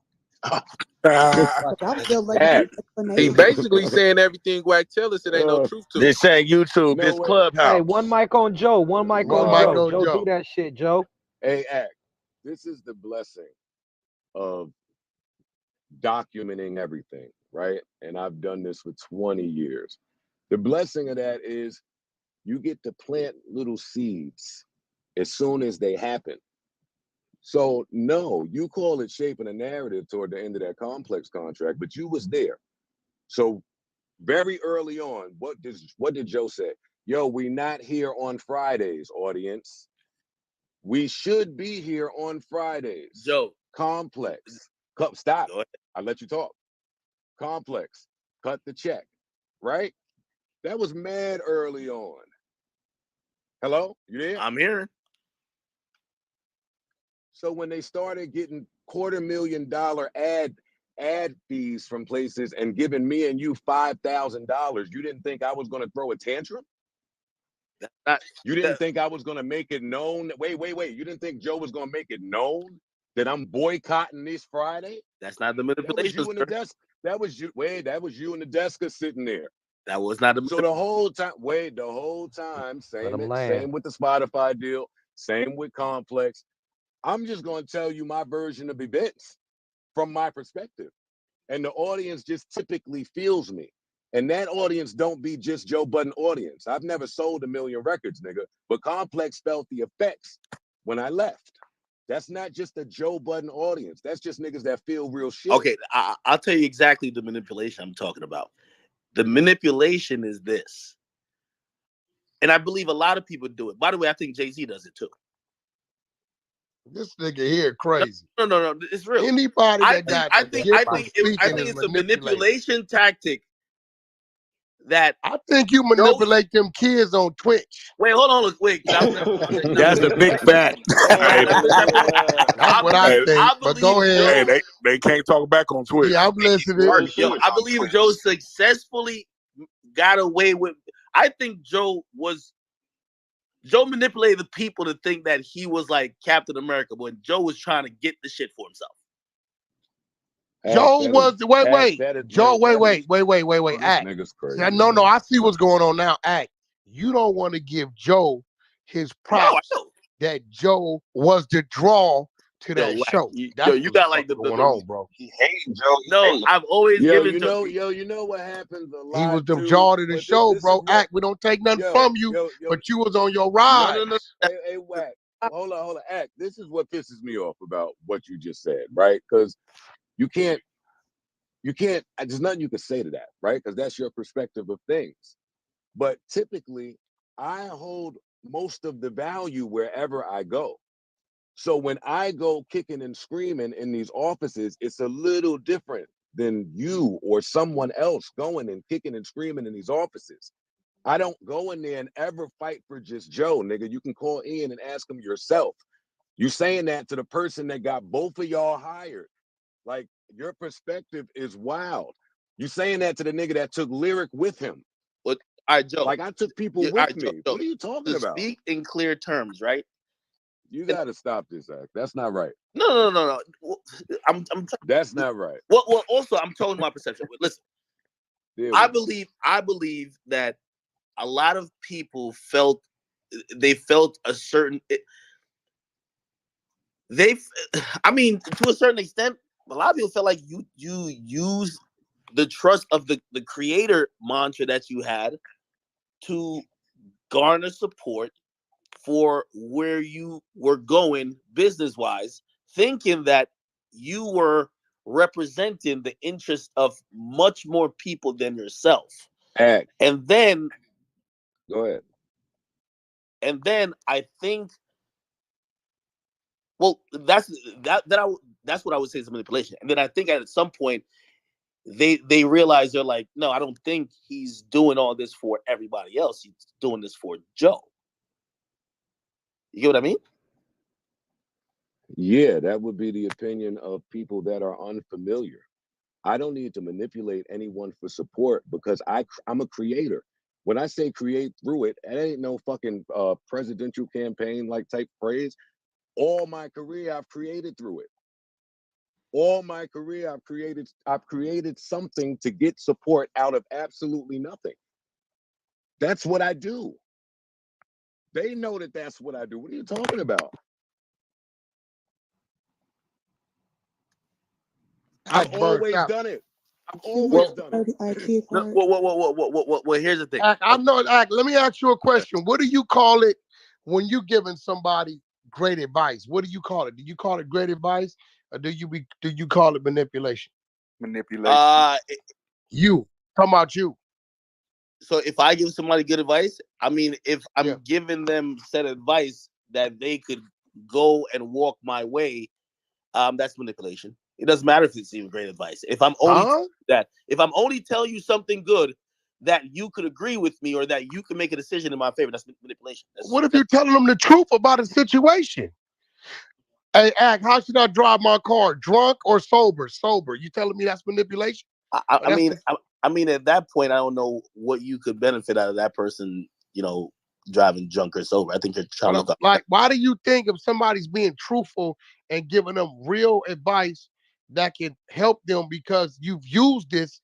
He basically saying everything Wack tell us, it ain't no truth to. They're saying YouTube, this Clubhouse. Hey, one mic on Joe. One mic on Joe. Joe, do that shit, Joe. Hey, Act. This is the blessing of documenting everything, right? And I've done this for 20 years. The blessing of that is you get to plant little seeds as soon as they happen. So no, you call it shaping a narrative toward the end of that Complex contract, but you was there. So very early on, what did Joe say? Yo, we not here on Fridays, audience. We should be here on Fridays. Joe. Complex. Stop. I let you talk. Complex. Cut the check. Right? That was mad early on. Hello? You there? I'm here. So when they started getting $250,000 ad fees from places and giving me and you $5,000, you didn't think I was going to throw a tantrum? You didn't think I was going to make it known? Wait. You didn't think Joe was going to make it known that I'm boycotting this Friday? That's not the manipulation. That was you in the desk. That was you. Wait, that was you and the desk sitting there. That was not the. So the whole time, same with the Spotify deal, same with Complex. I'm just going to tell you my version of events from my perspective. And the audience just typically feels me. And that audience don't be just Joe Budden audience. I've never sold 1 million records, nigga. But Complex felt the effects when I left. That's not just a Joe Budden audience. That's just niggas that feel real shit. Okay, I'll tell you exactly the manipulation I'm talking about. The manipulation is this. And I believe a lot of people do it. By the way, I think Jay-Z does it too. This nigga here crazy. No, it's real. Anybody that got I think it's a manipulation tactic that I think you manipulate them kids on Twitch. Wait, hold on, wait. That's a big fact. That's what I think. But go ahead. Hey, they can't talk back on Twitch. Yeah, I'm listening. I believe Joe successfully got away with. I think Joe manipulated the people to think that he was like Captain America, when Joe was trying to get the shit for himself. Joe was wait. Joe, wait. Act. No, I see what's going on now. Act. You don't want to give Joe his props that Joe was the draw to that show. You got like the going on, bro. He hated Joe. No, I've always given Joe. You know what happens a lot. He was the jaw to the show, bro. Act. We don't take nothing from you, but you was on your ride. No. Hey, Wack. Hold on. Act. This is what pisses me off about what you just said, right? Because you can't, there's nothing you can say to that, right? Because that's your perspective of things. But typically, I hold most of the value wherever I go. So when I go kicking and screaming in these offices, it's a little different than you or someone else going and kicking and screaming in these offices. I don't go in there and ever fight for just Joe, nigga. You can call Ian and ask him yourself. You saying that to the person that got both of y'all hired. Like, your perspective is wild. You saying that to the nigga that took Lyric with him. But all right, Joe. Like, I took people with me. Joe, what are you talking about? Speak in clear terms, right? You got to stop this, Act. That's not right. No. That's not right. Well, also, I'm telling my perception. Listen, I believe that a lot of people felt a certain. I mean, to a certain extent, a lot of people felt like you use the trust of the creator mantra that you had to garner support for where you were going business wise, thinking that you were representing the interest of much more people than yourself. Act. And then go ahead. And then I think, well, that's what I would say is manipulation. And then I think at some point they realize, they're like, no, I don't think he's doing all this for everybody else. He's doing this for Joe. You get what I mean? Yeah, that would be the opinion of people that are unfamiliar. I don't need to manipulate anyone for support because I'm a creator. When I say create through it, it ain't no fucking presidential campaign like type phrase. All my career, I've created through it. All my career, I've created something to get support out of absolutely nothing. That's what I do. They know that that's what I do. What are you talking about? I've always done it. I've always done it. Well, here's the thing. I know. Let me ask you a question. What do you call it when you giving somebody great advice? What do you call it? Do you call it great advice, or do you call it manipulation? Manipulation. You talking about you? So if I give somebody good advice, I mean, if I'm giving them said advice that they could go and walk my way, that's manipulation. It doesn't matter if it's even great advice. If I'm only telling you something good that you could agree with me or that you can make a decision in my favor, that's manipulation. What if you're telling them the truth about a situation? Hey, Act, how should I drive my car? Drunk or sober? Sober. You telling me that's manipulation? I mean, at that point, I don't know what you could benefit out of that person, driving drunk or sober. I think you're trying to look up. Like, why do you think if somebody's being truthful and giving them real advice that can help them because you've used this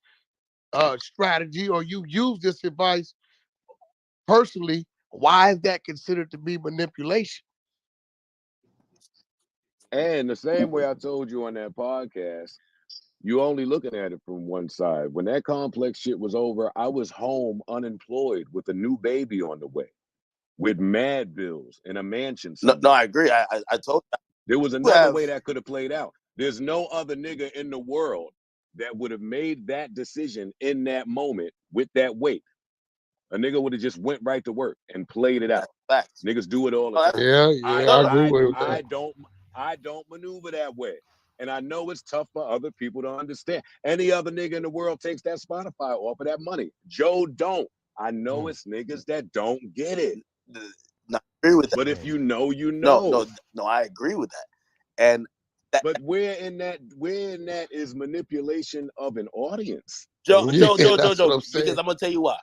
strategy or you use this advice personally, why is that considered to be manipulation? And the same way I told you on that podcast, you only looking at it from one side. When that complex shit was over, I was home unemployed with a new baby on the way, with mad bills in a mansion somewhere. No, I agree. I told you. There was another way that could have played out. There's no other nigga in the world that would have made that decision in that moment with that weight. A nigga would have just went right to work and played it out. Facts. Niggas do it all the time. I agree with that. I don't maneuver that way. And I know it's tough for other people to understand. Any other nigga in the world takes that Spotify off of that money. Joe don't. I know it's niggas that don't get it. I agree with that. But if you know, you know. No, I agree with that. But where in that is manipulation of an audience? Joe, because I'm gonna tell you why.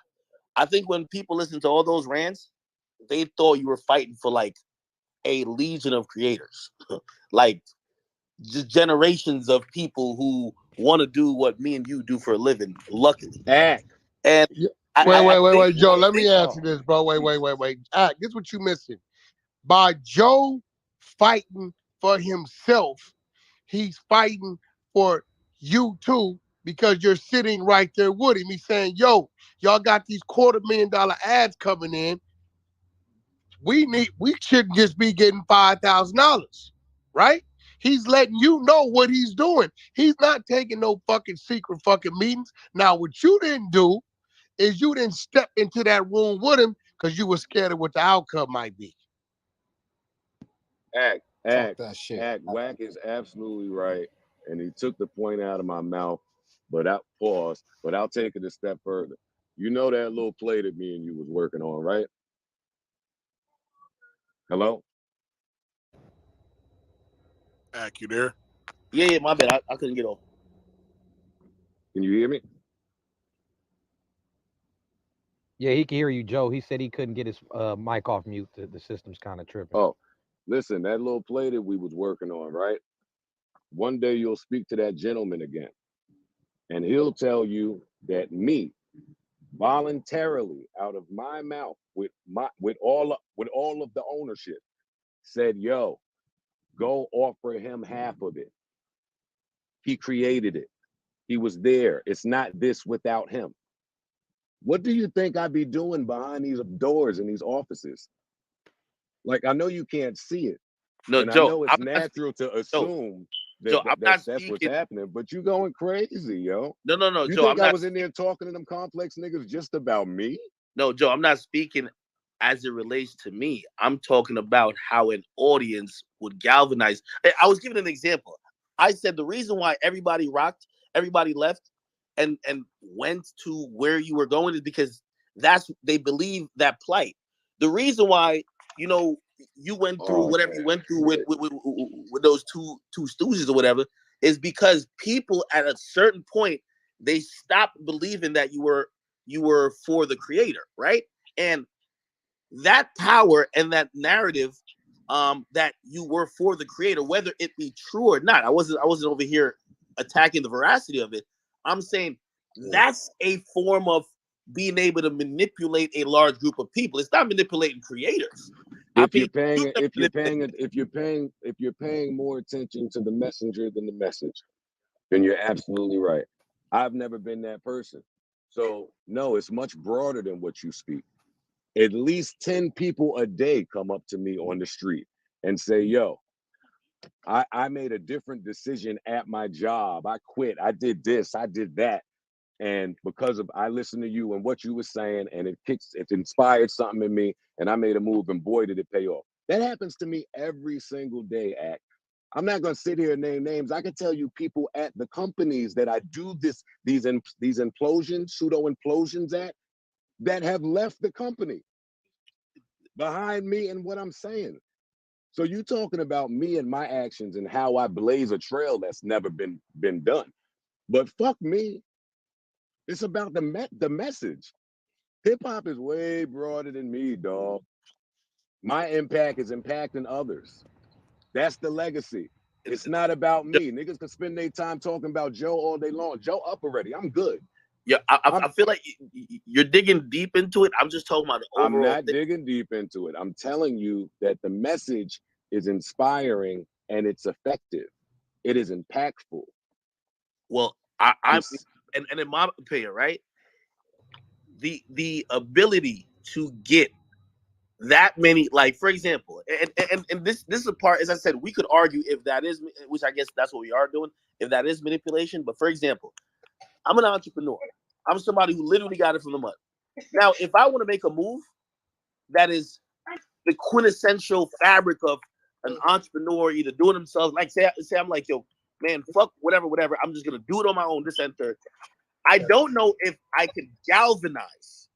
I think when people listen to all those rants, they thought you were fighting for like a legion of creators, like just generations of people who want to do what me and you do for a living. Luckily, and wait, Joe. Let me answer this, bro. Wait. Act. This is what you missing. By Joe fighting for himself, he's fighting for you too, because you're sitting right there with him. He's saying, yo, y'all got these $250,000 ads coming in. We shouldn't just be getting $5,000, right? He's letting you know what he's doing. He's not taking no fucking secret fucking meetings. Now, what you didn't do is you didn't step into that room with him because you were scared of what the outcome might be. Wack is absolutely right, and he took the point out of my mouth. But I'll take it a step further. You know that little play that me and you was working on, right? Hello? Ack, you there? Yeah, my bad. I couldn't get off. Can you hear me? Yeah, he can hear you, Joe. He said he couldn't get his mic off mute. The system's kind of tripping. Oh, listen, that little play that we was working on, right? One day you'll speak to that gentleman again, and he'll tell you that me, voluntarily out of my mouth, with all of the ownership, said, "Yo, go offer him half of it. He created it. He was there. It's not this without him." What do you think I'd be doing behind these doors in these offices? Like, I know you can't see it. No, and Joe, I know it's natural to assume that's what's happening, but you going crazy, yo. No, You Joe, think I was in there talking to them complex niggas just about me? No, Joe, I'm not speaking as it relates to me. I'm talking about how an audience would galvanize. I was giving an example. I said the reason why everybody rocked, everybody left, and went to where you were going is because they believe that plight. The reason why, you went through whatever you went through with those two stooges or whatever is because people at a certain point, they stopped believing that you were for the creator, right? And that power and that narrative that you were for the creator, whether it be true or not, I wasn't over here attacking the veracity of it. I'm saying that's a form of being able to manipulate a large group of people. It's not manipulating creators. If you're paying more attention to the messenger than the message, then you're absolutely right. I've never been that person. So no, it's much broader than what you speak. At least 10 people a day come up to me on the street and say, "Yo, I made a different decision at my job. I quit. I did this. I did that. And because of I listened to you and what you were saying, and it inspired something in me, and I made a move, and boy, did it pay off." That happens to me every single day, Act. I'm not gonna sit here and name names. I can tell you people at the companies that I do these implosions, pseudo implosions at, that have left the company behind me and what I'm saying. So you talking about me and my actions and how I blaze a trail that's never been done. But fuck me. It's about the message. Hip hop is way broader than me, dog. My impact is impacting others. That's the legacy. It's not about me. Niggas can spend their time talking about Joe all day long. Joe up already. I'm good. Yeah, I feel like you're digging deep into it. I'm just talking about the overall. I'm not digging deep into it. I'm telling you that the message is inspiring and it's effective. It is impactful. Well, I'm and in my opinion, right? The ability to get that many, like, for example, and this is a part, as I said, we could argue if that is, which I guess that's what we are doing, if that is manipulation. But for example, I'm an entrepreneur. I'm somebody who literally got it from the mud. Now, if I want to make a move that is the quintessential fabric of an entrepreneur, either doing themselves, like say I'm like, yo, man, fuck whatever, I'm just gonna do it on my own, this and third. I don't know if I could galvanize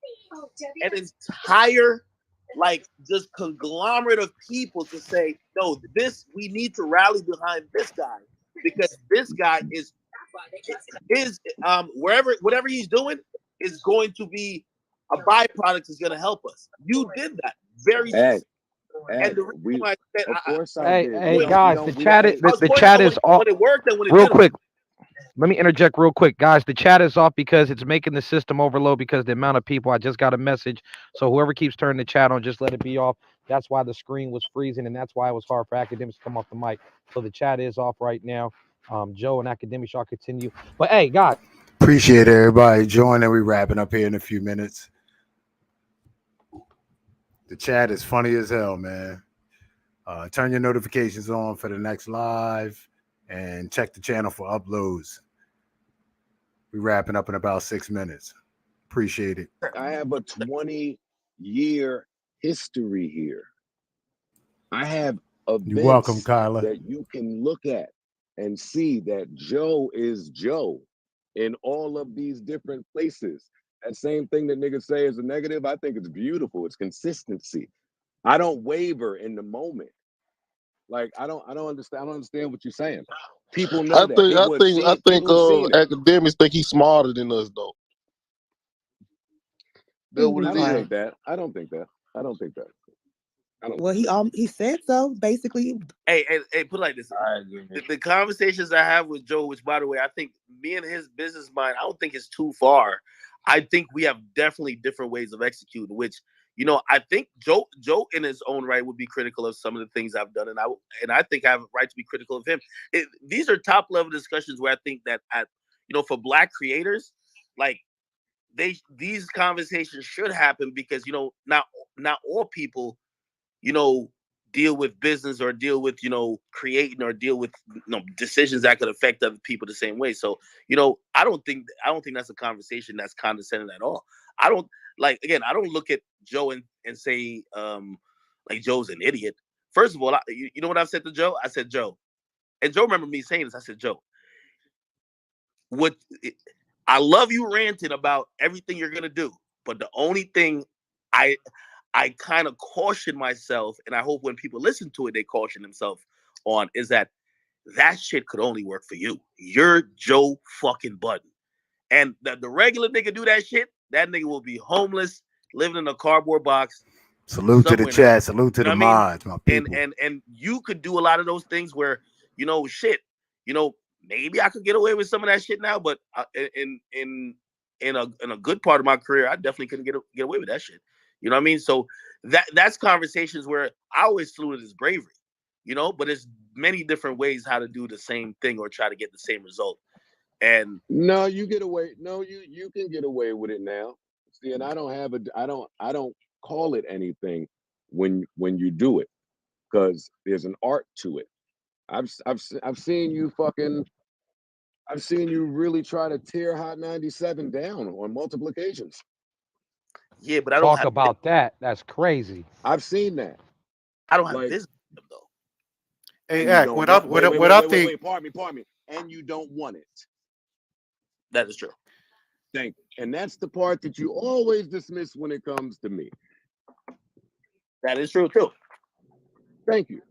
an entire, like, just conglomerate of people to say, no, we need to rally behind this guy because this guy is whatever he's doing is going to be a byproduct, is going to help us. You did that very Hey, and the reason why I said, of course I did. Hey guys, the chat is off. When it worked and when it Real didn't. quick, let me interject real quick, guys. The chat is off because it's making the system overload because the amount of people. I just got a message, so whoever keeps turning the chat on, just let it be off. That's why the screen was freezing, and that's why it was hard for Akademiks to come off the mic. So the chat is off right now. Joe and Akademiks, y'all continue. But hey, guys, appreciate everybody joining. We wrapping up here in a few minutes. The chat is funny as hell, man. Turn your notifications on for the next live and check the channel for uploads. We're wrapping up in about 6 minutes. Appreciate it. I have a 20-year history here. I have You're welcome, events Kyla. that you can look at and see that Joe is Joe in all of these different places. That same thing that niggas say is a negative, I think it's beautiful. It's consistency. I don't waver in the moment. Like I don't understand what you're saying. People know that. I think academics think he's smarter than us though. I don't think that. Well, he said so. Basically, Hey, put it like this: the conversations I have with Joe, which by the way, I think me and his business mind, I don't think it's too far. I think we have definitely different ways of executing. Which, you know, I think Joe in his own right would be critical of some of the things I've done, and I think I have a right to be critical of him. These are top level discussions where I think that for Black creators, like these conversations should happen because not all people deal with business or deal with creating or deal with decisions that could affect other people the same way. So I don't think that's a conversation that's condescending at all. I don't look at Joe and say like Joe's an idiot. First of all, you know what I've said to Joe? I said, Joe, and Joe remember me saying this. I said, Joe, I love you ranting about everything you're gonna do, but the only thing I kind of caution myself, and I hope when people listen to it, they caution themselves on, is that shit could only work for you. You're Joe fucking Budden. And the regular nigga do that shit, that nigga will be homeless, living in a cardboard box. Salute to the chat. Salute to the mods, my people. And you could do a lot of those things where, maybe I could get away with some of that shit now, but in a good part of my career, I definitely couldn't get away with that shit. You know what I mean? So that's conversations where I always salute his bravery, but there's many different ways how to do the same thing or try to get the same result. And no, you get away. No, you can get away with it now. See, and I don't call it anything when you do it, because there's an art to it. I've seen you really try to tear Hot 97 down on multiple occasions. Yeah, but I don't talk about that. That's crazy. I've seen that. I don't have business though. Hey, Ack, what I think. Pardon me. And you don't want it. That is true. Thank you. And that's the part that you always dismiss when it comes to me. That is true too. Thank you.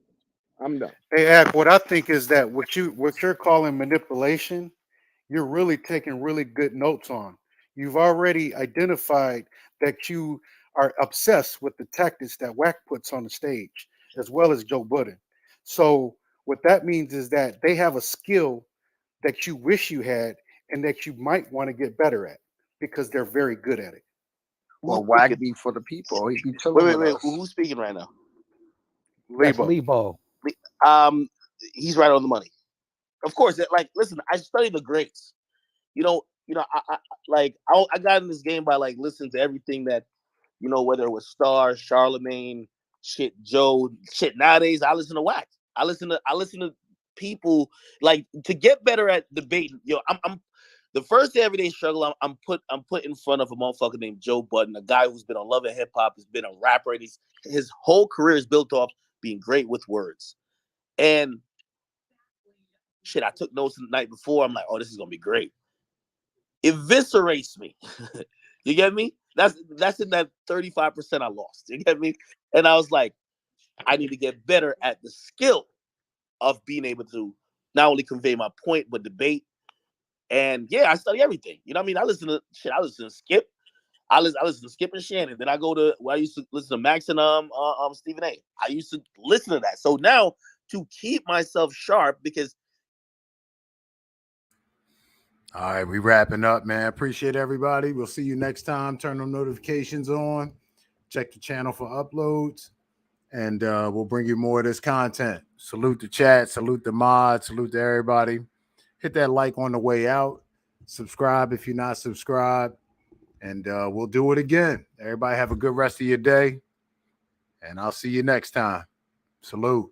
I'm done. Hey, Ack, what I think is that what you're calling manipulation, you're really taking really good notes on. You've already identified that you are obsessed with the tactics that Wack puts on the stage, as well as Joe Budden. So what that means is that they have a skill that you wish you had and that you might want to get better at because they're very good at it. Well, Wack be for the people. He be chilling with us. Who's speaking right now? Lebo. He's right on the money. Of course, listen, I studied the greats. I got in this game by listening to everything that, whether it was Star, Charlemagne, Joe, nowadays I listen to Wack. I listen to people to get better at debating. I'm the first day everyday struggle. I'm put in front of a motherfucker named Joe Budden, a guy who's been on Love and Hip Hop, has been a rapper, and his whole career is built off being great with words. And I took notes the night before. I'm like, oh, this is gonna be great. Eviscerates me. You get me? That's in that 35% I lost. You get me? And I was like, I need to get better at the skill of being able to not only convey my point but debate. And yeah, I study everything. You know what I mean? I listen to Skip. I listen to Skip and Shannon. Then I used to listen to Max and Stephen A. I used to listen to that. So now to keep myself sharp, because All right, we wrapping up, man. Appreciate everybody. We'll see you next time. Turn them notifications on. Check the channel for uploads. And we'll bring you more of this content. Salute the chat. Salute the mods. Salute to everybody. Hit that like on the way out. Subscribe if you're not subscribed. And we'll do it again. Everybody have a good rest of your day. And I'll see you next time. Salute.